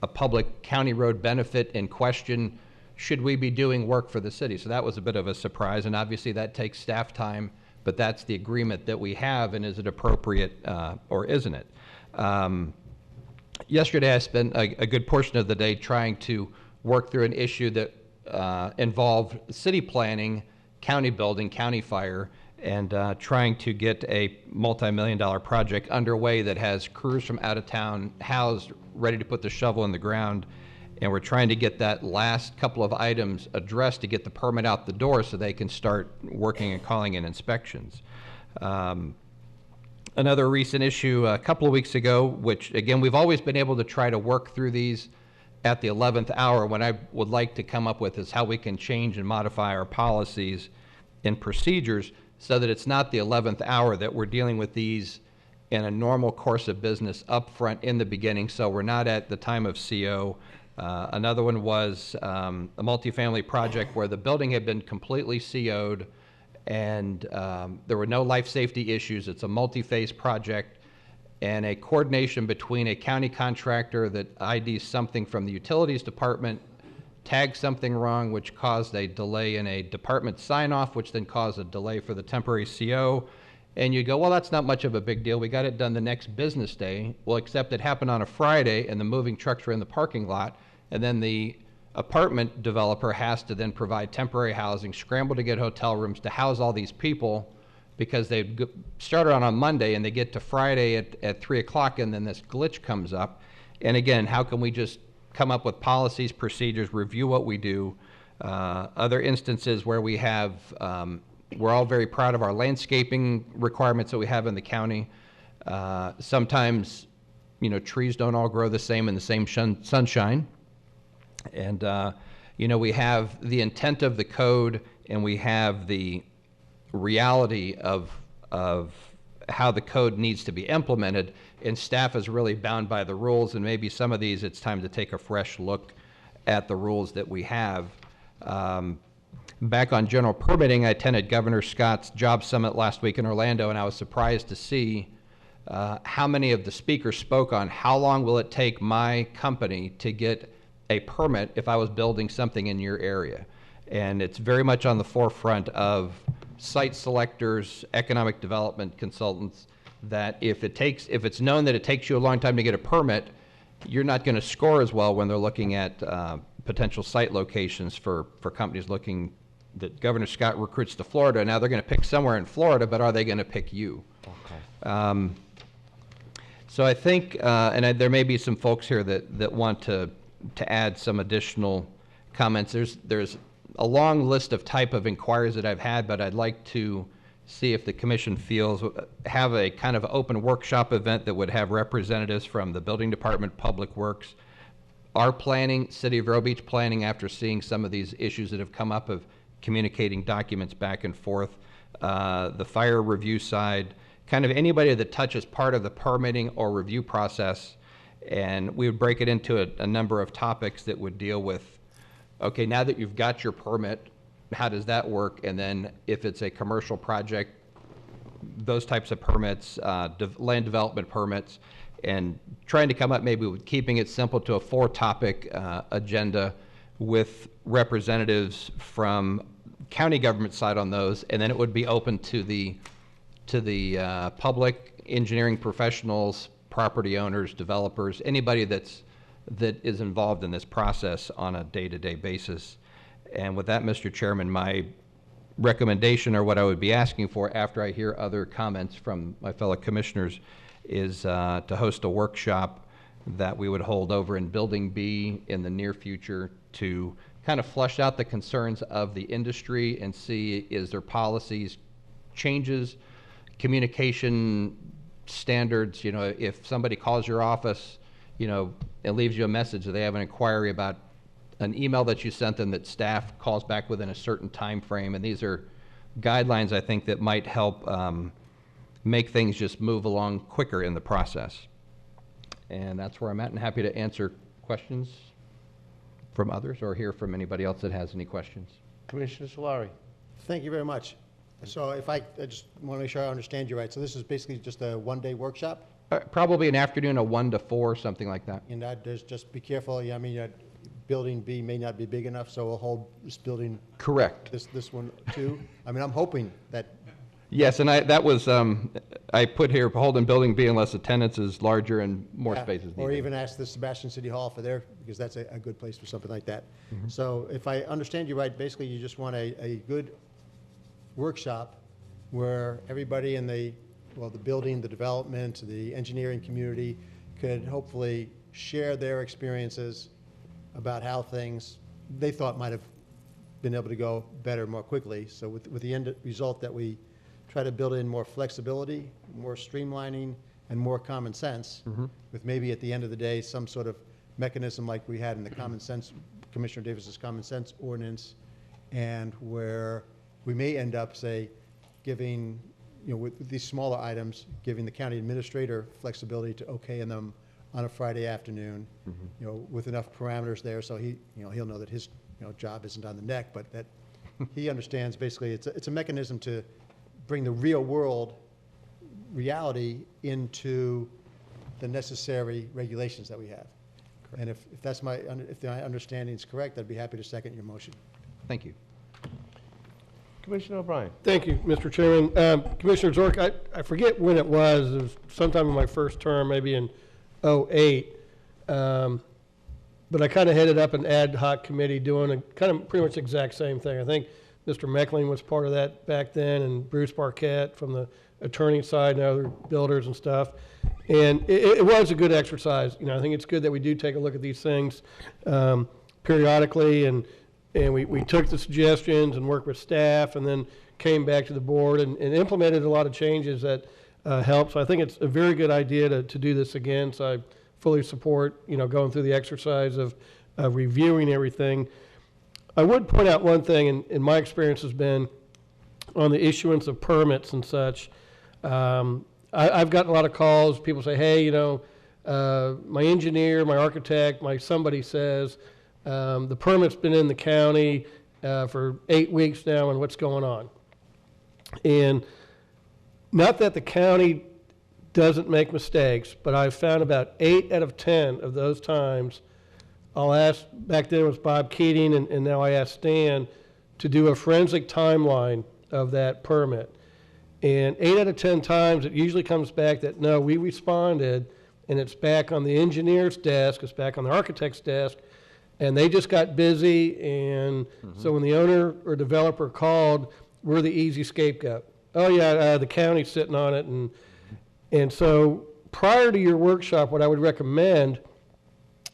public county road benefit in question, should we be doing work for the city? So that was a bit of a surprise, and obviously that takes staff time, but that's the agreement that we have, and is it appropriate or isn't it? Yesterday I spent a good portion of the day trying to work through an issue that involved city planning, county building, county fire, and trying to get a multi-million-dollar project underway that has crews from out of town housed, ready to put the shovel in the ground. And we're trying to get that last couple of items addressed to get the permit out the door so they can start working and calling in inspections. Another recent issue a couple of weeks ago, which again, we've always been able to try to work through these at the 11th hour. What I would like to come up with is how we can change and modify our policies and procedures so that it's not the 11th hour, that we're dealing with these in a normal course of business up front in the beginning, so we're not at the time of CO. Another one was a multifamily project where the building had been completely CO'd and there were no life safety issues. It's a multi-phase project, and a coordination between a county contractor that IDs something from the utilities department tagged something wrong, which caused a delay in a department sign-off, which then caused a delay for the temporary CO. And you go, well, that's not much of a big deal. We got it done the next business day. Well, except it happened on a Friday, and the moving trucks were in the parking lot, and then the apartment developer has to then provide temporary housing, scramble to get hotel rooms to house all these people, because they started on Monday and they get to Friday at 3 o'clock, and then this glitch comes up. And again, how can we just come up with policies, procedures, review what we do? Other instances where we have, we're all very proud of our landscaping requirements that we have in the county. Sometimes, you know, trees don't all grow the same in the same sunshine. And, you know, we have the intent of the code and we have the reality of how the code needs to be implemented, and staff is really bound by the rules, and maybe some of these it's time to take a fresh look at the rules that we have. Back on general permitting, I attended Governor Scott's job summit last week in Orlando, and I was surprised to see how many of the speakers spoke on how long will it take my company to get a permit if I was building something in your area. And it's very much on the forefront of site selectors, economic development consultants, that if it's known that it takes you a long time to get a permit, you're not going to score as well when they're looking at potential site locations for companies looking that Governor Scott recruits to Florida. Now they're going to pick somewhere in Florida, but are they going to pick you? Okay. So I think, there may be some folks here that want to add some additional comments. There's a long list of type of inquiries that I've had, but I'd like to see if the commission feels, have a kind of open workshop event that would have representatives from the building department, public works, our planning, City of Vero Beach planning, after seeing some of these issues that have come up of communicating documents back and forth, the fire review side, kind of anybody that touches part of the permitting or review process. And we would break it into a number of topics that would deal with, okay, now that you've got your permit, how does that work? And then if it's a commercial project, those types of permits, land development permits, and trying to come up maybe with keeping it simple to a 4-topic agenda with representatives from county government side on those, and then it would be open to the public, engineering professionals, property owners, developers, anybody that is involved in this process on a day-to-day basis. And with that, Mr. Chairman, my recommendation, or what I would be asking for after I hear other comments from my fellow commissioners, is to host a workshop that we would hold over in Building B in the near future to kind of flush out the concerns of the industry and see, is there policies, changes, communication standards. You know, if somebody calls your office, you know, and leaves you a message that they have an inquiry about an email that you sent them, that staff calls back within a certain time frame. And these are guidelines, I think, that might help make things just move along quicker in the process. And that's where I'm at, and happy to answer questions from others or hear from anybody else that has any questions. Commissioner Solari. Thank you very much. So if I just want to make sure I understand you right. So this is basically just a one-day workshop? Probably an afternoon, a 1 to 4, something like that. And that, just be careful. I mean, building B may not be big enough, so we'll hold this building. Correct. This one too. I mean, I'm hoping that. Yes, and that was I put here holding building B unless attendance is larger and more spaces needed. Or even ask the Sebastian City Hall for their, because that's a good place for something like that. Mm-hmm. So if I understand you right, basically you just want a good workshop where everybody in the building, the development, the engineering community could hopefully share their experiences about how things they thought might have been able to go better more quickly. So with the end result that we try to build in more flexibility, more streamlining, and more common sense, with maybe at the end of the day, some sort of mechanism like we had in the common sense, Commissioner Davis's common sense ordinance, and where we may end up, say, giving, with these smaller items, giving the county administrator flexibility to okay in them on a Friday afternoon, with enough parameters there, so he'll know that his, job isn't on the neck, but that he understands basically it's a mechanism to bring the real world reality into the necessary regulations that we have. Correct. And if that's if my understanding is correct, I'd be happy to second your motion. Thank you. Commissioner O'Brien. Thank you, Mr. Chairman. Commissioner Zork, I forget when it was sometime in my first term, maybe in '08. But I kind of headed up an ad hoc committee doing a kind of pretty much the exact same thing. I think Mr. Meckling was part of that back then, and Bruce Barquette from the attorney side and other builders and stuff. And it was a good exercise. I think it's good that we do take a look at these things periodically, and we took the suggestions and worked with staff, and then came back to the board and implemented a lot of changes that helped. So I think it's a very good idea to do this again. So I fully support, going through the exercise of reviewing everything. I would point out one thing, and my experience has been on the issuance of permits and such. I've gotten a lot of calls. People say, hey, my engineer, my architect, my somebody says, the permit's been in the county for 8 weeks now, and what's going on? And not that the county doesn't make mistakes, but I've found about 8 out of 10 of those times, I'll ask, back then it was Bob Keating, and now I ask Stan, to do a forensic timeline of that permit. And 8 out of 10 times, it usually comes back that, no, we responded, and it's back on the engineer's desk, it's back on the architect's desk, and they just got busy, and so when the owner or developer called, we're the easy scapegoat. Oh yeah, the county's sitting on it, and so prior to your workshop, what I would recommend,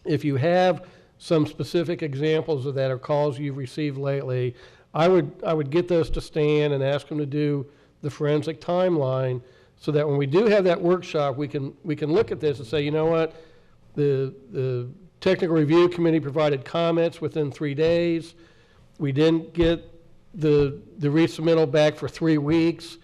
if you have some specific examples of that or calls you've received lately, I would get those to Stan and ask him to do the forensic timeline, so that when we do have that workshop, we can look at this and say, you know what, the technical review committee provided comments within 3 days. We didn't get the resubmittal back for 3 weeks.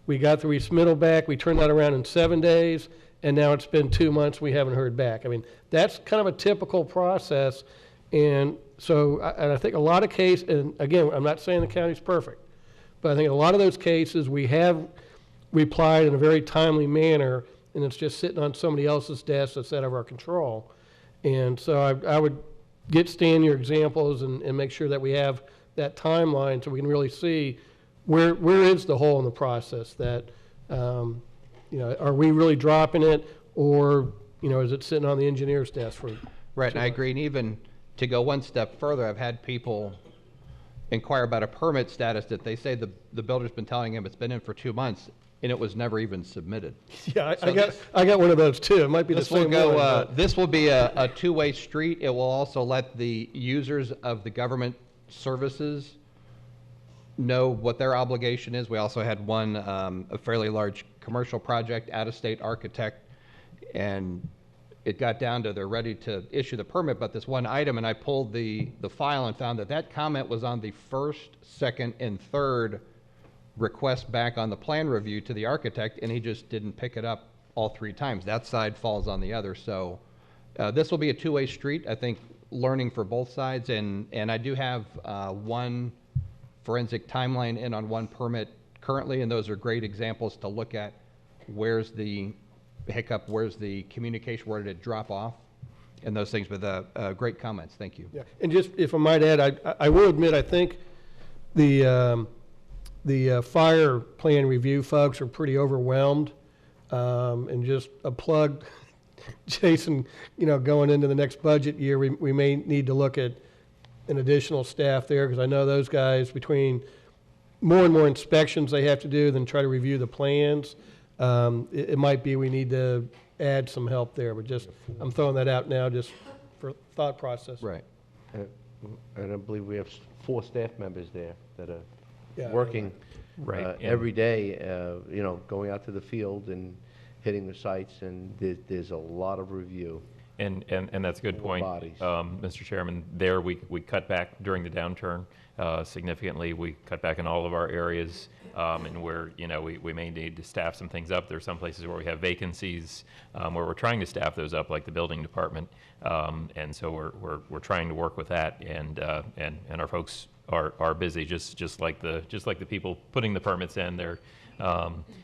We got the resubmittal back. We turned that around in 7 days, and now it's been 2 months. We haven't heard back. I mean, that's kind of a typical process, and so I think a lot of cases, and again, I'm not saying the county's perfect, but I think a lot of those cases we have replied in a very timely manner, and it's just sitting on somebody else's desk that's out of our control. And so I would get Stan your examples and make sure that we have that timeline so we can really see where is the hole in the process, that, are we really dropping it, or, is it sitting on the engineer's desk for? Right, and I agree. And even to go one step further, I've had people inquire about a permit status that they say the builder's been telling him it's been in for 2 months, and it was never even submitted. Yeah, I got one of those too. It might be the same one. This will be a two-way street. It will also let the users of the government services know what their obligation is. We also had one, a fairly large commercial project, out-of-state architect, and it got down to they're ready to issue the permit, but this one item, and I pulled the file and found that comment was on the first, second, and third request back on the plan review to the architect, and he just didn't pick it up all 3 times. That side falls on the other. So this will be a two-way street, I think, learning for both sides, and I do have one forensic timeline in on one permit currently, and those are great examples to look at. Where's the hiccup, where's the communication, where did it drop off, and those things. But great comments, thank you. Yeah, and just if I might add, I will admit, I think the fire plan review folks are pretty overwhelmed, and just a plug, Jason, going into the next budget year, we may need to look at an additional staff there, because I know those guys, between more and more inspections they have to do than try to review the plans, it might be we need to add some help there, but just, I'm throwing that out now just for thought process. Right. And I believe we have 4 staff members there that are Yeah, working Right, every day, going out to the field and hitting the sites, and there's a lot of review. And that's a good point, Mr. Chairman. There, we cut back during the downturn significantly. We cut back in all of our areas, and where we may need to staff some things up. There's some places where we have vacancies where we're trying to staff those up, like the building department, and so we're trying to work with that, and our folks are busy, just like the people putting the permits in.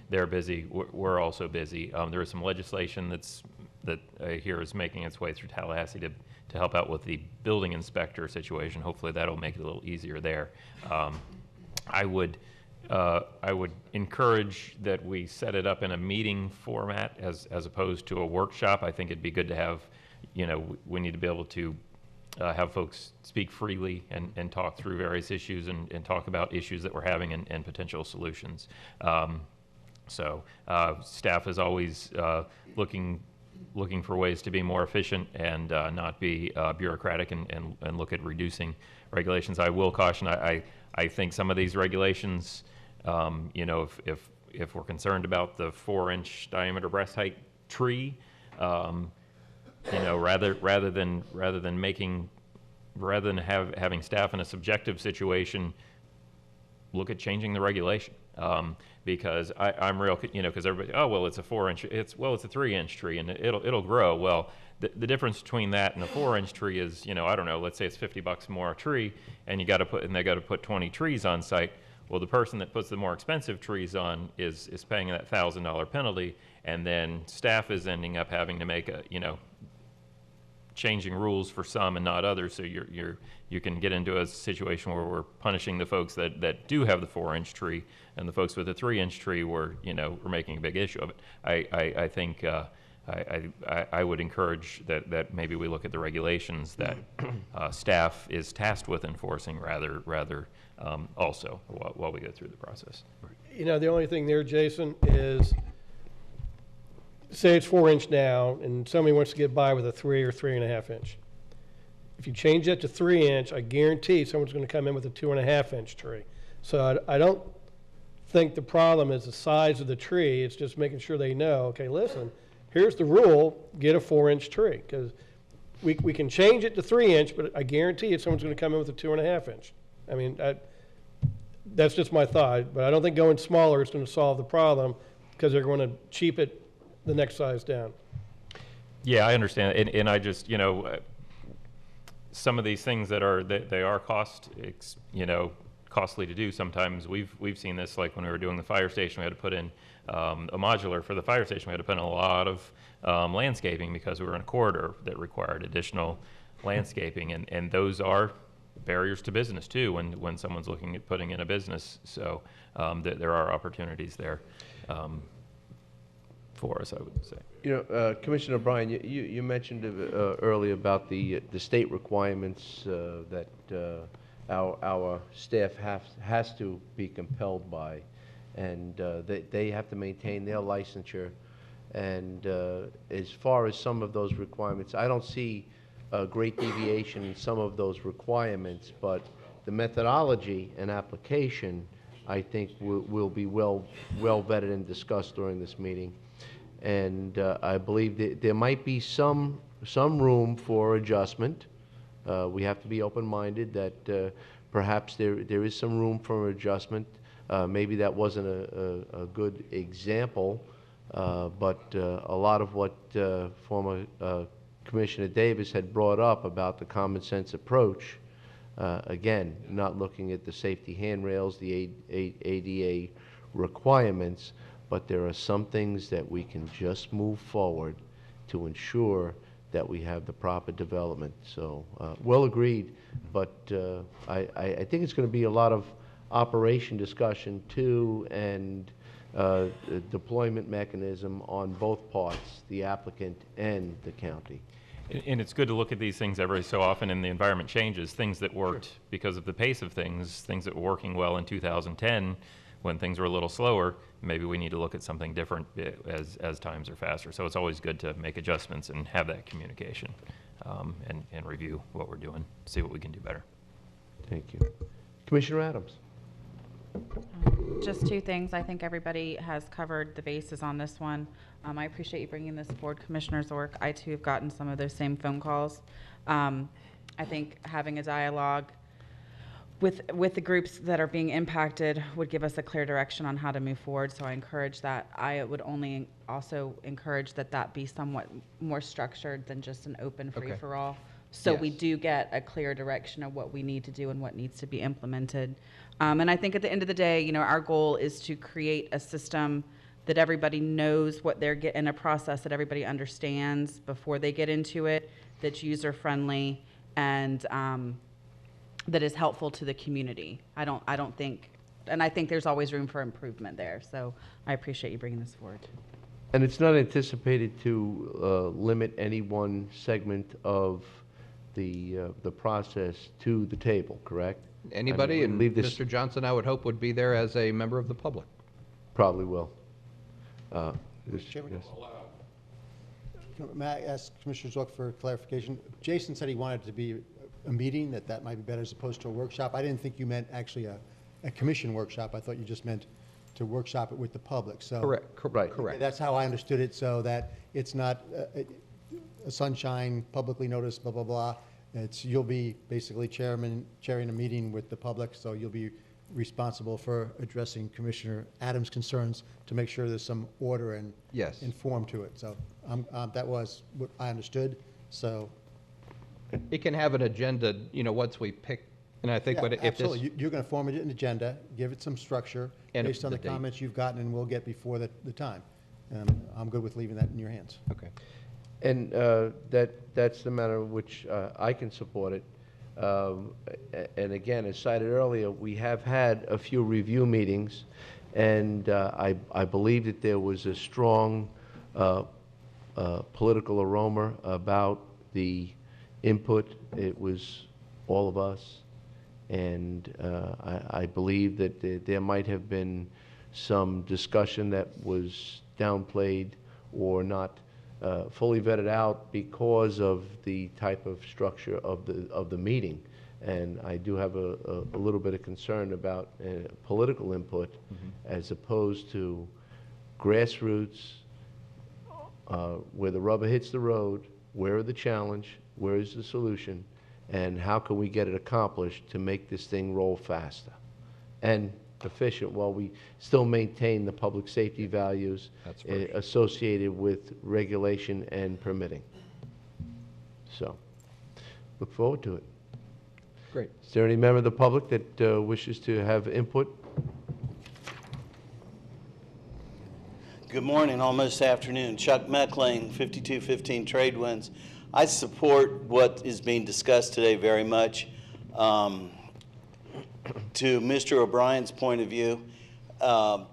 They're busy. We're also busy. There is some legislation that I hear is making its way through Tallahassee to help out with the building inspector situation. Hopefully that'll make it a little easier there. I would encourage that we set it up in a meeting format as opposed to a workshop. I think it'd be good to have, we need to be able to have folks speak freely and talk through various issues and talk about issues that we're having and potential solutions. So staff is always looking for ways to be more efficient and not be bureaucratic and look at reducing regulations. I will caution, I think some of these regulations, if we're concerned about the 4-inch diameter breast height tree, rather than having staff in a subjective situation, look at changing the regulation. Because I'm real, because everybody, oh, well, it's a 4-inch, it's a 3-inch tree and it'll grow. Well, the difference between that and a 4-inch tree is, I don't know, let's say it's $50 more a tree, and they got to put 20 trees on site. Well, the person that puts the more expensive trees on is paying that $1,000 penalty, and then staff is ending up having to make changing rules for some and not others, so you can get into a situation where we're punishing the folks that do have the 4-inch tree, and the folks with the 3-inch tree we're making a big issue of it. I think I would encourage that maybe we look at the regulations that staff is tasked with enforcing rather also while we go through the process. The only thing there, Jason, is say it's 4-inch now, and somebody wants to get by with a 3 or 3.5 inch. If you change that to 3-inch, I guarantee someone's going to come in with a 2.5-inch tree. So I don't think the problem is the size of the tree. It's just making sure they know, okay, listen, here's the rule, get a 4-inch tree. Because we can change it to 3-inch, but I guarantee you someone's going to come in with a 2.5-inch. I mean, that's just my thought. But I don't think going smaller is going to solve the problem, because they're going to cheap it the next size down. Yeah, I understand, and I just some of these things they are costly to do. Sometimes we've seen this, like when we were doing the fire station, we had to put in a modular for the fire station. We had to put in a lot of landscaping because we were in a corridor that required additional landscaping, and those are barriers to business too when someone's looking at putting in a business. So there are opportunities there. For us, I would say. Commissioner Bryan, you mentioned earlier about the state requirements that our staff has to be compelled by, and they have to maintain their licensure. And as far as some of those requirements, I don't see a great deviation in some of those requirements, but the methodology and application, I think, will be well vetted and discussed during this meeting. And I believe there might be some room for adjustment. We have to be open-minded that perhaps there is some room for adjustment. Maybe that wasn't a good example, but a lot of what former Commissioner Davis had brought up about the common sense approach, again, not looking at the safety handrails, the ADA requirements, but there are some things that we can just move forward to ensure that we have the proper development. So well agreed, but I think it's going to be a lot of operation discussion too, and deployment mechanism on both parts, the applicant and the county. And it's good to look at these things every so often, and the environment changes. Things that worked because of the pace of things that were working well in 2010, when things were a little slower, maybe we need to look at something different as times are faster. So it's always good to make adjustments and have that communication and review what we're doing, see what we can do better. Thank you. Commissioner Adams. Just two things. I think everybody has covered the bases on this one. I appreciate you bringing this forward, Commissioner Zork. I too have gotten some of those same phone calls. I think having a dialogue with the groups that are being impacted would give us a clear direction on how to move forward. So I encourage that. I would only also encourage that that be somewhat more structured than just an open free-for-all. So we do get a clear direction of what we need to do and what needs to be implemented. And I think at the end of the day, you know, our goal is to create a system that everybody knows what they're getting, in a process that everybody understands before they get into it, that's user-friendly, and that is helpful to the community. I don't think, and I think there's always room for improvement there. So I appreciate you bringing this forward. And it's not anticipated to limit any one segment of the process to the table, correct? Anybody, and leave this Mr. Johnson, I would hope, would be there as a member of the public. probably will. Chairman? Yes. May I ask Commissioner Zork for clarification? Jason said he wanted it to be a meeting, that might be better as opposed to a workshop. I didn't think you meant actually a commission workshop. I thought you just meant to workshop it with the public, so. Correct. That's how I understood it, so that it's not a sunshine, publicly noticed, blah, blah, blah. You'll be basically chairing a meeting with the public, so you'll be responsible for addressing Commissioner Adams' concerns to make sure there's some order and form to it. So that was what I understood, so. It can have an agenda, you know, once we pick, and I think Yeah, what if this. absolutely. You're going to form an agenda, give it some structure And based on the the date. comments you've gotten, and we'll get before the time. I'm good with leaving that in your hands. Okay. And that's the manner in which I can support it. And again, as cited earlier, we have had a few review meetings, and I believe that there was a strong political aroma about the input. It was all of us, and I believe that there might have been some discussion that was downplayed or not fully vetted out because of the type of structure of the meeting. And I do have a little bit of concern about political input as opposed to grassroots, where the rubber hits the road, where are the challenge, where is the solution, and how can we get it accomplished to make this thing roll faster and efficient while we still maintain the public safety values associated with regulation and permitting. So, look forward to it. Great. Is there any member of the public that wishes to have input? Good morning, almost afternoon. Chuck Meckling, 5215 Trade Winds. I support what is being discussed today very much. To Mr. O'Brien's point of view,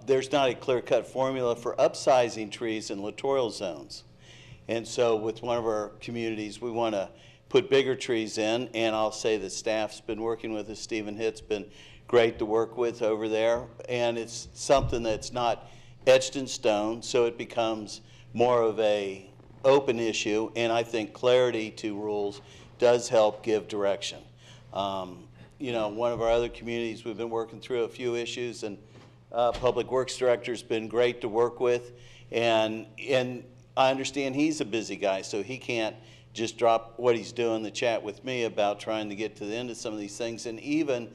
there's not a clear-cut formula for upsizing trees in littoral zones. And so with one of our communities, we want to put bigger trees in, and I'll say the staff's been working with us. Stephen Hitt's been great to work with over there, and it's something that's not etched in stone, so it becomes more of a open issue, and I think clarity to rules does help give direction. You know, one of our other communities, we've been working through a few issues, and Public Works Director's been great to work with, and I understand he's a busy guy, so he can't just drop what he's doing to chat with me about trying to get to the end of some of these things. And even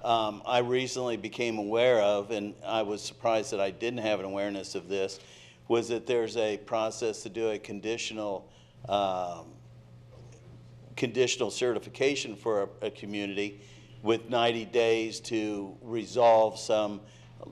I recently became aware of, and I was surprised that I didn't have an awareness of this, was that there's a process to do a conditional certification for a community with 90 days to resolve some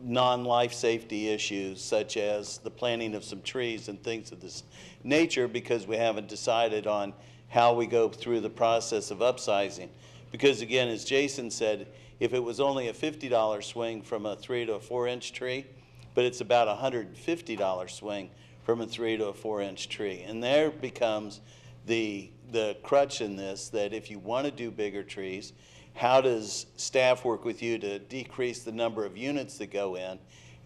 non-life safety issues, such as the planting of some trees and things of this nature, because we haven't decided on how we go through the process of upsizing. Because again, as Jason said, if it was only a $50 swing from a 3 to a 4-inch tree, but it's about a $150 swing from a 3 to a 4-inch tree. And there becomes the crutch in this, that if you want to do bigger trees, how does staff work with you to decrease the number of units that go in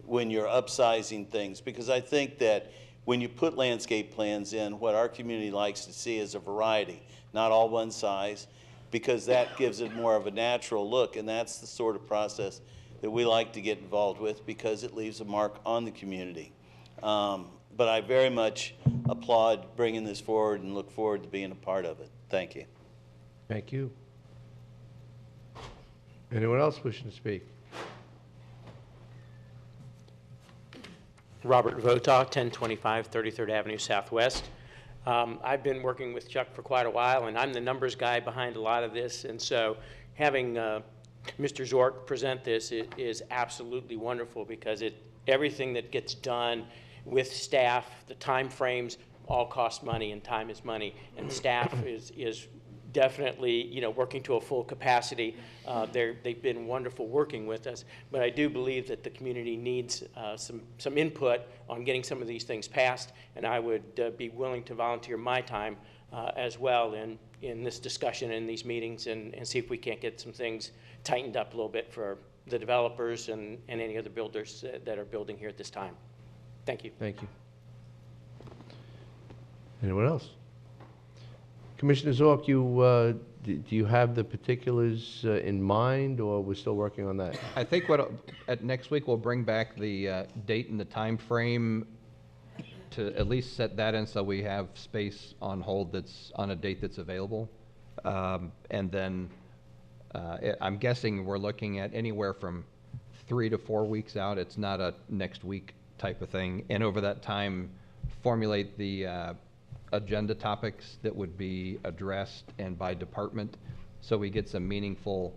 when you're upsizing things? Because I think that when you put landscape plans in, what our community likes to see is a variety, not all one size, because that gives it more of a natural look, and that's the sort of process that we like to get involved with because it leaves a mark on the community. But I very much applaud bringing this forward and look forward to being a part of it. Thank you. Thank you. Anyone else wishing to speak? Robert Votaw, 1025 33rd Avenue Southwest. I've been working with Chuck for quite a while, and I'm the numbers guy behind a lot of this, and so having Mr. Zork present this is absolutely wonderful because everything that gets done with staff, the time frames, all cost money, and time is money, and staff is definitely, you know, working to a full capacity. They've been wonderful working with us, but I do believe that the community needs some input on getting some of these things passed, and I would be willing to volunteer my time as well in this discussion, in these meetings, and see if we can't get some things tightened up a little bit for the developers and any other builders that are building here at this time. Thank you. Thank you. Anyone else? Commissioner Zork, do you have the particulars in mind, or we're still working on that? I think at next week, we'll bring back the date and the time frame to at least set that in so we have space on hold that's on a date that's available. And then I'm guessing we're looking at anywhere from 3 to 4 weeks out. It's not a next week type of thing. And over that time, formulate the agenda topics that would be addressed and by department, so we get some meaningful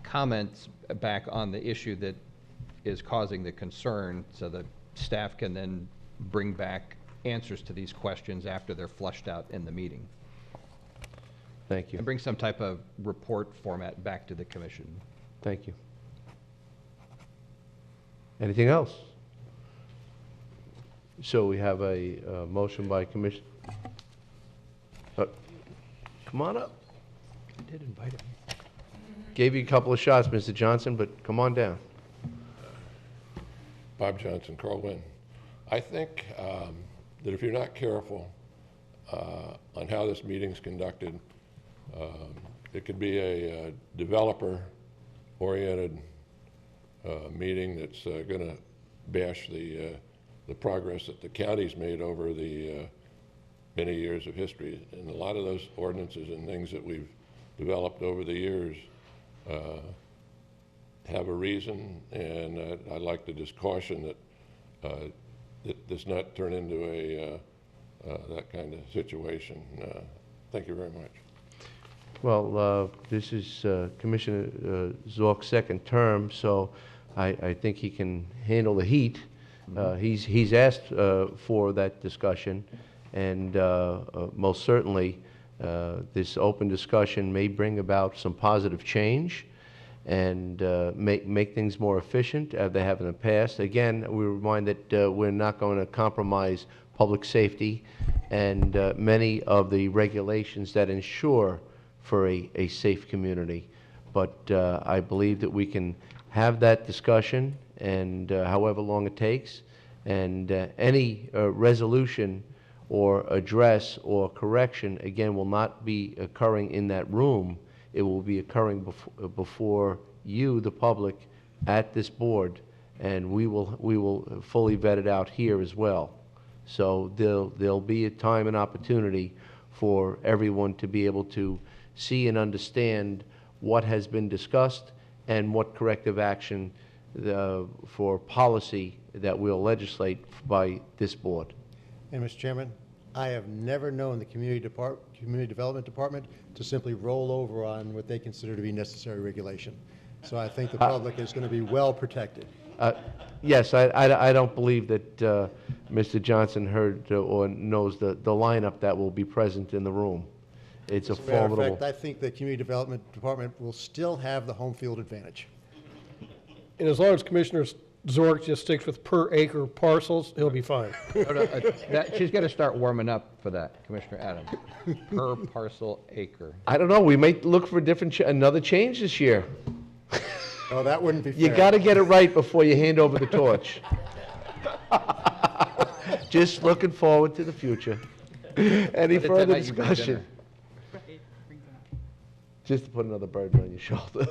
comments back on the issue that is causing the concern, so that staff can then bring back answers to these questions after they're flushed out in the meeting. Thank you. And bring some type of report format back to the commission. Thank you. Anything else? So we have a motion by Commission. Come on up. I did invite him. Gave you a couple of shots, Mr. Johnson, but come on down. Bob Johnson, Carl Wynn. I think that if you're not careful on how this meeting's conducted, it could be a developer-oriented meeting that's going to bash the progress that the county's made over the many years of history. And a lot of those ordinances and things that we've developed over the years have a reason, and I'd like to just caution that it does not turn into a that kind of situation. Thank you very much. Well, this is Commissioner Zork's second term, so I think he can handle the heat. He's asked for that discussion, and most certainly this open discussion may bring about some positive change and make things more efficient as they have in the past. Again, we remind that we're not going to compromise public safety and many of the regulations that ensure for a safe community. But I believe that we can have that discussion, and however long it takes, and any resolution or address or correction, again, will not be occurring in that room. It will be occurring before you, the public, at this board, and we will fully vet it out here as well. So there'll be a time and opportunity for everyone to be able to see and understand what has been discussed and what corrective action for policy that we'll legislate by this board. And Mr. Chairman, I have never known the Community Development Department to simply roll over on what they consider to be necessary regulation. So I think the public is going to be well protected. Yes, I don't believe that Mr. Johnson heard or knows the lineup that will be present in the room. It's a formidable... As a matter of fact, I think the Community Development Department will still have the home field advantage. And as long as Commissioner Zork just sticks with per acre parcels, he'll be fine. She's got to start warming up for that, Commissioner Adams. Per parcel acre. I don't know. We may look for another change this year. Oh, that wouldn't be fair. You got to get it right before you hand over the torch. Just looking forward to the future. Any further discussion? Just to put another burden on your shoulder.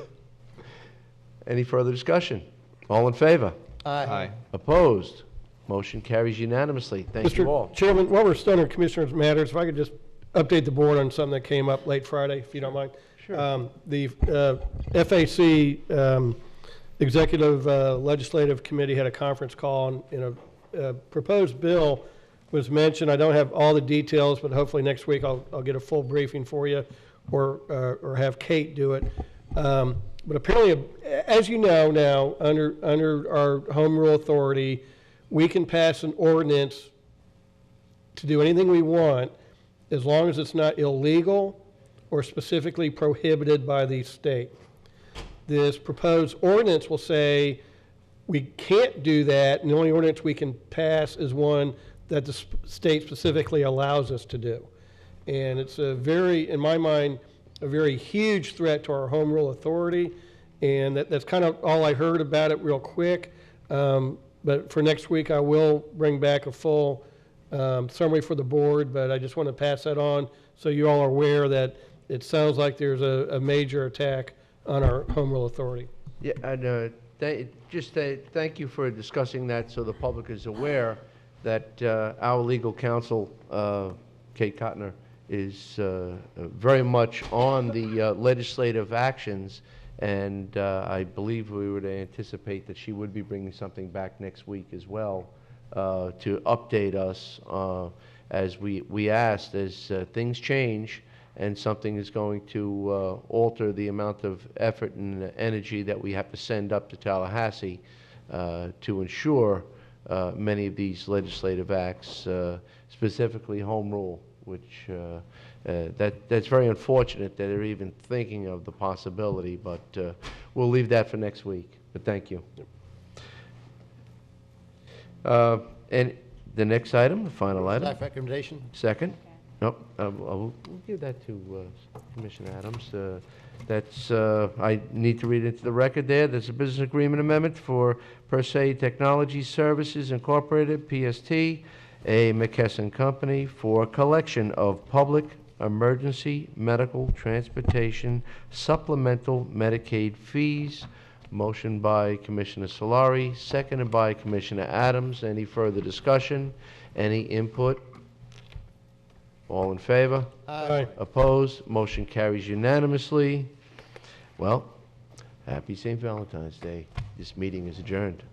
Any further discussion? All in favor? Aye. Opposed? Motion carries unanimously. Thank you all. Mr. Chairman, while we're still under Commissioners' matters, if I could just update the board on something that came up late Friday, if you don't mind. Sure. The FAC Executive Legislative Committee had a conference call, and a proposed bill was mentioned. I don't have all the details, but hopefully next week I'll get a full briefing for you, or have Kate do it. But apparently, as you know now, under our home rule authority, we can pass an ordinance to do anything we want as long as it's not illegal or specifically prohibited by the state. This proposed ordinance will say we can't do that, and the only ordinance we can pass is one that the state specifically allows us to do. And it's a very, in my mind, a very huge threat to our home rule authority, and that's kind of all I heard about it real quick. But for next week, I will bring back a full summary for the board, but I just want to pass that on so you all are aware that it sounds like there's a major attack on our home rule authority. Yeah, and thank you for discussing that so the public is aware that our legal counsel, Kate Kottner, is very much on the legislative actions, and I believe we would anticipate that she would be bringing something back next week as well to update us as we asked, as things change and something is going to alter the amount of effort and energy that we have to send up to Tallahassee to ensure many of these legislative acts, specifically home rule, which that's very unfortunate that they're even thinking of the possibility, but we'll leave that for next week. But thank you. And the next item, the final item. Staff recommendation. Second. Nope. We'll give that to Commissioner Adams. That's, I need to read into the record there. There's a business agreement amendment for Per Se Technology Services Incorporated, PST, a McKesson company, for collection of public emergency medical transportation supplemental Medicaid fees. Motion by Commissioner Solari, seconded by Commissioner Adams. Any further discussion? Any input? All in favor? Aye. Opposed? Motion carries unanimously. Well, happy St. Valentine's Day. This meeting is adjourned.